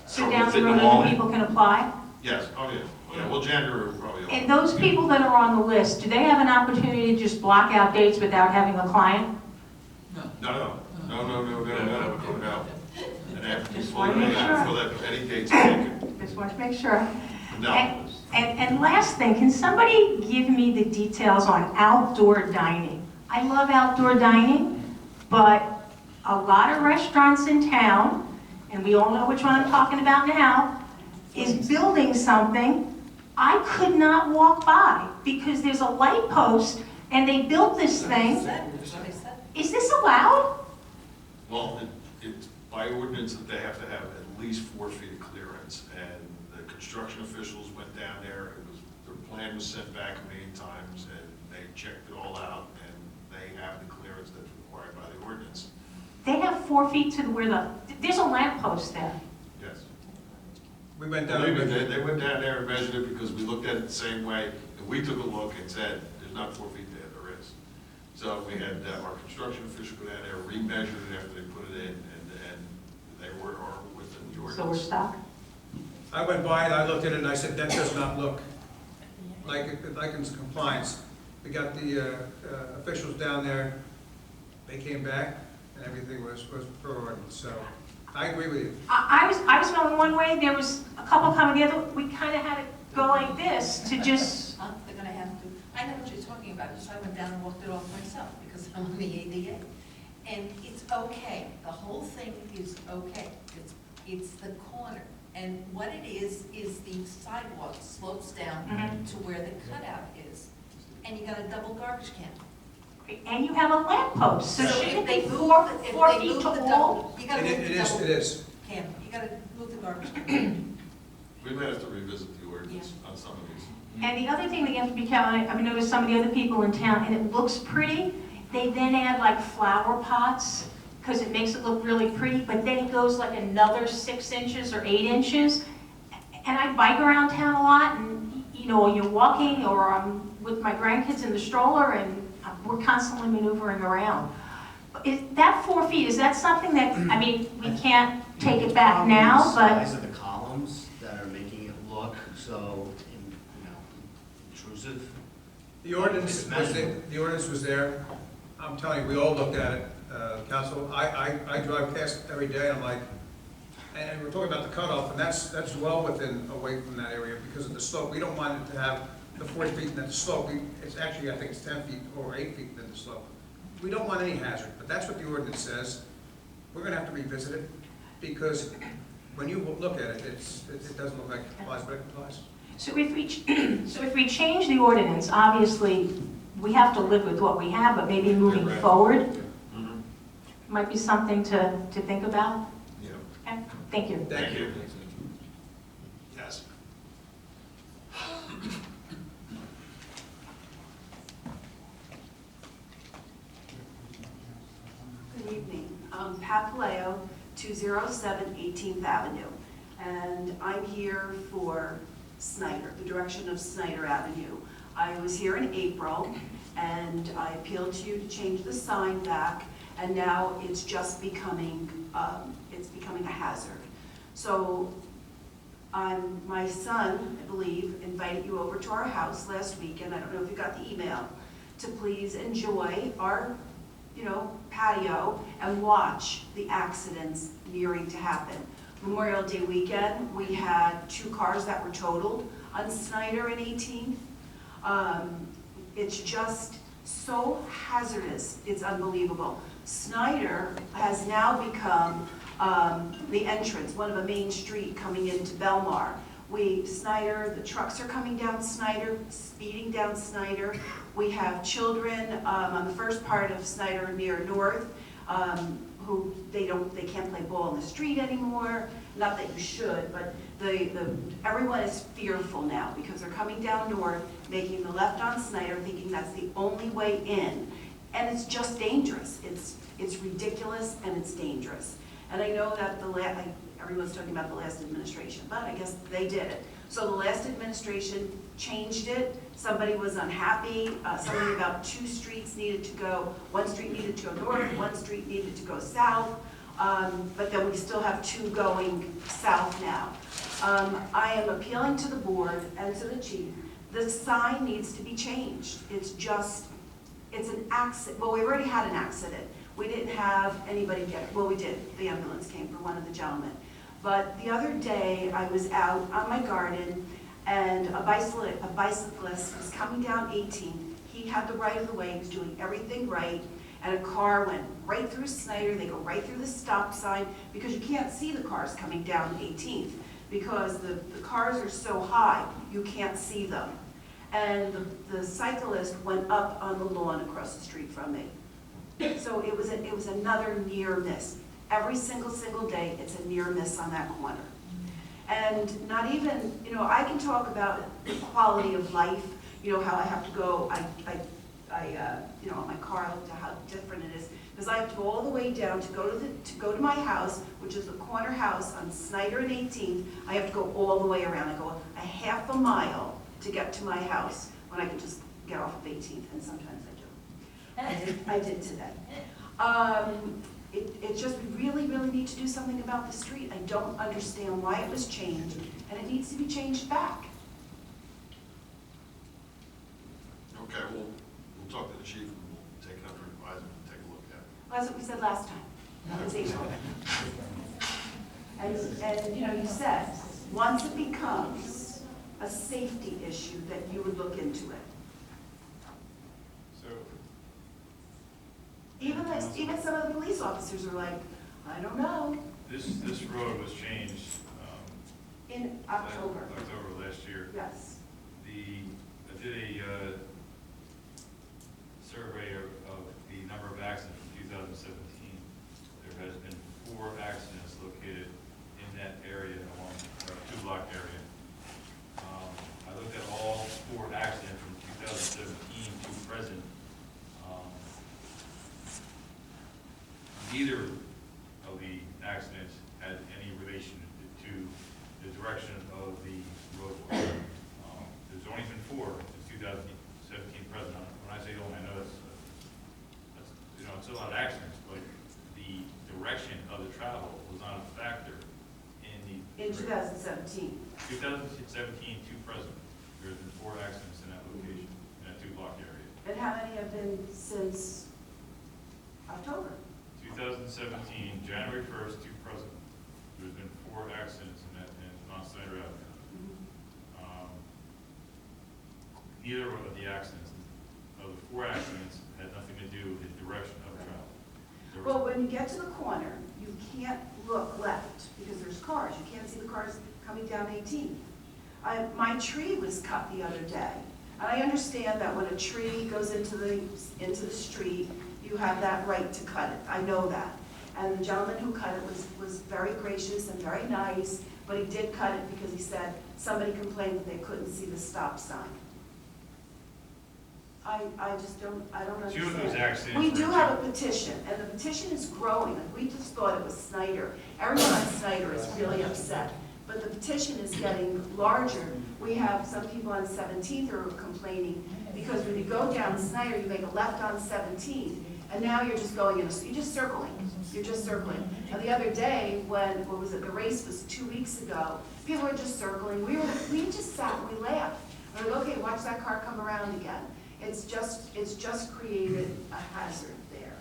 so trouble down the fitting road, them all other in. people can apply? Yes, oh yeah. Yeah, well, January will probably open. And those people that are on the list, do they have an opportunity to just block out dates without having a client? No. And after Just before wanna make sure. that, any dates taken. Just want to make sure. No. And last thing, can somebody give me the details on outdoor dining? I love outdoor dining, but a lot of restaurants in town, and we all know which one I'm talking about now, is building something I could not walk by because there's a light post and they built this thing. Is this allowed? Well, it's by ordinance that they have to have at least 4 feet of clearance, and the construction officials went down there, their plan was sent back many times, and they checked it all out, and they have the clearance that's required by the ordinance. They have 4 feet to where there's a lamp post there. Yes. We went down. Believe me, they went down there and measured it because we looked at it the same way, and we took a look and said, there's not 4 feet there, there is. So we had our construction official go down there, re-measured it after they put it in, and they were within the ordinance. So we're stuck? I went by and I looked at it and I said, that does not look like it's compliance. We got the officials down there, they came back, and everything was per ordinance, so I agree with you. I was going one way, there was a couple coming the other, we kind of had to go like this to just, They're gonna have to, I know what you're talking about, so I went down and walked it off myself, because I'm on the ADA. And it's okay, the whole thing is okay, it's the corner. And what it is the sidewalk slopes down to where the cutout is. And you got a double garbage can. and you have a lamp post, so So shouldn't if they it be move- 4 if feet they move the tall? double- You gotta move It the is, double it is. can, you gotta move the garbage can. We might have to revisit the ordinance on some of these. And the other thing that you have to be careful, I've noticed some of the other people in town, and it looks pretty, they then add like flower pots, because it makes it look really pretty, but then it goes like another 6 inches or 8 inches. And I bike around town a lot, and you know, you're walking, or I'm with my grandkids in the stroller, and we're constantly maneuvering around. Is that 4 feet, is that something that, I mean, we can't take it back now, The but size of the columns that are making it look so, intrusive. The ordinance was there. I'm telling you, we all looked at it, council. I drive past every day, and I'm like, and we're talking about the cutoff, and that's well away from that area because of the slope. We don't want it to have the 4 feet in the slope. It's actually, I think it's 10 feet or 8 feet in the slope. We don't want any hazard, but that's what the ordinance says. We're gonna have to revisit it because when you look at it, it doesn't look like it complies, but it complies. so if we change the ordinance, obviously, we have to live with what we have, but maybe moving forward might be something to think about. Yeah. Okay, thank you. Thank you. Yes. Good evening. I'm Pat Paleo, 207 18th Avenue, and I'm here for Snyder, the direction of Snyder Avenue. I was here in April, and I appealed to you to change the sign back, and now it's just becoming, a hazard. So My son, I believe, invited you over to our house last week, and I don't know if you got the email, to please enjoy our, patio and watch the accidents nearing to happen. Memorial Day weekend, we had 2 cars that were totaled on Snyder and 18th. It's just so hazardous, it's unbelievable. Snyder has now become the entrance, one of a main street coming into Belmar. Snyder, the trucks are coming down Snyder, speeding down Snyder. We have children on the first part of Snyder near North who they can't play ball in the street anymore. Not that you should, but everyone is fearful now because they're coming down North, making the left on Snyder, thinking that's the only way in. And it's just dangerous. It's ridiculous and it's dangerous. And I know that everyone's talking about the last administration, but I guess they did it. So the last administration changed it. Somebody was unhappy. Something about 2 streets needed to go. 1 street needed to go north, 1 street needed to go south. But then we still have 2 going south now. I am appealing to the board and to the chief. The sign needs to be changed. It's an accident. Well, we already had an accident. We didn't have anybody get it. Well, we did. The ambulance came for one of the gentlemen. But the other day, I was out on my garden, and a bicyclist was coming down 18th. He had the right of the way. He was doing everything right. And a car went right through Snyder. They go right through the stop sign because you can't see the cars coming down 18th because the cars are so high, you can't see them. And the cyclist went up on the lawn across the street from me. So it was another near miss. Every single day, it's a near miss on that corner. And not even, I can talk about quality of life, how I have to go, on my car, I looked at how different it is. Because I have to go all the way down to go to my house, which is the corner house on Snyder and 18th. I have to go all the way around. I go a half a mile to get to my house when I can just get off of 18th, and sometimes I do. I did today. It's just, we really need to do something about the street. I don't understand why it was changed, and it needs to be changed back. Okay, we'll talk to the chief and we'll take it under advisement and take a look at it. Well, that's what we said last time. That was April. And you said, once it becomes a safety issue, that you would look into it. So, Even some of the police officers are like, I don't know. this road was changed In October. October last year. Yes. I did a survey of the number of accidents from 2017. There has been 4 accidents located in that area along the 2-block area. I looked at all 4 accidents from 2017 to present. Neither of the accidents had any relation to the direction of the roadway. There's only been 4 since 2017 present. When I say only, I know it's a lot of accidents, but the direction of the travel was not a factor in 2017. 2017 to present. There's been 4 accidents in that location, in that 2-block area. And how many have been since October? 2017, January 1st to present, there's been 4 accidents on Snyder Avenue. Neither of the accidents, of the 4 accidents, had nothing to do with the direction of travel. Well, when you get to the corner, you can't look left because there's cars. You can't see the cars coming down 18th. My tree was cut the other day. And I understand that when a tree goes into the street, you have that right to cut it. I know that. And the gentleman who cut it was very gracious and very nice, but he did cut it because he said somebody complained that they couldn't see the stop sign. I don't understand. 2 of those accidents We were do have a petition, and the petition is growing. Like, we just thought it was Snyder. Everyone on Snyder is really upset, but the petition is getting larger. We have some people on 17th who are complaining because when you go down Snyder, you make a left on 17th, And now you're just going in, you're just circling, you're just circling. And the other day, when, what was it, the race was 2 weeks ago, people were just circling, we just sat and we laughed. We're like, okay, watch that car come around again. It's just created a hazard there.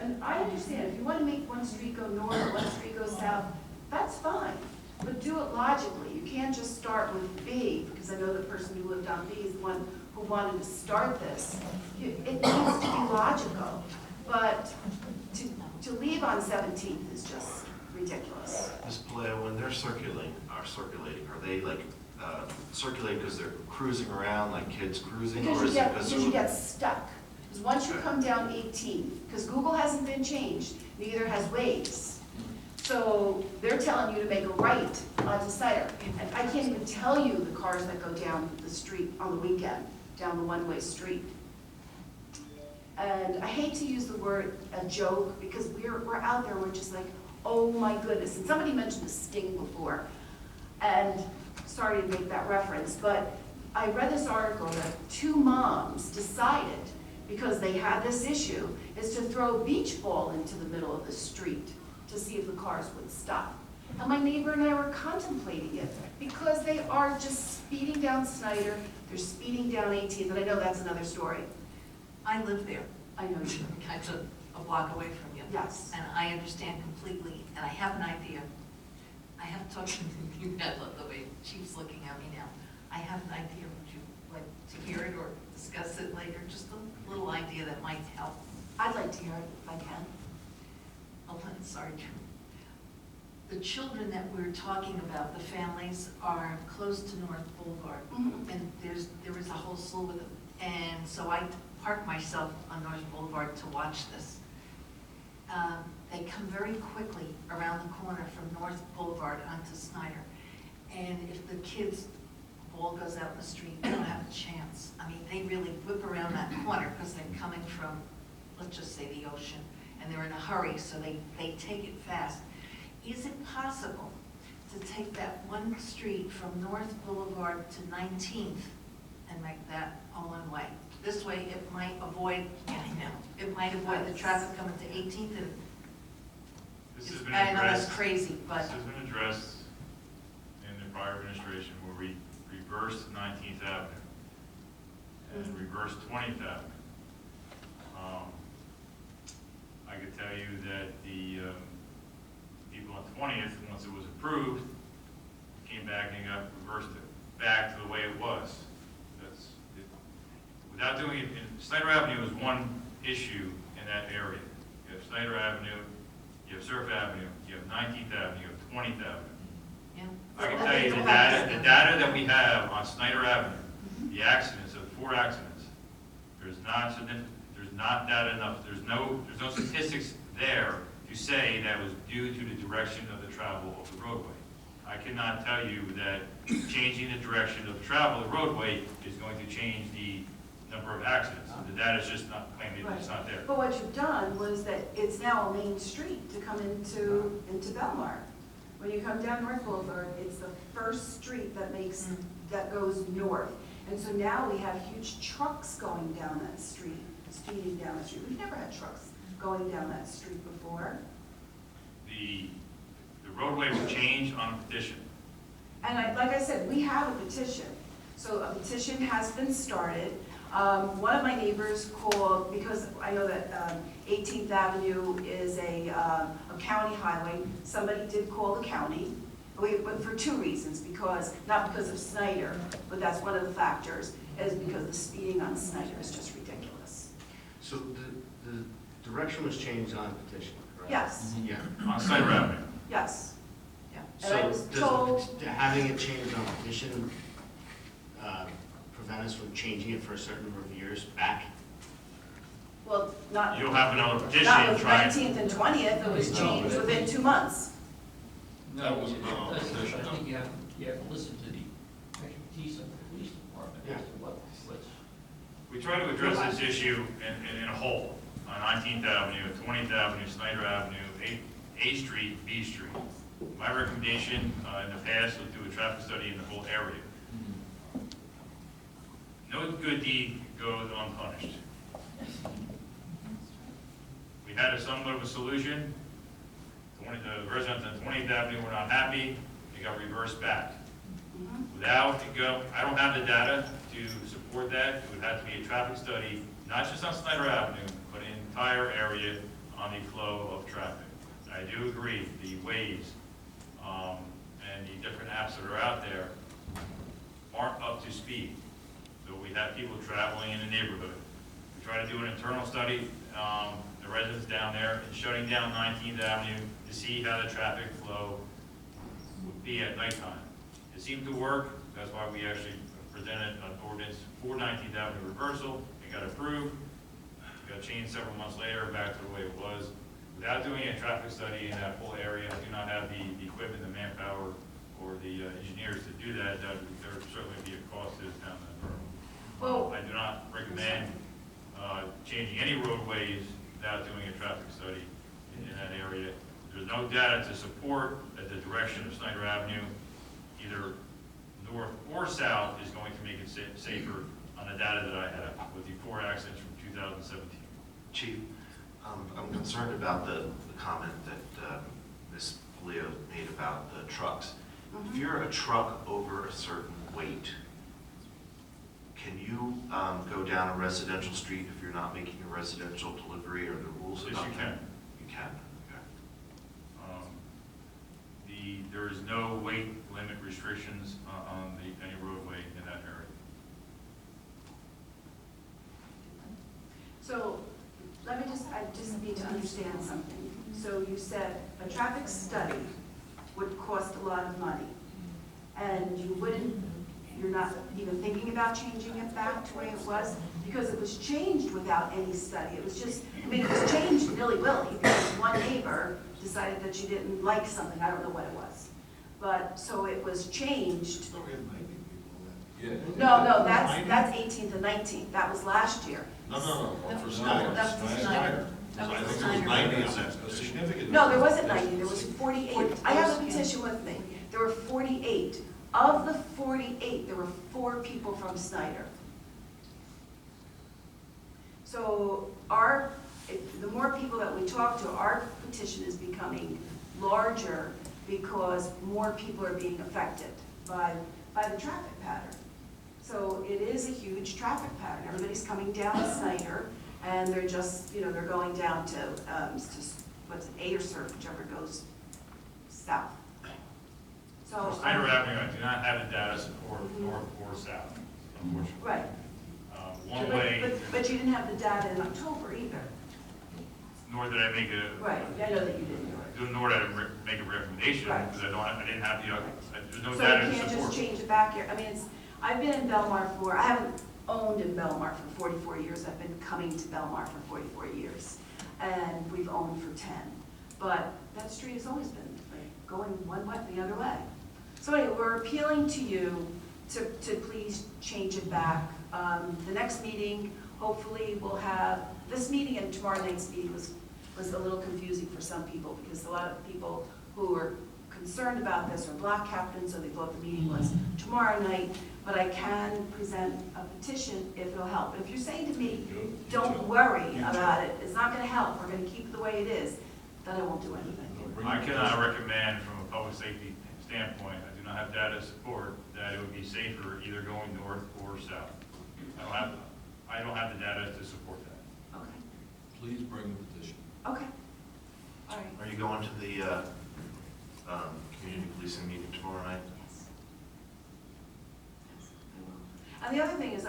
And I understand, if you want to make one street go north, one street go south, that's fine. But do it logically. You can't just start with B, because I know the person who lived on B is the one who wanted to start this. It needs to be logical. But to leave on 17th is just ridiculous. Ms. Palaio, when they're circulating, are they like circulating because they're cruising around like kids cruising? Because you get stuck. Because once you come down 18th, because Google hasn't been changed, neither has Waze. So they're telling you to make a right onto Snyder. And I can't even tell you the cars that go down the street on the weekend, down the one-way street. And I hate to use the word a joke, because we're out there, we're just like, oh my goodness. And somebody mentioned a sting before, and sorry to make that reference, but I read this article that 2 moms decided, because they had this issue, is to throw a beach ball into the middle of the street to see if the cars would stop. And my neighbor and I were contemplating it, because they are just speeding down Snyder, they're speeding down 18th, and I know that's another story. I live there. I know you. I'm a block away from you. Yes. And I understand completely, and I have an idea. I have talked to you, I love the way Chief's looking at me now. I have an idea. Would you like to hear it or discuss it later? Just a little idea that might help. I'd like to hear it if I can. Oh, sorry. The children that we're talking about, the families, are close to North Boulevard. Mhm. And there is a whole slew of them. And so I park myself on North Boulevard to watch this. They come very quickly around the corner from North Boulevard onto Snyder. And if the kids' ball goes out in the street, they don't have a chance. I mean, they really whip around that corner because they're coming from, let's just say, the ocean. And they're in a hurry, so they take it fast. Is it possible to take that one street from North Boulevard to 19th and make that a one-way? This way, it might avoid, it might avoid the traffic coming to 18th. And This has been I know that's addressed. crazy, but This has been addressed in the prior administration, where we reversed 19th Avenue and reversed 20th Avenue. I could tell you that the people on 20th, once it was approved, came back and got reversed it back to the way it was. That's it. Without doing it, Snyder Avenue is one issue in that area. You have Snyder Avenue, you have Surf Avenue, you have 19th Avenue, you have 20th Avenue. yeah. I can tell you the data that we have on Snyder Avenue, the accidents, of 4 accidents, there's not significant, there's not that enough, there's no statistics there to say that was due to the direction of the travel of the roadway. I cannot tell you that changing the direction of travel of the roadway is going to change the number of accidents. The data is just not claiming it's not there. But what you've done was that it's now a main street to come into Belmar. When you come down North Boulevard, it's the first street that goes north. And so now we have huge trucks going down that street, speeding down the street. We've never had trucks going down that street before. The roadway was changed on a petition. And like I said, we have a petition. So a petition has been started. One of my neighbors called, because I know that 18th Avenue is a county highway. Somebody did call the county, but for 2 reasons. Not because of Snyder, but that's one of the factors, is because the speeding on Snyder is just ridiculous. So the direction was changed on petition, correct? Yes. Yeah. On Snyder Avenue. Yes. Yeah. And I was told, Having it changed on petition prevent us from changing it for a certain number of years back? well, not. You'll have another petition Not with trying. 19th and 20th, it was changed within 2 months. No, I think you have to listen to the expertise of the police department as to what's. We try to address this issue in a whole, on 19th Avenue, 20th Avenue, Snyder Avenue, A Street, B Street. My recommendation in the past was do a traffic study in the whole area. No good deed goes unpunished. had a somewhat of a solution. The residents on 20th Avenue were not happy, it got reversed back. Without it go, I don't have the data to support that. It would have to be a traffic study, not just on Snyder Avenue, but an entire area on the flow of traffic. I do agree, the waves and the different apps that are out there aren't up to speed. So we have people traveling in the neighborhood. We try to do an internal study, the residents down there, and shutting down 19th Avenue to see how the traffic flow would be at nighttime. It seemed to work. That's why we actually presented an ordinance for 19th Avenue reversal. It got approved. It got changed several months later back to the way it was. Without doing a traffic study in that whole area, I do not have the equipment, the manpower, or the engineers to do that. There would certainly be a cost to the town of Borough. I do not recommend changing any roadways without doing a traffic study in that area. There's no data to support that the direction of Snyder Avenue, either north or south, is going to make it safer on the data that I have with the 4 accidents from 2017. Chief, I'm concerned about the comment that Ms. Leo made about the trucks. If you're a truck over a certain weight, can you go down a residential street if you're not making a residential delivery, or the rules Yes, about you that? can. You can, okay. There is no weight limit restrictions on any roadway in that area. So, I just need to understand something. So you said a traffic study would cost a lot of money, and you're not even thinking about changing it back to where it was? Because it was changed without any study. It was just, it was changed nilly-willy, because one neighbor decided that she didn't like something, I don't know what it was. But, so it was changed. No, that's 18th and 19th, that was last year. No, That for was Snyder. That was Snyder. I think there was 90 on that, a significant. No, there wasn't 90, there was 48. I have a petition with me. There were 48. Of the 48, there were 4 people from Snyder. So the more people that we talk to, our petition is becoming larger because more people are being affected by the traffic pattern. So it is a huge traffic pattern. Everybody's coming down Snyder, and they're just, they're going down to, what's it, A or Surf, whichever goes south. For Snyder Avenue, I do not have the data support north or south, unfortunately. Right. One way. But you didn't have the data in October either. Nor did I make a. Right, I know that you didn't. Nor did I make a recommendation, Right. because I didn't have the, there's no So data you to can't support. just change it back here. I've been in Belmar I haven't owned in Belmar for 44 years. I've been coming to Belmar for 44 years. And we've owned for 10. But that street has always been going one way, the other way. So anyway, we're appealing to you to please change it back. The next meeting, hopefully we'll have, this meeting and tomorrow night's meeting was a little confusing for some people, because a lot of people who were concerned about this are block captains, so they thought the meeting was tomorrow night. But I can present a petition if it'll help. If you're saying to me, don't worry about it, it's not gonna help, we're gonna keep it the way it is, then I won't do anything. I cannot recommend from a public safety standpoint, I do not have data to support that it would be safer either going north or south. I don't have the data to support that. Okay. Please bring a petition. Okay. All right. Are you going to the community policing meeting tomorrow night? Yes. Yes, I will. And the other thing is,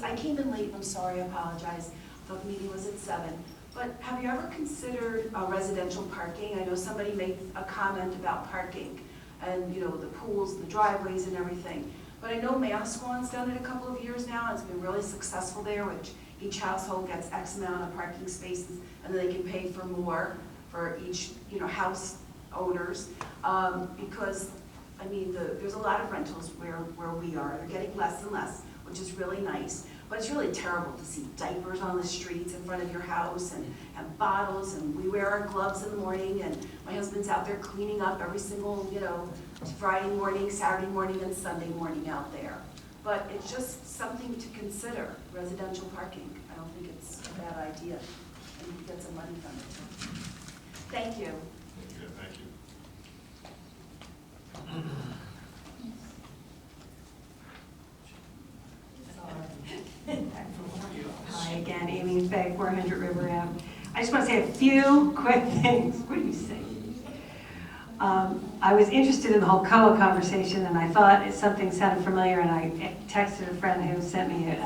I came in late, I'm sorry, I apologize. I thought the meeting was at 7. But have you ever considered residential parking? I know somebody made a comment about parking and, the pools, the driveways and everything. But I know Manasquan's done it a couple of years now, and it's been really successful there, which each household gets X amount of parking spaces, and then they can pay for more for each, house owners. Because, there's a lot of rentals where we are. They're getting less and less, which is really nice. But it's really terrible to see diapers on the streets in front of your house and bottles, and we wear our gloves in the morning, and my husband's out there cleaning up every single, Friday morning, Saturday morning, and Sunday morning out there. But it's just something to consider, residential parking. I don't think it's a bad idea. we could get some money from it. Thank you. Yeah, thank you. Hi again, Amy Fay, 400 River Ave. I just want to say a few quick things. What do you say? I was interested in the whole COA conversation, and I thought something sounded familiar, and I texted a friend who sent me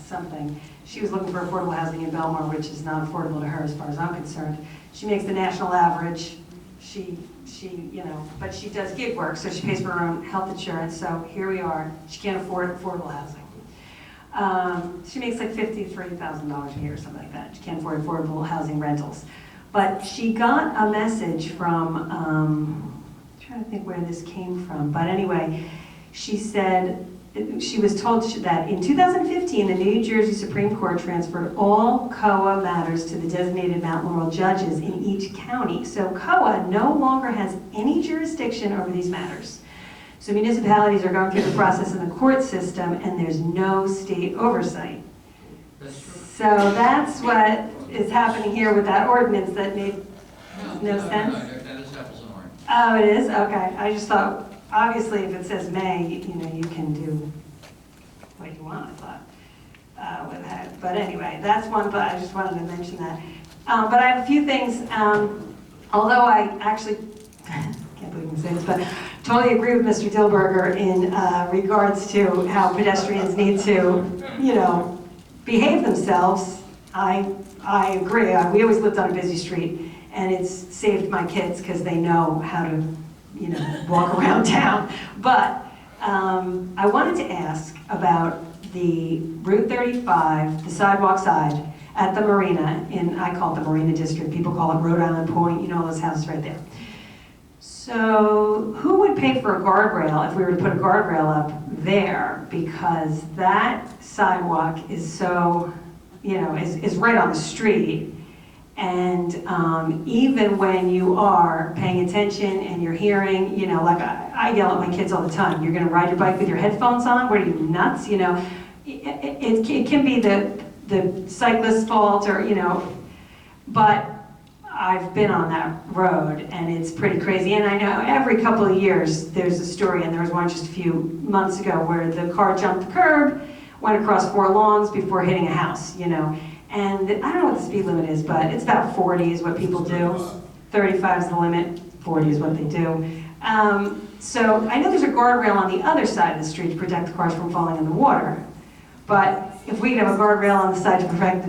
something. She was looking for affordable housing in Belmar, which is not affordable to her as far as I'm concerned. She makes the national average. She, but she does gig work, so she pays for her own health insurance. So here we are. She can't afford affordable housing. She makes like $53,000 a year or something like that. She can't afford affordable housing rentals. But she got a message from, I'm trying to think where this came from, but anyway, she said, she was told that in 2015, the New Jersey Supreme Court transferred all COA matters to the designated Mount Laurel judges in each county. So COA no longer has any jurisdiction over these matters. So municipalities are going through the process in the court system, and there's no state oversight. That's true. So that's what is happening here with that ordinance that made no sense. No, that is apples and oranges. Oh, it is? Okay. I just thought, obviously, if it says may, you can do what you want, I thought, with that. But anyway, that's one, but I just wanted to mention that. But I have a few things, although I actually, can't believe I'm saying this, but totally agree with Mr. Dilberger in regards to how pedestrians need to, behave themselves. I agree. We always lived on a busy street, and it's saved my kids because they know how to, walk around town. But I wanted to ask about the Route 35, the sidewalk side at the marina, I call it the Marina District. People call it Rhode Island Point. All those houses right there. So who would pay for a guardrail if we were to put a guardrail up there? Because that sidewalk is so, is right on the street. And even when you are paying attention and you're hearing, like I yell at my kids all the time, you're going to ride your bike with your headphones on? What are you, nuts? It can be the cyclist's fault or, but I've been on that road and it's pretty crazy. And I know every couple of years there's a story, and there was one just a few months ago where the car jumped the curb, went across 4 lawns before hitting a house, And I don't know what the speed limit is, but it's about 40 is what people do. 35 is the limit, 40 is what they do. So I know there's a guardrail on the other side of the street to protect the cars from falling in the water. But if we could have a guardrail on the side to protect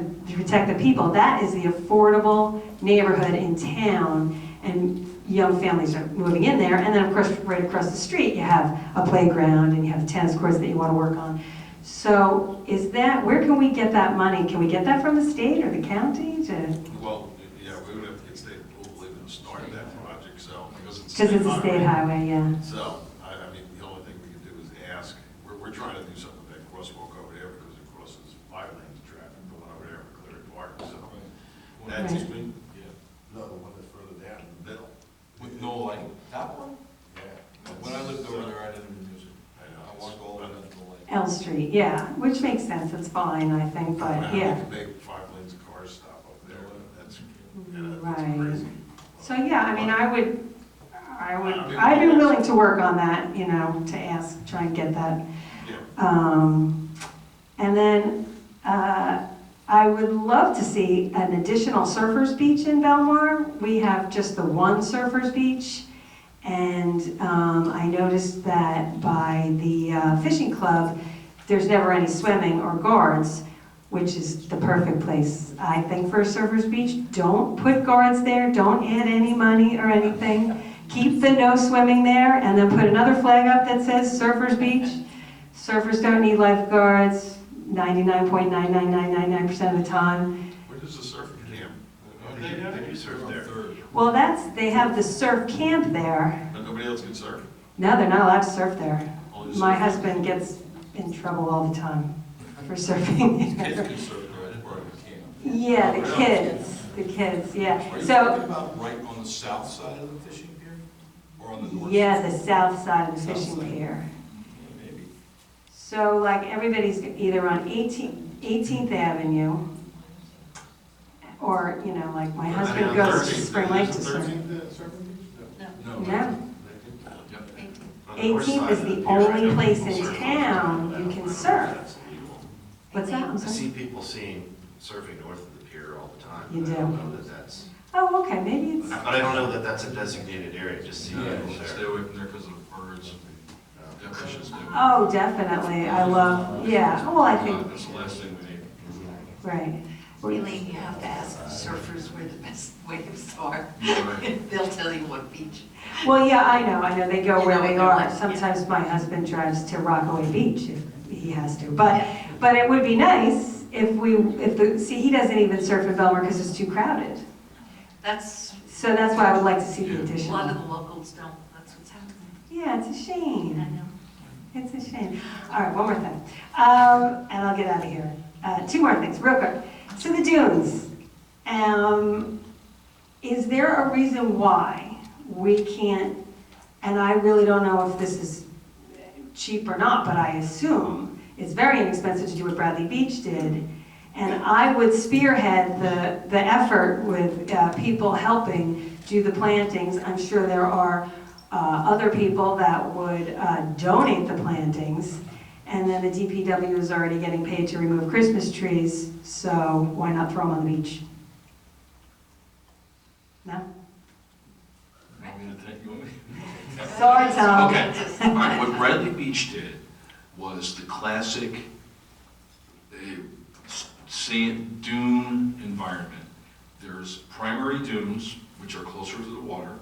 the people, that is the affordable neighborhood in town, and young families are moving in there. And then, of course, right across the street, you have a playground and you have tennis courts that you want to work on. So where can we get that money? Can we get that from the state or the county? Well, yeah, we would have to get state approval even to start that project, so, because it's a state highway, yeah. So, I mean, the only thing we can do is ask. We're trying to do something with that crosswalk over there because it crosses 5 lanes of traffic going over there for Cleary Park, so. That's Right. me. Yeah. No, the one that's further down in the middle. With no light? That one? Yeah. When I lived over there, I didn't use it. I know. I walked all the way down to the light. L Street, yeah, which makes sense. It's fine, I think, but yeah. You can make 5 lanes of cars stop up there. That's, that's Right. crazy. So yeah, I mean, I'd be willing to work on that, to ask, try and get that. Yeah. And then I would love to see an additional surfers beach in Belmar. We have just the one surfers beach. And I noticed that by the fishing club, there's never any swimming or guards, which is the perfect place, I think, for a surfers beach. Don't put guards there. Don't add any money or anything. Keep the no swimming there, and then put another flag up that says surfers beach. Surfers don't need lifeguards 99.99999% of the time. Where does the surf camp? They do surf there. Well, they have the surf camp there. But nobody else can surf? No, they're not allowed to surf there. Only My surfers. husband gets in trouble all the time for surfing. Kids can surf there, I didn't part of the camp. Yeah, the kids, yeah. Are you So, talking about right on the south side of the fishing pier? Or on the north? yeah, the south side of the South fishing side. pier. Yeah, maybe. So like everybody's either on 18th Avenue or, you know, like my I mean, husband on goes to 13th, Spring Lake to isn't surf. 13th Surfing Beach? No. No. Yep. On the north 18th side is of the pier, I only know place people in surf on town that. you I can don't know if surf. that's illegal. What's that? I'm I sorry? see people surfing north of the pier all the time. You I don't do? know that that's, Oh, okay, maybe it's, but I don't know that that's a designated area, just see Yeah, people stay there. away from there because of birds. Definitely should stay away. oh, definitely, I love, yeah, well, I think, That's the last thing we need. right. Really, you have to ask surfers where the best waves are. Yeah. They'll tell you what beach. Well, yeah, I know, they go You where know they what they're are. like, yeah. Sometimes my husband drives to Rockaway Beach if he has to, but it would be nice see, he doesn't even surf in Belmar because it's too crowded. That's, So that's why I would like to see the a additional. lot of the locals don't, that's what's happening. Yeah, it's a shame. I know. It's a shame. All right, one more thing. And I'll get out of here. Two more things, real quick. So the dunes. Is there a reason why we can't, and I really don't know if this is cheap or not, but I assume it's very inexpensive to do what Bradley Beach did. And I would spearhead the effort with people helping do the plantings. I'm sure there are other people that would donate the plantings. And then the DPW is already getting paid to remove Christmas trees, so why not throw them on the beach? No? Want me to take, you want me? Sorry, Tom. Okay, all right, what Bradley Beach did was the classic sand dune environment. There's primary dunes, which are closer to the water,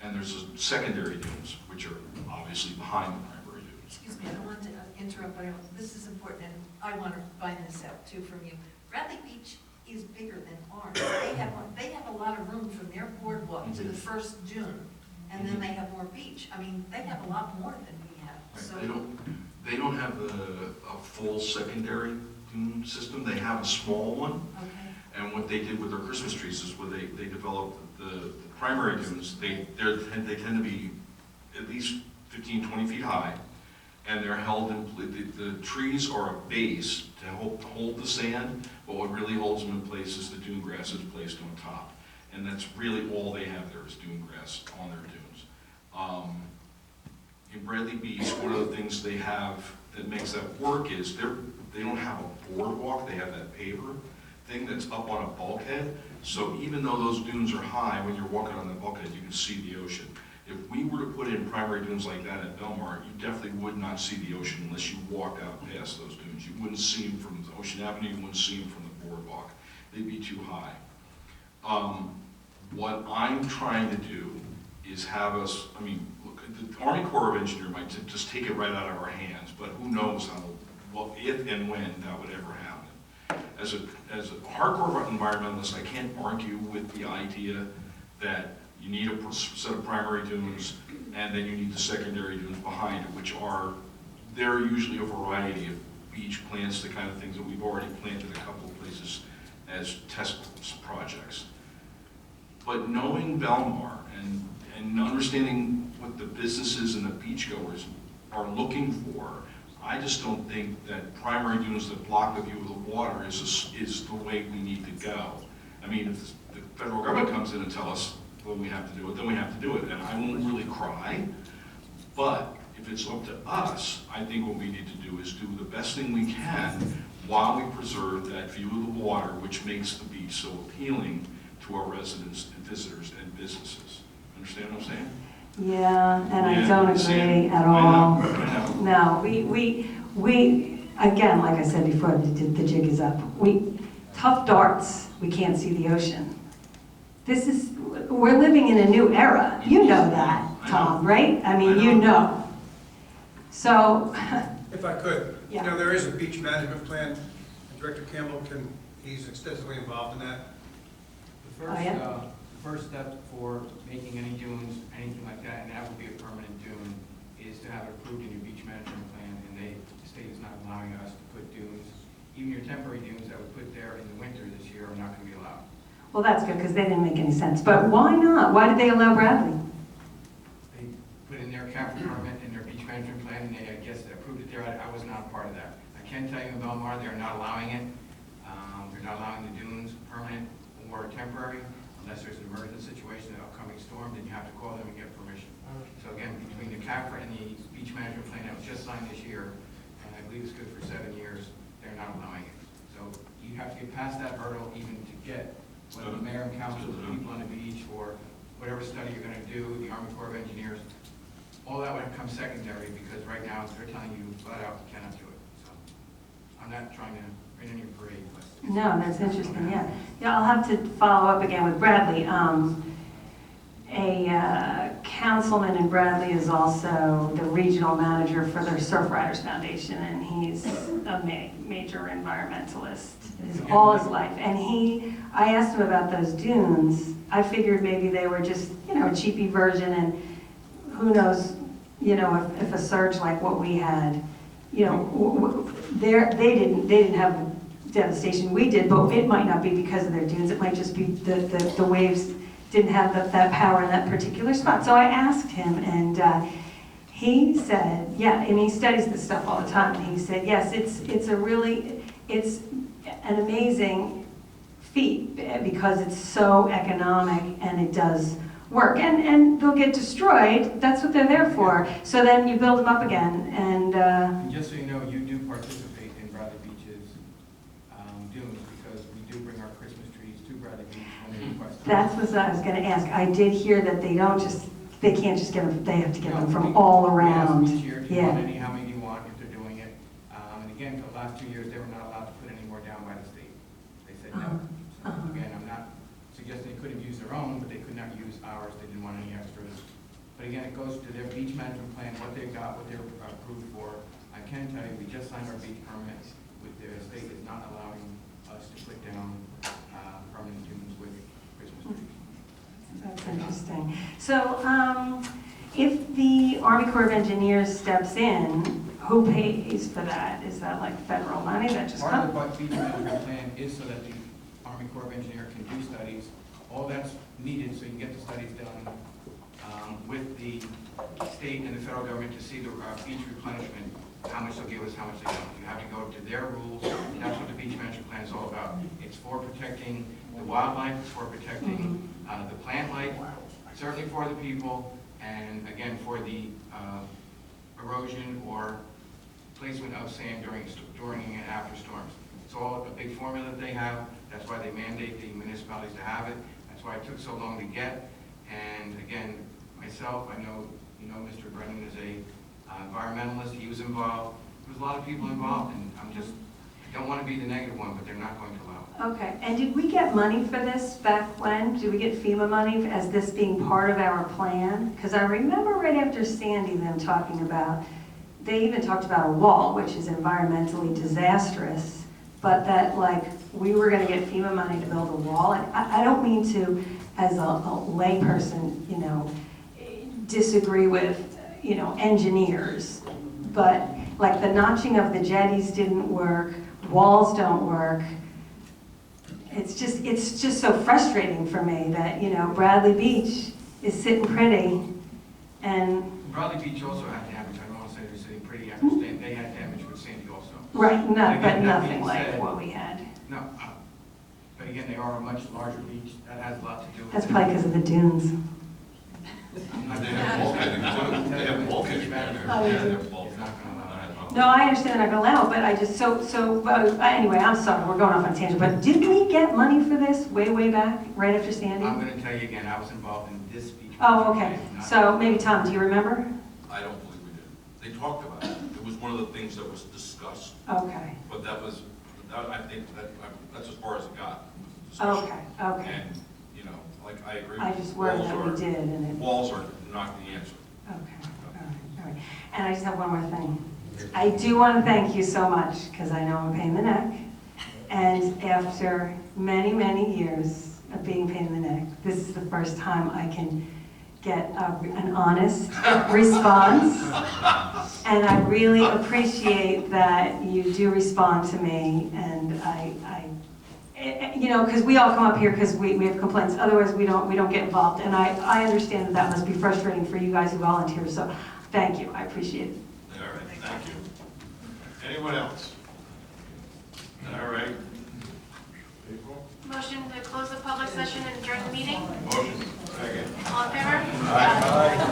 and there's secondary dunes, which are obviously behind the primary dunes. Excuse me, I don't want to interrupt, but this is important, and I want to find this out too from you. Bradley Beach is bigger than ours. They have a lot of room from their boardwalk to the first dune, and then they have more beach. I mean, they have a lot more than we have, so. They don't have a full secondary dune system, they have a small one. Okay. And what they did with their Christmas trees is where they developed the primary dunes, they tend to be at least 15, 20 feet high, and they're held in, the trees are a base to hold the sand, but what really holds them in place is the dune grass is placed on top. And that's really all they have there is dune grass on their dunes. In Bradley Beach, one of the things they have that makes that work is they don't have a boardwalk, they have that paver thing that's up on a bulkhead. So even though those dunes are high, when you're walking on the bulkhead, you can see the ocean. If we were to put in primary dunes like that at Belmar, you definitely would not see the ocean unless you walked out past those dunes. You wouldn't see them from Ocean Avenue, you wouldn't see them from the boardwalk. They'd be too high. What I'm trying to do is have us, I mean, look, the Army Corps of Engineers might just take it right out of our hands, but who knows if and when that would ever happen. As a hardcore environmentalist, I can't argue with the idea that you need a set of primary dunes and then you need the secondary dunes behind it, which they're usually a variety of beach plants, the kind of things that we've already planted a couple of places as test projects. But knowing Belmar and understanding what the businesses and the beachgoers are looking for, I just don't think that primary dunes that block the view of the water is the way we need to go. I mean, if the federal government comes in and tells us, well, we have to do it, then we have to do it. And I won't really cry, but if it's up to us, I think what we need to do is do the best thing we can while we preserve that view of the water, which makes the beach so appealing to our residents and visitors and businesses. Understand what I'm saying? Yeah, and I Yeah, don't see, agree at I all. know. No, we, again, like I said before, the jig is up. Tough darts, we can't see the ocean. We're living in a new era. You know that, Tom, right? I mean, you know. So. If I could, Yeah. you know, there is a beach management plan. Director Campbell he's extensively involved in that. The first step for making any dunes, anything like that, and that would be a permanent dune, is to have it approved in your beach management plan, and the state is not allowing us to put dunes, even your temporary dunes that we put there in the winter this year are not going to be allowed. Well, that's good, because they didn't make any sense. But why not? Why did they allow Bradley? They put in their capital permit in their beach management plan, and they, I guess, approved it there. I was not a part of that. I can tell you in Belmar, they're not allowing it. They're not allowing the dunes, permanent or temporary. temporary, unless there's an emergency situation, an upcoming storm, then you have to call them and get permission. So again, between the CAFRA and the beach management plan that was just signed this year, and I believe it's good for 7 years, they're not allowing it. So you have to get past that hurdle even to get whether the mayor and council, the people on the beach, or whatever study you're gonna do, the Army Corps of Engineers, all that would come secondary, because right now they're telling you flat out you cannot do it. So I'm not trying to rain any parade, but. No, that's interesting, yeah. Yeah, I'll have to follow up again with Bradley. A councilman in Bradley is also the regional manager for their Surf Riders Foundation, and he's a major environmentalist all his life. And I asked him about those dunes. I figured maybe they were just, a cheapy version, and who knows, if a surge like what we had, they didn't have the devastation we did, but it might not be because of their dunes. It might just be the waves didn't have that power in that particular spot. So I asked him, and he said, yeah, and he studies this stuff all the time, and he said, yes, it's an amazing feat because it's so economic and it does work. And they'll get destroyed, that's what they're there for. So then you build them up again, And just so you know, you do participate in Bradley Beach's dunes, because we do bring our Christmas trees to Bradley Beach when they request them. that's what I was gonna ask. I did hear that they can't just get them, they have to get them from all around. Each year, do you Yeah. want any, how many do you want, if they're doing it? And again, for the last 2 years, they were not allowed to put any more down by the state. They said no. So again, I'm not suggesting they couldn't use their own, but they could not use ours. They didn't want any extras. But again, it goes to their beach management plan, what they've got, what they're approved for. I can tell you, we just signed our beach permits with their state is not allowing us to put down permanent dunes with Christmas trees. That's interesting. So, if the Army Corps of Engineers steps in, who pays for that? Is that like federal money that just Part of comes? the beach management plan is so that the Army Corps of Engineers can do studies. All that's needed so you can get the studies done with the state and the federal government to see the beach replenishment, how much they'll give us, how much they don't. You have to go to their rules. That's what the beach management plan is all about. It's for protecting the wildlife, it's for protecting the plant life, certainly for the people, and again, for the erosion or placement of sand during and after storms. It's all a big formula that they have. That's why they mandate the municipalities to have it. That's why it took so long to get. And again, myself, I know, Mr. Brennan is a environmentalist. He was involved. There's a lot of people involved, and I don't want to be the negative one, but they're not going to allow it. Okay, and did we get money for this back when? Did we get FEMA money as this being part of our plan? Because I remember right after Sandy them talking about, they even talked about a wall, which is environmentally disastrous, but that like we were going to get FEMA money to build a wall. And I don't mean to, as a layperson, disagree with, engineers, but like the notching of the jetties didn't work, walls don't work. It's just so frustrating for me that, Bradley Beach is sitting pretty and... Bradley Beach also had damage. I don't want to say they're sitting pretty. I understand they had damage with Sandy also. Right, But but again, that nothing being like said, what we had. No, but again, they are a much larger beach. That has a lot to do with it. That's probably because of the dunes. They have bulkheading too. They have bulkheading there. Oh, Yeah, they do. they're bulkheading. No, I understand they're not gonna allow it, but I just, anyway, I'm sorry, we're going off on a tangent, but did we get money for this way back, right after Sandy? I'm going to tell you again, I was involved in this beach. Oh, okay, so maybe Tom, do you remember? I don't believe we did. They talked about it. It was one of the things that was discussed. Okay, But I think that's as far as it got. Discussion. okay. And, like I agree. I just worried that we did, and it... Walls are not the answer. Okay, all right. And I just have one more thing. I do want to thank you so much, because I know I'm a pain in the neck. And after many, many years of being a pain in the neck, this is the first time I can get an honest response. And I really appreciate that you do respond to me, and because we all come up here because we have complaints. Otherwise, we don't get involved. And I understand that must be frustrating for you guys who volunteer. So thank you. I appreciate it. All right, thank you. Anyone else? All right. April? Motion motion to close the public session and adjourn the meeting? Motion. Second. All in favor? Aye.